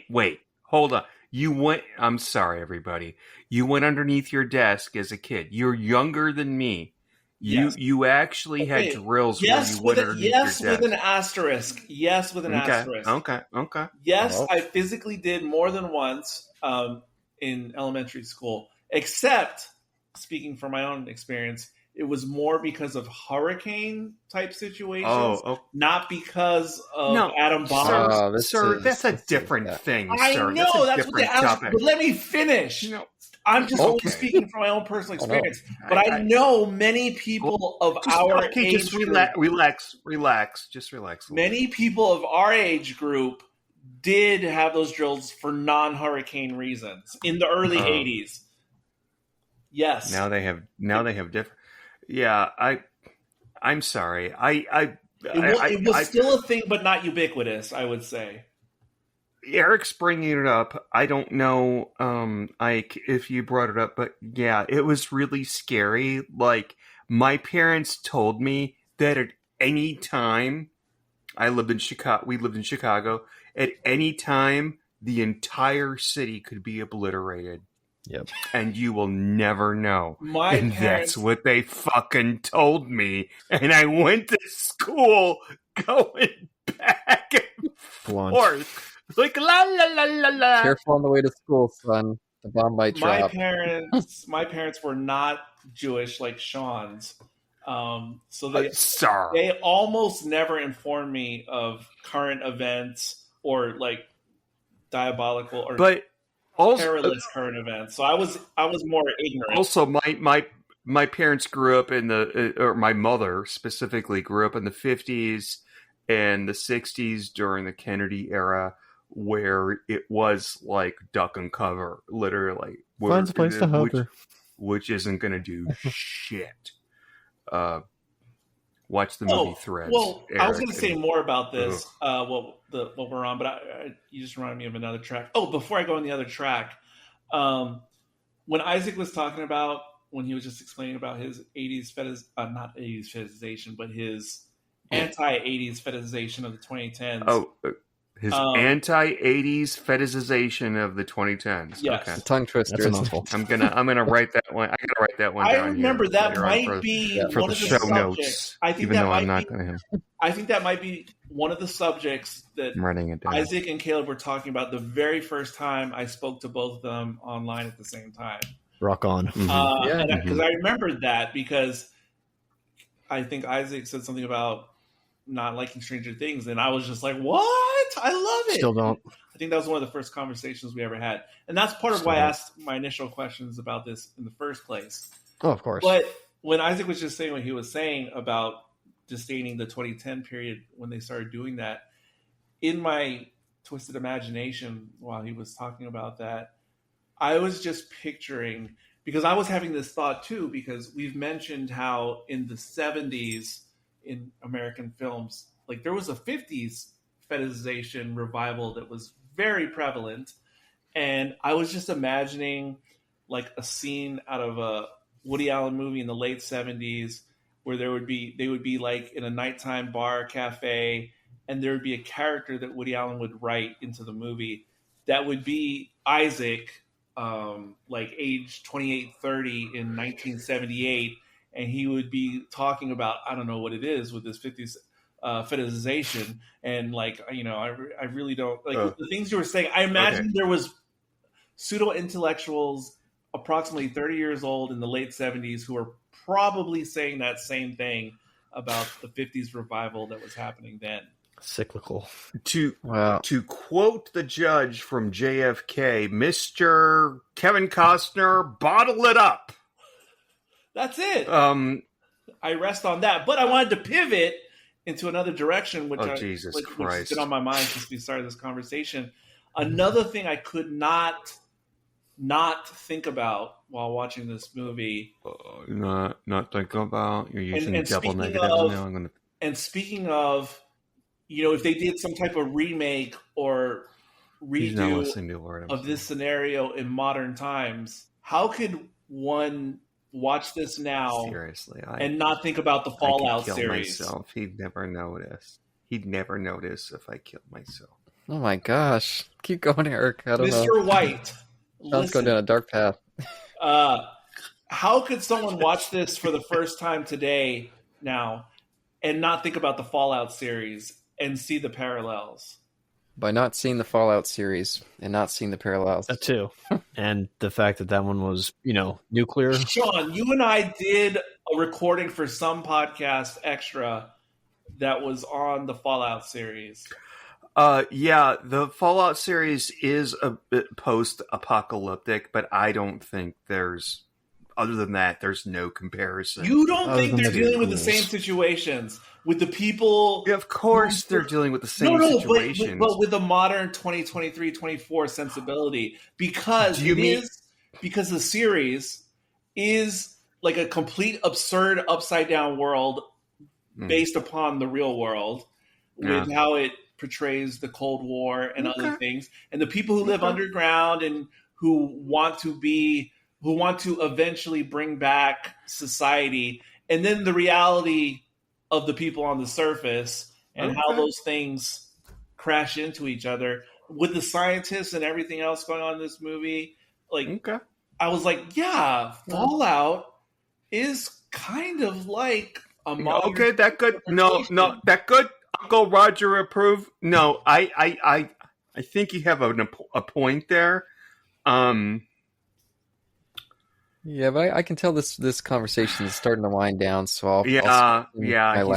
Wait. Hold on. You went. I'm sorry, everybody. You went underneath your desk as a kid. You're younger than me. You actually had drills where you went underneath your desk. Yes, with an asterisk. Yes, with an asterisk. Okay. Yes, I physically did more than once in elementary school. Except, speaking from my own experience, it was more because of hurricane type situations, not because of atom bombs. Sir, that's a different thing. I sir. know that's what they asked, but let me finish. I'm just only speaking from my own personal experience, but I know many people of our age just relax. Just relax. Many people of our age group did have those drills for non-hurricane reasons in the early 80s. Yes. Now they have different. Yeah, I'm sorry. It was still a thing, but not ubiquitous, I would say. Eric's bringing it up. I don't know, Ike, if you brought it up, but yeah, it was really scary. Like, my parents told me that at any time, we lived in Chicago, at any time, the entire city could be obliterated. Yep. And you will never know. That's what they fucking told me. And I went to school going back and forth. Like, la, la, la, la, la. Careful on the way to school, son. The bomb might drop. My parents were not Jewish like Sean's. So they almost never informed me of current events or like diabolical or perilous current events. So I was more ignorant. Also, my parents grew up or my mother specifically grew up in the 50s and the 60s during the Kennedy era, where it was like duck and cover, literally. Finds a place to hover. Which isn't going to do shit. Watch the movie Threads. Well, Eric, I was going to say more about this, what we're on, but you just reminded me of another track. Oh, before I go on the other track, when Isaac was talking about, when he was just explaining about his 80s not 80s fetishization, but his anti-80s fetishization of the 2010s. His anti-80s fetishization of the 2010s. Yes. Okay. Tongue twister. I'm gonna write that one. I gotta write that one down. I remember that might be for one the of the show subjects. Notes. I think even that though might I'm not be, gonna. I think that might be one of the subjects that I'm writing it down. Isaac and Caleb were talking about the very first time I spoke to both of them online at the same time. Rock on. Because I remembered that because I think Isaac said something about not liking Stranger Things, and I was just like, "What? I love it." Still don't. I think that was one of the first conversations we ever had, and that's part of why I asked my initial questions about this in the first place. Oh, of course. But when Isaac was just saying what he was saying about disdaining the 2010 period when they started doing that, in my twisted imagination while he was talking about that, I was just picturing, because I was having this thought too, because we've mentioned how in the 70s in American films, like there was a 50s fetishization revival that was very prevalent. And I was just imagining like a scene out of a Woody Allen movie in the late 70s where they would be like in a nighttime bar cafe, and there would be a character that Woody Allen would write into the movie that would be Isaac, like age 28, 30 in 1978. And he would be talking about, I don't know what it is with this 50s fetishization. And like, you know, I really don't like the things you were saying. I imagine there was pseudo intellectuals approximately 30 years old in the late 70s who were probably saying that same thing about the 50s revival that was happening then. Cyclical. To quote the judge from JFK, Mr. Kevin Costner, bottle it up. That's it. I rest on that. But I wanted to pivot into another direction, which Jesus which Christ. has been on my mind since we started this conversation. Another thing I could not think about while watching this movie. Not think about. You're using double negatives now. And speaking of, you know, if they did some type of remake or redo of this scenario in modern times, how could one watch this now seriously and not think about the Fallout series? Myself. He'd never notice if I killed myself. Oh my gosh. Keep going, Eric. I don't know. Mr. White. Let's go down a dark path. How could someone watch this for the first time today now and not think about the Fallout series and see the parallels? By not seeing the Fallout series and not seeing the parallels. That too. And the fact that one was, nuclear. Sean, you and I did a recording for some podcast extra that was on the Fallout series. Yeah, the Fallout series is a bit post-apocalyptic, but I don't think other than that, there's no comparison. You don't think they're dealing with the same situations with the people? Yeah, of course they're dealing with the same situations. But with the modern 2023-24 sensibility, because because the series is like a complete absurd upside down world based upon the real world with how it portrays the Cold War and other things, and the people who live underground and who want to eventually bring back society, and then the reality of the people on the surface and how those things crash into each other with the scientists and everything else going on in this movie. I was like, yeah, Fallout is kind of like a modern... Okay, that good. No, that good. Uncle Roger approve. No, I think you have a point there. Yeah, but I can tell this conversation is starting to wind down, so I'll he's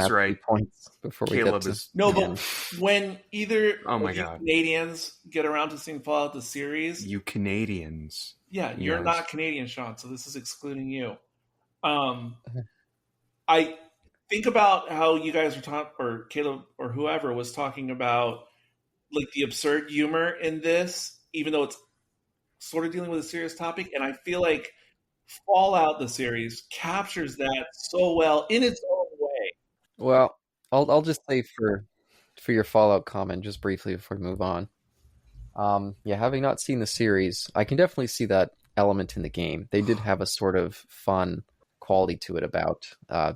right. Points before Caleb we get is but when either Canadians get around to seeing Fallout the series, you Canadians, you're not Canadian, Sean, so this is excluding you. I think about how you guys were talking, or Caleb or whoever was talking about, like the absurd humor in this, even though it's sort of dealing with a serious topic, and I feel like Fallout the series captures that so well in its own way. Well, I'll just say for your Fallout comment, just briefly before we move on. Having not seen the series, I can definitely see that element in the game. They did have a sort of fun quality to it about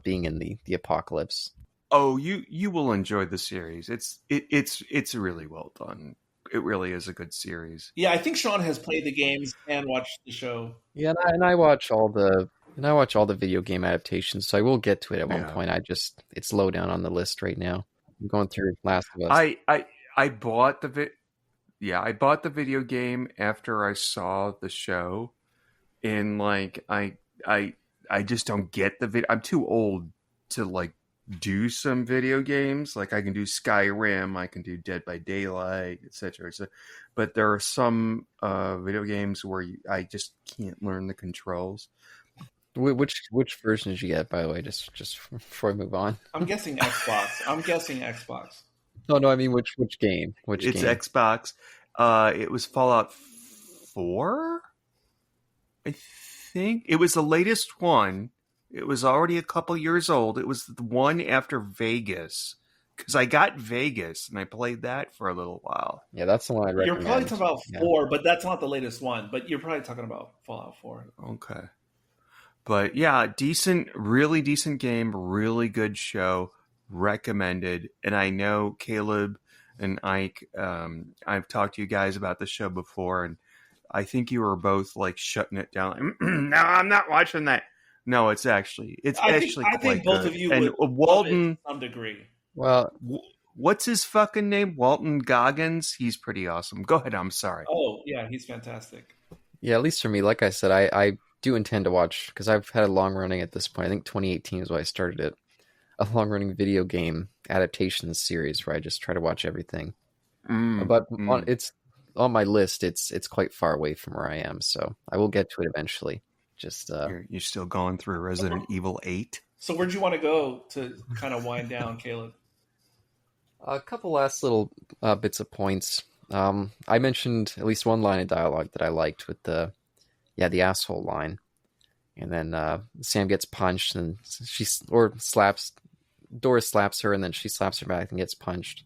being in the apocalypse. Oh, you will enjoy the series. It's really well done. It really is a good series. Yeah, I think Sean has played the games and watched the show. Yeah, and I watch all the video game adaptations, so I will get to it at one point. It's low down on the list right now. I'm going through Last of Us. I bought the video game after I saw the show, and I just don't get the video. I'm too old to do some video games. I can do Skyrim, I can do Dead by Daylight, etc. But there are some video games where I just can't learn the controls. Which version did you get, by the way? Just before we move on. I'm guessing Xbox. No, I mean which game? It's game? Xbox. It was Fallout 4. I think it was the latest one. It was already a couple years old. It was the one after Vegas, because I got Vegas and I played that for a little while. Yeah, that's the one I recommend. You're probably talking about 4, but that's not the latest one. But you're probably talking about Fallout 4. Okay. But yeah, really decent game, really good show, recommended. And I know Caleb and Ike, I've talked to you guys about the show before, and I think you were both shutting it down. No, I'm not watching that. No, it's actually I think both good. of you and would Walton, to some degree. Well, what's his fucking name? Walton Goggins. He's pretty awesome. Go ahead. I'm sorry. Oh yeah, he's fantastic. Yeah, at least for me, like I said, I do intend to watch, because I've had a long running at this point. I think 2018 is when I started it. A long running video game adaptation series where I just try to watch everything. It's on my list. It's quite far away from where I am, so I will get to it eventually. Just you're still going through Resident Evil 8. So where'd you want to go to kind of wind down, Caleb? A couple last little bits of points. I mentioned at least one line of dialogue that I liked with the asshole line, and then Sam gets punched and Doris slaps her, and then she slaps her back and gets punched.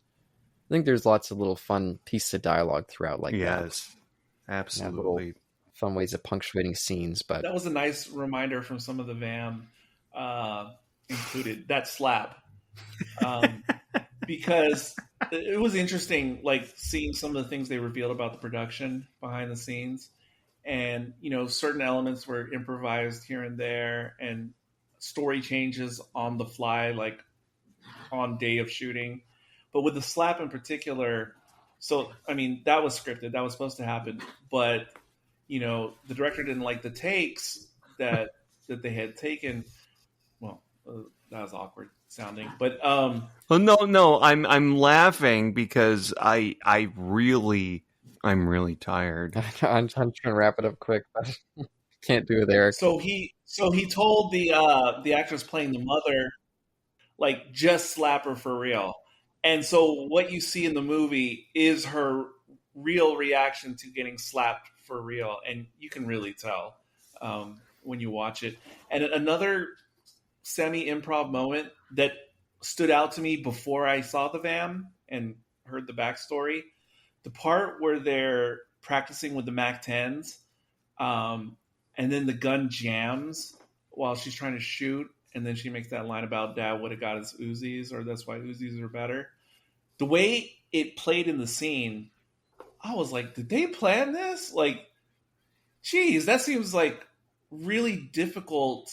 I think there's lots of little fun pieces of dialogue throughout, that. Yes, absolutely. Fun ways of punctuating scenes, but that was a nice reminder from some of the VAM included that slap, because it was interesting, seeing some of the things they revealed about the production behind the scenes, and certain elements were improvised here and there, and story changes on the fly, on day of shooting. But with the slap in particular, So, I mean, that was scripted. That was supposed to happen. But, the director didn't like the takes that they had taken. Well, that was awkward sounding. But Oh, no, I'm laughing because I'm really tired. I'm trying to wrap it up quick, but can't do it, Eric. so he told the actress playing the mother, like, just slap her for real. And so what you see in the movie is her real reaction to getting slapped for real, and you can really tell when you watch it. And another semi-improv moment that stood out to me before I saw the VAM and heard the backstory, the part where they're practicing with the MAC-10s, and then the gun jams while she's trying to shoot, and then she makes that line about Dad would have got his Uzis, or that's why Uzis are better. The way it played in the scene, I was like, did they plan this? Like, geez, that seems like really difficult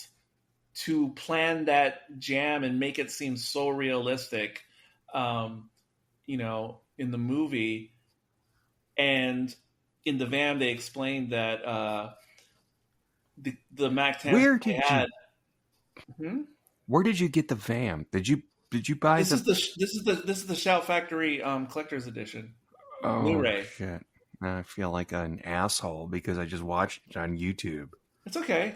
to plan that jam and make it seem so realistic, in the movie. And in the VAM, they explained that the MAC-10 Where did had. Where did you get the VAM? Did you buy this? This is the Shout Factory collector's edition. Oh, Blu-ray. Shit! I feel like an asshole because I just watched it on YouTube. It's okay.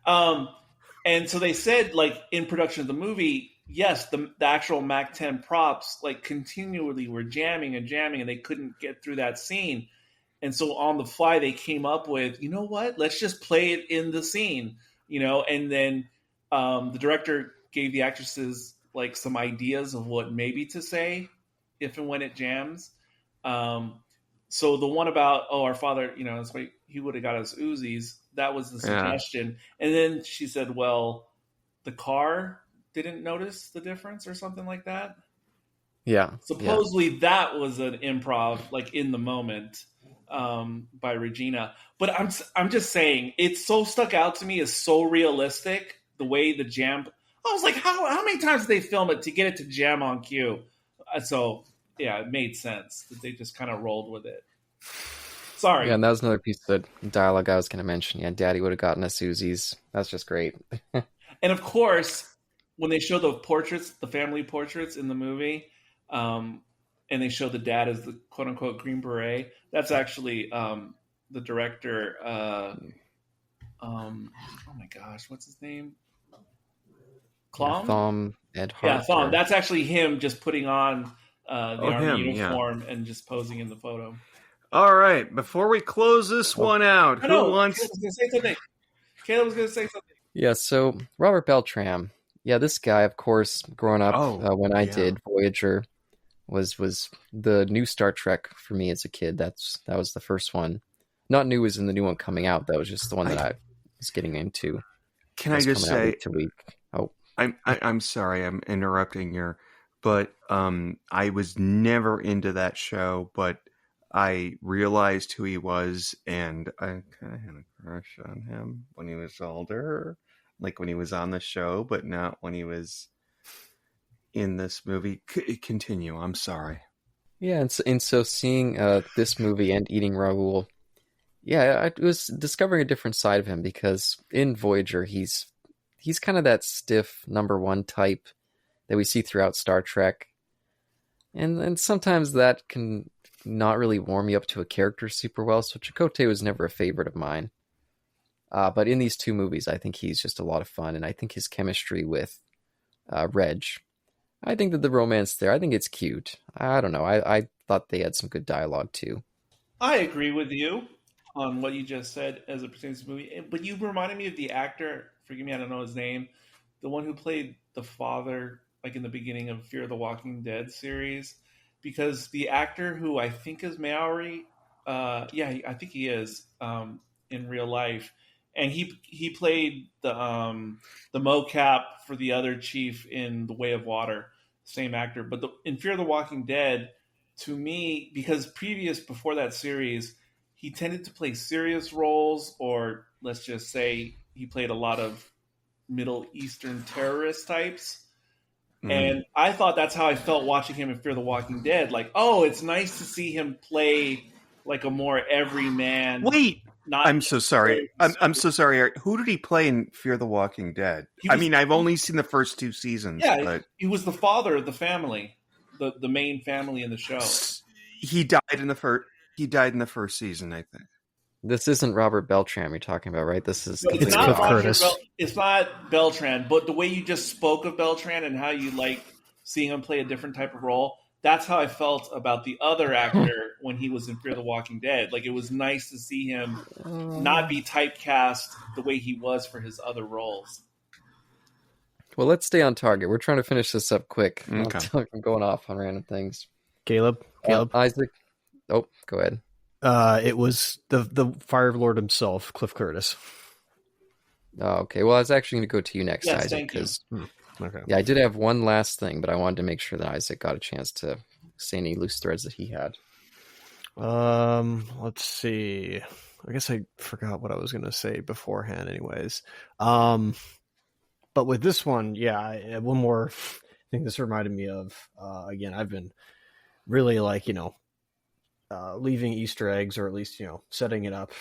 And so they said, like, in production of the movie, yes, the actual MAC-10 props, like, continually were jamming, and they couldn't get through that scene. And so on the fly, they came up with, you know what? Let's just play it in the scene, And then the director gave the actresses, like, some ideas of what maybe to say if and when it jams. So the one about, our father, that's why he would have got us Uzis. That was the suggestion. Yeah. And then she said, well, the car didn't notice the difference or something like that. Yeah. Supposedly that was an improv, like, in the moment by Regina. But I'm just saying, it's so stuck out to me as so realistic, the way the jam. I was like, how many times did they film it to get it to jam on cue? So, yeah, it made sense that they just kind of rolled with it. Sorry. Yeah, and that was another piece of dialogue I was going to mention. Yeah, Daddy would have gotten us Uzis. That's just great. And of course, when they show the portraits, the family portraits in the movie, and they show the dad as the quote unquote Green Beret, that's actually the director. Oh my gosh, what's his name? Clom? Thom Ed Hart. Yeah, Thom. That's actually him just putting on the army uniform and just posing in the photo. All right, before we close this one out, who wants... Caleb was going to say something. Caleb was going to say something. Yeah, so Robert Beltram. Yeah, this guy, of course, growing up when I did Voyager, was the new Star Trek for me as a kid. That was the first one. Not new as in the new one coming out. That was just the one that I was getting into. Can I just say... week to week. Oh, I'm sorry, I'm interrupting here, but I was never into that show, but I realized who he was, and I kind of had a crush on him when he was older, like when he was on the show, but not when he was in this movie. Continue, I'm sorry. Yeah, and so seeing this movie and Eating Raoul, yeah, I was discovering a different side of him, because in Voyager, he's kind of that stiff number one type that we see throughout Star Trek. And sometimes that can not really warm you up to a character super well. So Chakotay was never a favorite of mine. But in these two movies, I think he's just a lot of fun. And I think his chemistry with Reg, I think that the romance there, I think it's cute. I don't know. I thought they had some good dialogue too. I agree with you on what you just said as it pertains to the movie. But you reminded me of the actor, forgive me, I don't know his name, the one who played the father, like in the beginning of Fear the Walking Dead series, because the actor who I think is Maori, I think he is in real life, and he played the mocap for the other chief in The Way of Water, same actor. But in Fear the Walking Dead, to me, because before that series, he tended to play serious roles, or let's just say he played a lot of Middle Eastern terrorist types. And I thought that's how I felt watching him in Fear the Walking Dead. Like, oh, it's nice to see him play like a more everyman. Wait, I'm so sorry. I'm so sorry, Eric. Who did he play in Fear the Walking Dead? I've only seen the first 2 seasons. Yeah, but he was the father of the family, the main family in the show. He died in the first. He died in the first season, I think. This isn't Robert Beltran you're talking about, right? This is It's not Curtis. It's not Beltran, but the way you just spoke of Beltran and how you like seeing him play a different type of role, that's how I felt about the other actor when he was in Fear the Walking Dead. Like, it was nice to see him not be typecast the way he was for his other roles. Well, let's stay on target. We're trying to finish this up quick. Okay. I'm going off on random things. Caleb? Isaac? Oh, go ahead. It was the Fire Lord himself, Cliff Curtis. Oh, okay. Well, I was actually going to go to you next, Yes, Isaac. thank you. Okay. Yeah, I did have one last thing, but I wanted to make sure that Isaac got a chance to say any loose threads that he had. Let's see. I guess I forgot what I was going to say beforehand anyways. But with this one, yeah, one more thing this reminded me of. Again, I've been really leaving Easter eggs, or at least, setting it up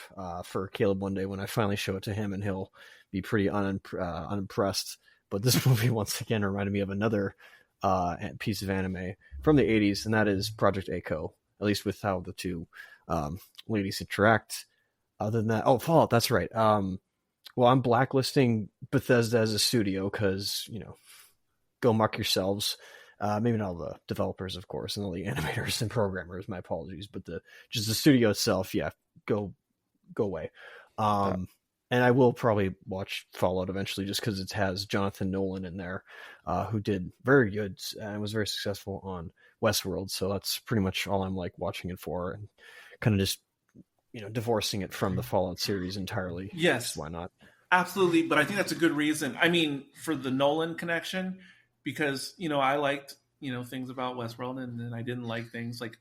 for Caleb one day when I finally show it to him, and he'll be pretty unimpressed. But this movie, once again, reminded me of another piece of anime from the 80s, and that is Project A-ko, at least with how the two ladies interact. Other than that, Fallout, that's right. Well, I'm blacklisting Bethesda as a studio because, go muck yourselves. Maybe not all the developers, of course, and all the animators and programmers. My apologies, but just the studio itself, yeah, go away. And I will probably watch Fallout eventually, just because it has Jonathan Nolan in there, who did very good and was very successful on Westworld. So that's pretty much all I'm watching it for, and kind of just divorcing it from the Fallout series entirely. Yes, why not? Absolutely, but I think that's a good reason. I mean, for the Nolan connection. Because, I liked, things about Westworld, and then I didn't like things like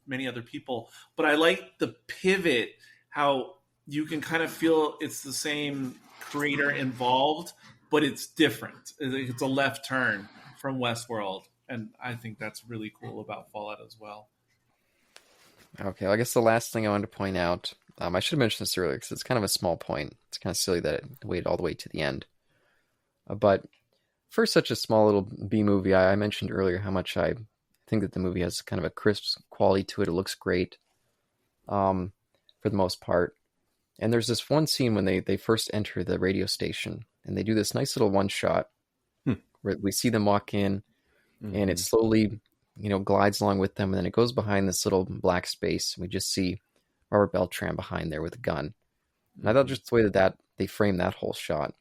many other people. But I like the pivot, how you can kind of feel it's the same creator involved, but it's different. It's a left turn from Westworld. And I think that's really cool about Fallout as well. Okay, well, I guess the last thing I wanted to point out, I should have mentioned this earlier because it's kind of a small point. It's kind of silly that it waited all the way to the end. But for such a small little B movie, I mentioned earlier how much I think that the movie has kind of a crisp quality to it. It looks great for the most part. And there's this one scene when they first enter the radio station, and they do this nice little one shot where we see them walk in, and it slowly, glides along with them, and then it goes behind this little black space. And we just see Robert Beltran behind there with a gun. And I thought just the way that they framed that whole shot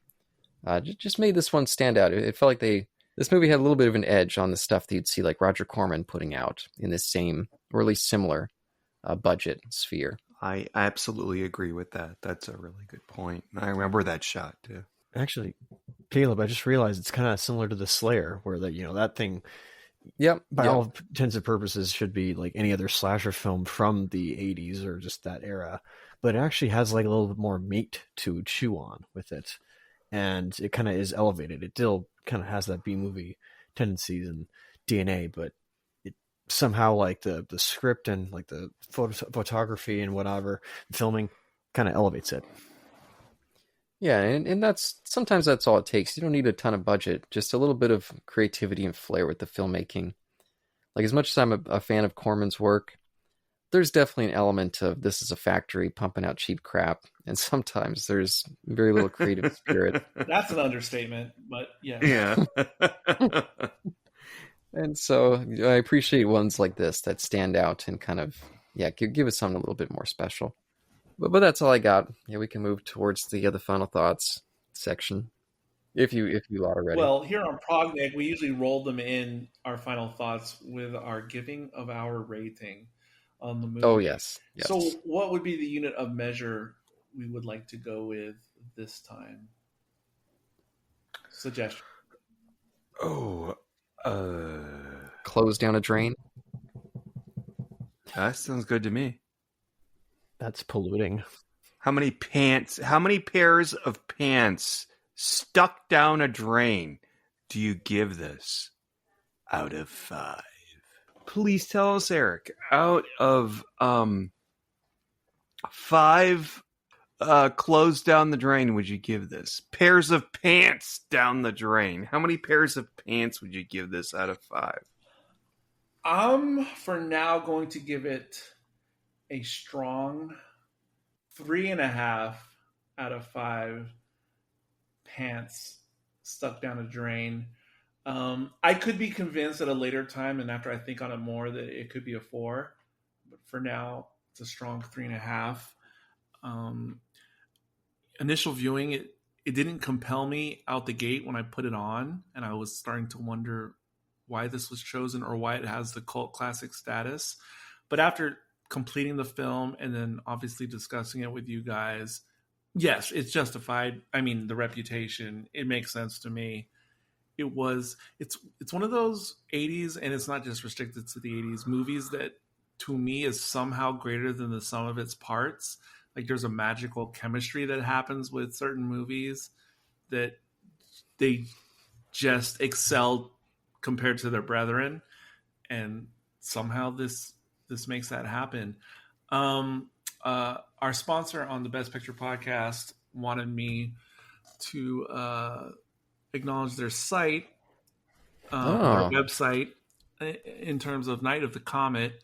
just made this one stand out. It felt like this movie had a little bit of an edge on the stuff that you'd see like Roger Corman putting out in this same, or at least similar budget sphere. I absolutely agree with that. That's a really good point. I remember that shot too. Actually, Caleb, I just realized it's kind of similar to the Slayer, where that thing, by all intents and purposes, should be like any other slasher film from the 80s or just that era, but it actually has like a little bit more meat to chew on with it. And it kind of is elevated. It still kind of has that B-movie tendencies and DNA, but it somehow, like the script and like the photography and whatever, filming kind of elevates it. Yeah, and sometimes that's all it takes. You don't need a ton of budget, just a little bit of creativity and flair with the filmmaking. Like, as much as I'm a fan of Corman's work, there's definitely an element of this is a factory pumping out cheap crap, and sometimes there's very little creative spirit. That's an understatement, but yeah. And so I appreciate ones like this that stand out and kind of give us something a little bit more special. But that's all I got. Yeah, we can move towards the final thoughts section, if you are ready. Well, here on ProgNeg, we usually roll them in our final thoughts with our giving of our rating on the movie. Oh, yes. So what would be the unit of measure we would like to go with this time? Suggestion. Close down a drain? That sounds good to me. That's polluting. How many pairs of pants stuck down a drain? do you give this out of 5? Please tell us, Eric. Out of 5 clothes down the drain would you give this? Pairs of pants down the drain. How many pairs of pants would you give this out of 5? I'm for now going to give it a strong 3.5 out of 5 pants stuck down a drain. I could be convinced at a later time, and after I think on it more, that it could be a 4. But for now, it's a strong 3.5. Initial viewing, it didn't compel me out the gate when I put it on, and I was starting to wonder why this was chosen or why it has the cult classic status. But after completing the film and then obviously discussing it with you guys, yes, it's justified. I mean, the reputation, it makes sense to me. It's one of those 80s, and it's not just restricted to the 80s, movies that to me is somehow greater than the sum of its parts. Like there's a magical chemistry that happens with certain movies that they just excel compared to their brethren, and somehow this makes that happen. Our sponsor on the Best Picture podcast wanted me to acknowledge their site, their website, in terms of Night of the Comet.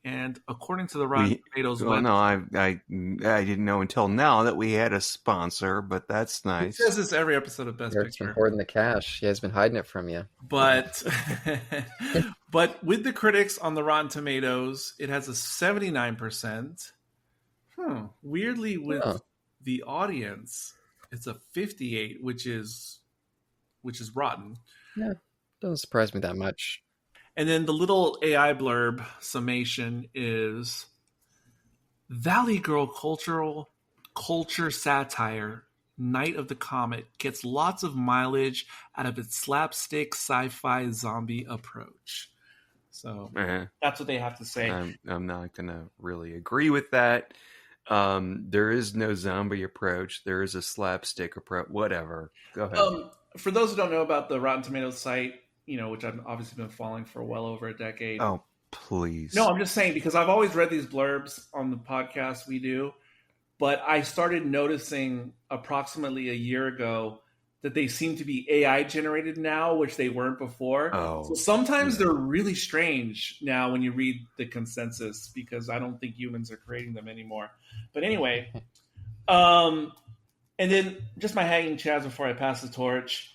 And according to the Rotten Tomatoes website... No, I didn't know until now that we had a sponsor, but that's nice. It says this every episode of Best Eric's Picture. been hoarding the cash. He has been hiding it from you. But with the critics on the Rotten Tomatoes, it has a 79%. Weirdly, with the audience, it's a 58, which is rotten. Yeah, doesn't surprise me that much. And then the little AI blurb summation is Valley Girl culture satire, Night of the Comet gets lots of mileage out of its slapstick sci-fi zombie approach. So that's what they have to say. I'm not going to really agree with that. There is no zombie approach. There is a slapstick approach. Whatever. Go ahead. For those who don't know about the Rotten Tomatoes site, which I've obviously been following for well over a decade. Oh, please. No, I'm just saying because I've always read these blurbs on the podcast we do, but I started noticing approximately a year ago that they seem to be AI generated now, which they weren't before. So sometimes they're really strange now when you read the consensus because I don't think humans are creating them anymore. But anyway, and then just my hanging chads before I pass the torch.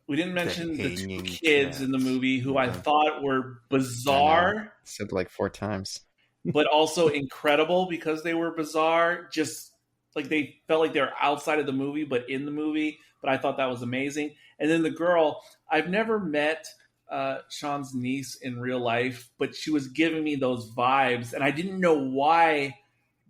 We didn't mention the 2 kids in the movie who I thought were bizarre. Said like 4 times. But also incredible because they were bizarre. Just like they felt like they were outside of the movie, but in the movie. But I thought that was amazing. And then the girl, I've never met Sean's niece in real life, but she was giving me those vibes. And I didn't know why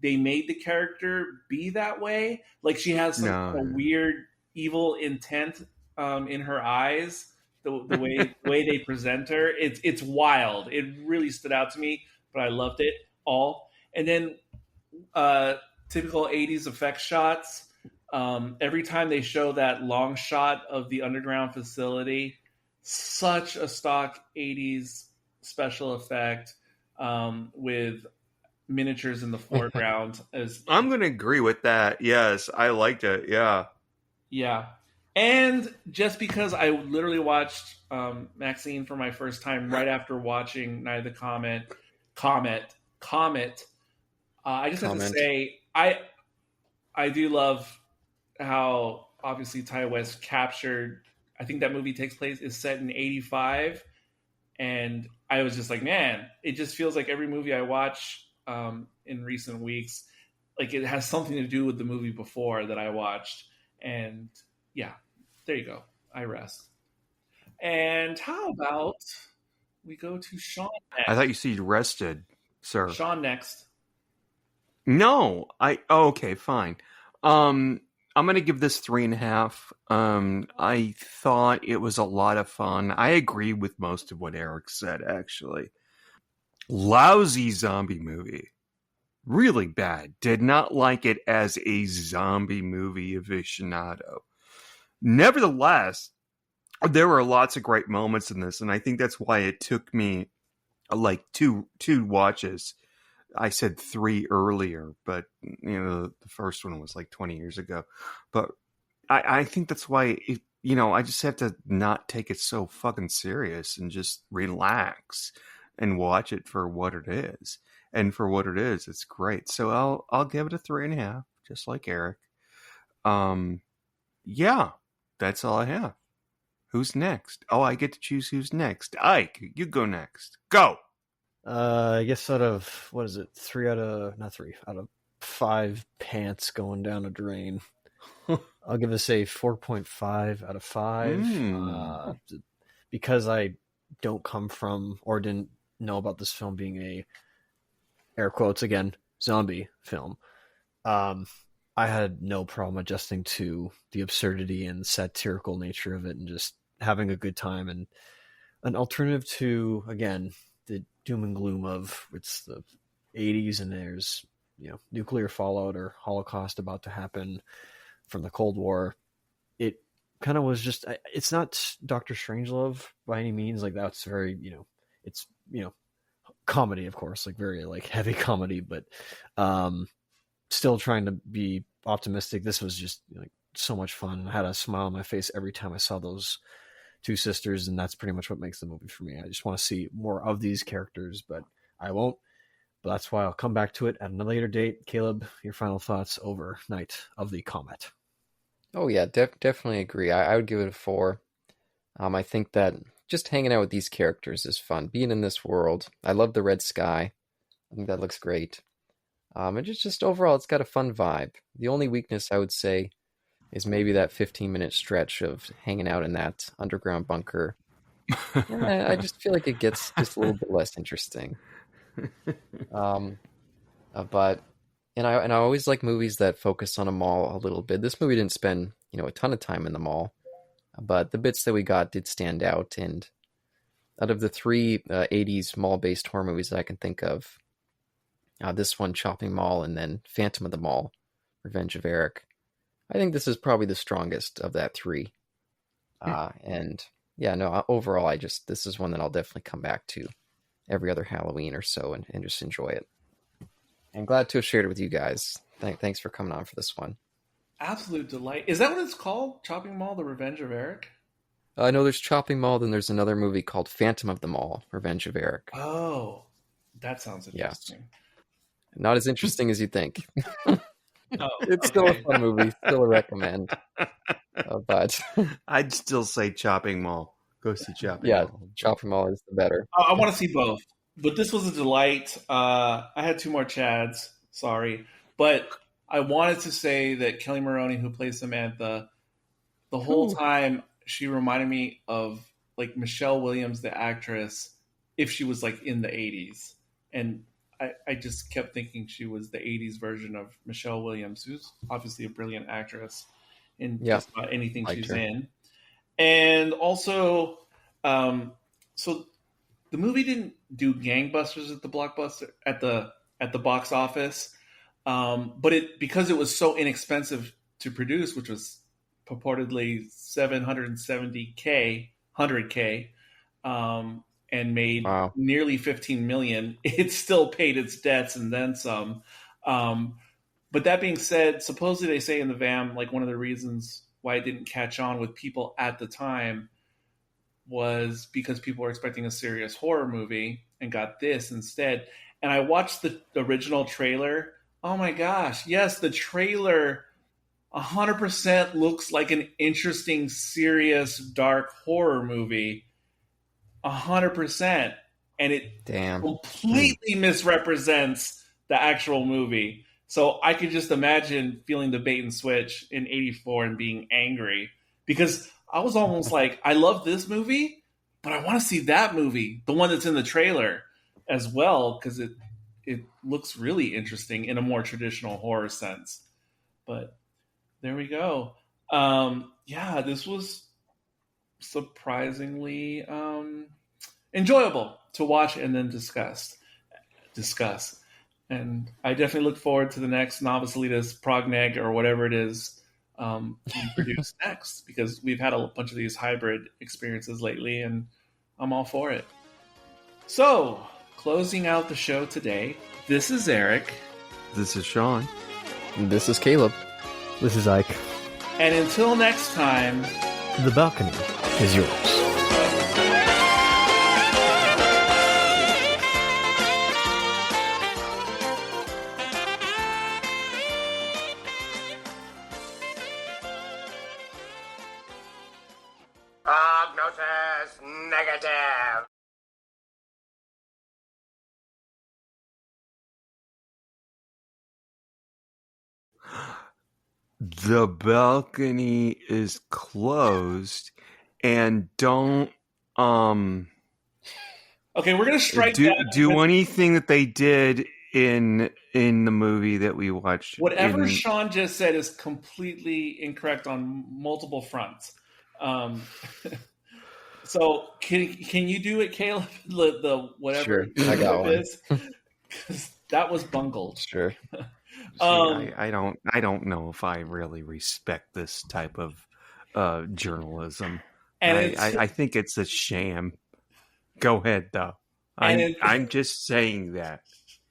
they made the character be that way. Like she has some kind of weird, evil intent in her eyes, the way they present her. It's wild. It really stood out to me, but I loved it all. And then typical 80s effect shots. Every time they show that long shot of the underground facility, such a stock 80s special effect with miniatures in the foreground. I'm going to agree with that. Yes, I liked it. Yeah. And just because I literally watched Maxine for my first time right after watching Night of the Comet, I just have to say, I do love how obviously Ty West captured, I think that movie is set in 85. And I was just like, man, it just feels like every movie I watch in recent weeks, like it has something to do with the movie before that I watched. And yeah, there you go. I rest. And how about we go to Sean next? I thought you said you rested, sir. Sean next. No, okay, fine. I'm going to give this 3.5. I thought it was a lot of fun. I agree with most of what Eric said, actually. Lousy zombie movie. Really bad. Did not like it as a zombie movie aficionado. Nevertheless, There were lots of great moments in this, and I think that's why it took me like two watches. I said 3 earlier, but the first one was like 20 years ago. But I think that's why I just have to not take it so fucking serious and just relax and watch it for what it is. And for what it is, it's great. So I'll give it a 3.5, just like Eric. Yeah, that's all I have. Who's next? Oh, I get to choose who's next. Ike, you go next. Go. I guess out of, what is it? out of 5 pants going down a drain. I'll give this a 4.5 out of 5. Because I don't come from or didn't know about this film being a, air quotes again, zombie film. I had no problem adjusting to the absurdity and satirical nature of it and just having a good time, and an alternative to, again, the doom and gloom of it's the 80s and there's nuclear fallout or Holocaust about to happen from the Cold War. It kind of was just, it's not Dr. Strangelove by any means. Like, that's very, it's comedy, of course, like very like heavy comedy, but still trying to be optimistic. This was just like so much fun. I had a smile on my face every time I saw those 2 sisters, and that's pretty much what makes the movie for me. I just want to see more of these characters, but I won't. But that's why I'll come back to it at a later date. Caleb, your final thoughts over Night of the Comet. Oh yeah, definitely agree. I would give it a 4. I think that just hanging out with these characters is fun. Being in this world, I love the red sky. I think that looks great. And just overall, it's got a fun vibe. The only weakness I would say is maybe that 15-minute stretch of hanging out in that underground bunker. I just feel like it gets just a little bit less interesting. But I always like movies that focus on a mall a little bit. This movie didn't spend a ton of time in the mall, but the bits that we got did stand out. And out of the 3 80s mall-based horror movies that I can think of, this one, Chopping Mall, and then Phantom of the Mall, Revenge of Eric, I think this is probably the strongest of that 3. And yeah, no, overall, this is one that I'll definitely come back to every other Halloween or so and just enjoy it. And glad to have shared it with you guys. Thanks for coming on for this one. Absolute delight. Is that what it's called? Chopping Mall, The Revenge of Eric? I know there's Chopping Mall, then there's another movie called Phantom of the Mall, Revenge of Eric. Oh, that sounds interesting. Yeah. Not as interesting as you think. Oh, it's still a fun movie. Still a recommend. But I'd still say Chopping Mall. Go see Chopping yeah, Mall. Chopping Mall is the better. I want to see both. But this was a delight. I had 2 more Chads. Sorry. But I wanted to say that Kelly Maroney, who plays Samantha, the whole time she reminded me of like Michelle Williams, the actress, if she was like in the 80s. And I just kept thinking she was the 80s version of Michelle Williams, who's obviously a brilliant actress in just about anything she's in. And also, so the movie didn't do gangbusters at the blockbuster at the box office, but because it was so inexpensive to produce, which was purportedly $100K, and made nearly $15 million, it still paid its debts and then some. But that being said, supposedly they say in the VAM, like one of the reasons why it didn't catch on with people at the time was because people were expecting a serious horror movie and got this instead. And I watched the original trailer. Oh my gosh. Yes, the trailer 100% looks like an interesting, serious, dark horror movie. 100%. And it completely misrepresents the actual movie. So I could just imagine feeling the bait and switch in 84 and being angry. Because I was almost like, I love this movie, but I want to see that movie, the one that's in the trailer as well, because it looks really interesting in a more traditional horror sense. But there we go. Yeah, this was surprisingly enjoyable to watch and then discuss. And I definitely look forward to the next Novice Elitist ProgNeg or whatever it is produce next, because we've had a bunch of these hybrid experiences lately, and I'm all for it. So, closing out the show today, this is Eric. This is Sean. This is Caleb. This is Ike. And until next time, The balcony is yours. Prognosis negative. The balcony is closed, and don't okay, we're gonna strike do that. anything that they did in the movie that we watched. Whatever Sean just said is completely incorrect on multiple fronts. So can you do it, Caleb? The whatever. Sure, I got one. Because that was bungled. Sure. I don't know if I really respect this type of journalism. And I think it's a sham. Go ahead, though. I'm just saying that.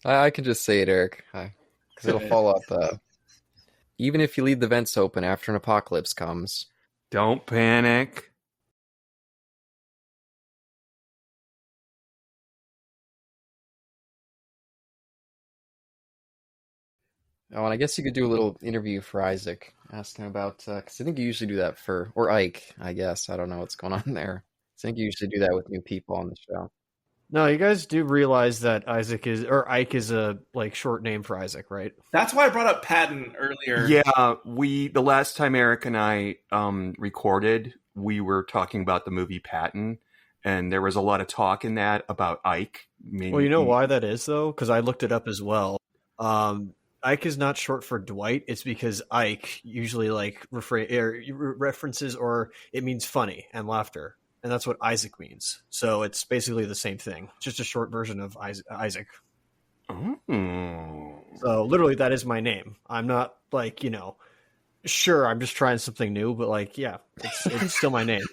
I can just say it, Eric, because it'll follow up. Even if you leave the vents open after an apocalypse comes, don't panic. Oh, and I guess you could do a little interview for Isaac, asking about, because I think you usually do that or Ike, I guess. I don't know what's going on there. I think you usually do that with new people on the show. No, you guys do realize that Ike is a short name for Isaac, right? That's why I brought up Patton earlier. Yeah, the last time Eric and I recorded, we were talking about the movie Patton, and there was a lot of talk in that about Ike. Well, you know why that is, though? Because I looked it up as well. Ike is not short for Dwight. It's because Ike usually references, or it means funny and laughter. And that's what Isaac means. So it's basically the same thing. Just a short version of Isaac. Oh. So literally that is my name. I'm not sure, I'm just trying something new, but yeah, it's still my name.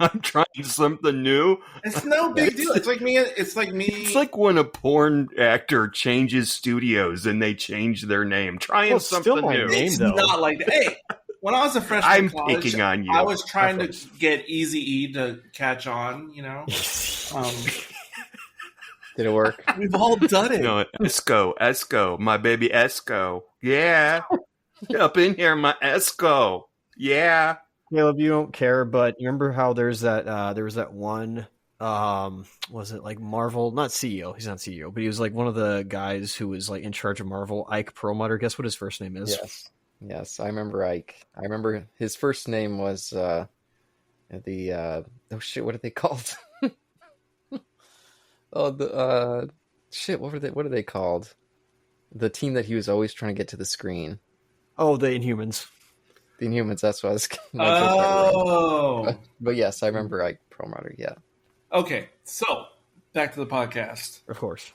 I'm trying something new. It's no big deal. It's like me. It's like when a porn actor changes studios and they change their name. Trying something still my new. Name, it's though. Not like that. Hey, when I was a freshman in college, picking on you. I was trying to get Easy E to catch on. Did it work? We've all done it. No, Esco, my baby Esco. Yeah, up in here, my Esco. Yeah. Caleb, you don't care, but you remember how there was that one, was it like Marvel? Not CEO. He's not CEO, but he was like one of the guys who was like in charge of Marvel. Ike Perlmutter. Guess what his first name is? Yes, I remember Ike. I remember his first name was oh shit, what are they called? What are they called? The team that he was always trying to get to the screen. Oh, the Inhumans. The Inhumans, that's what I was... Oh! But yes, I remember Ike Perlmutter, yeah. Okay, so, back to the podcast. Of course.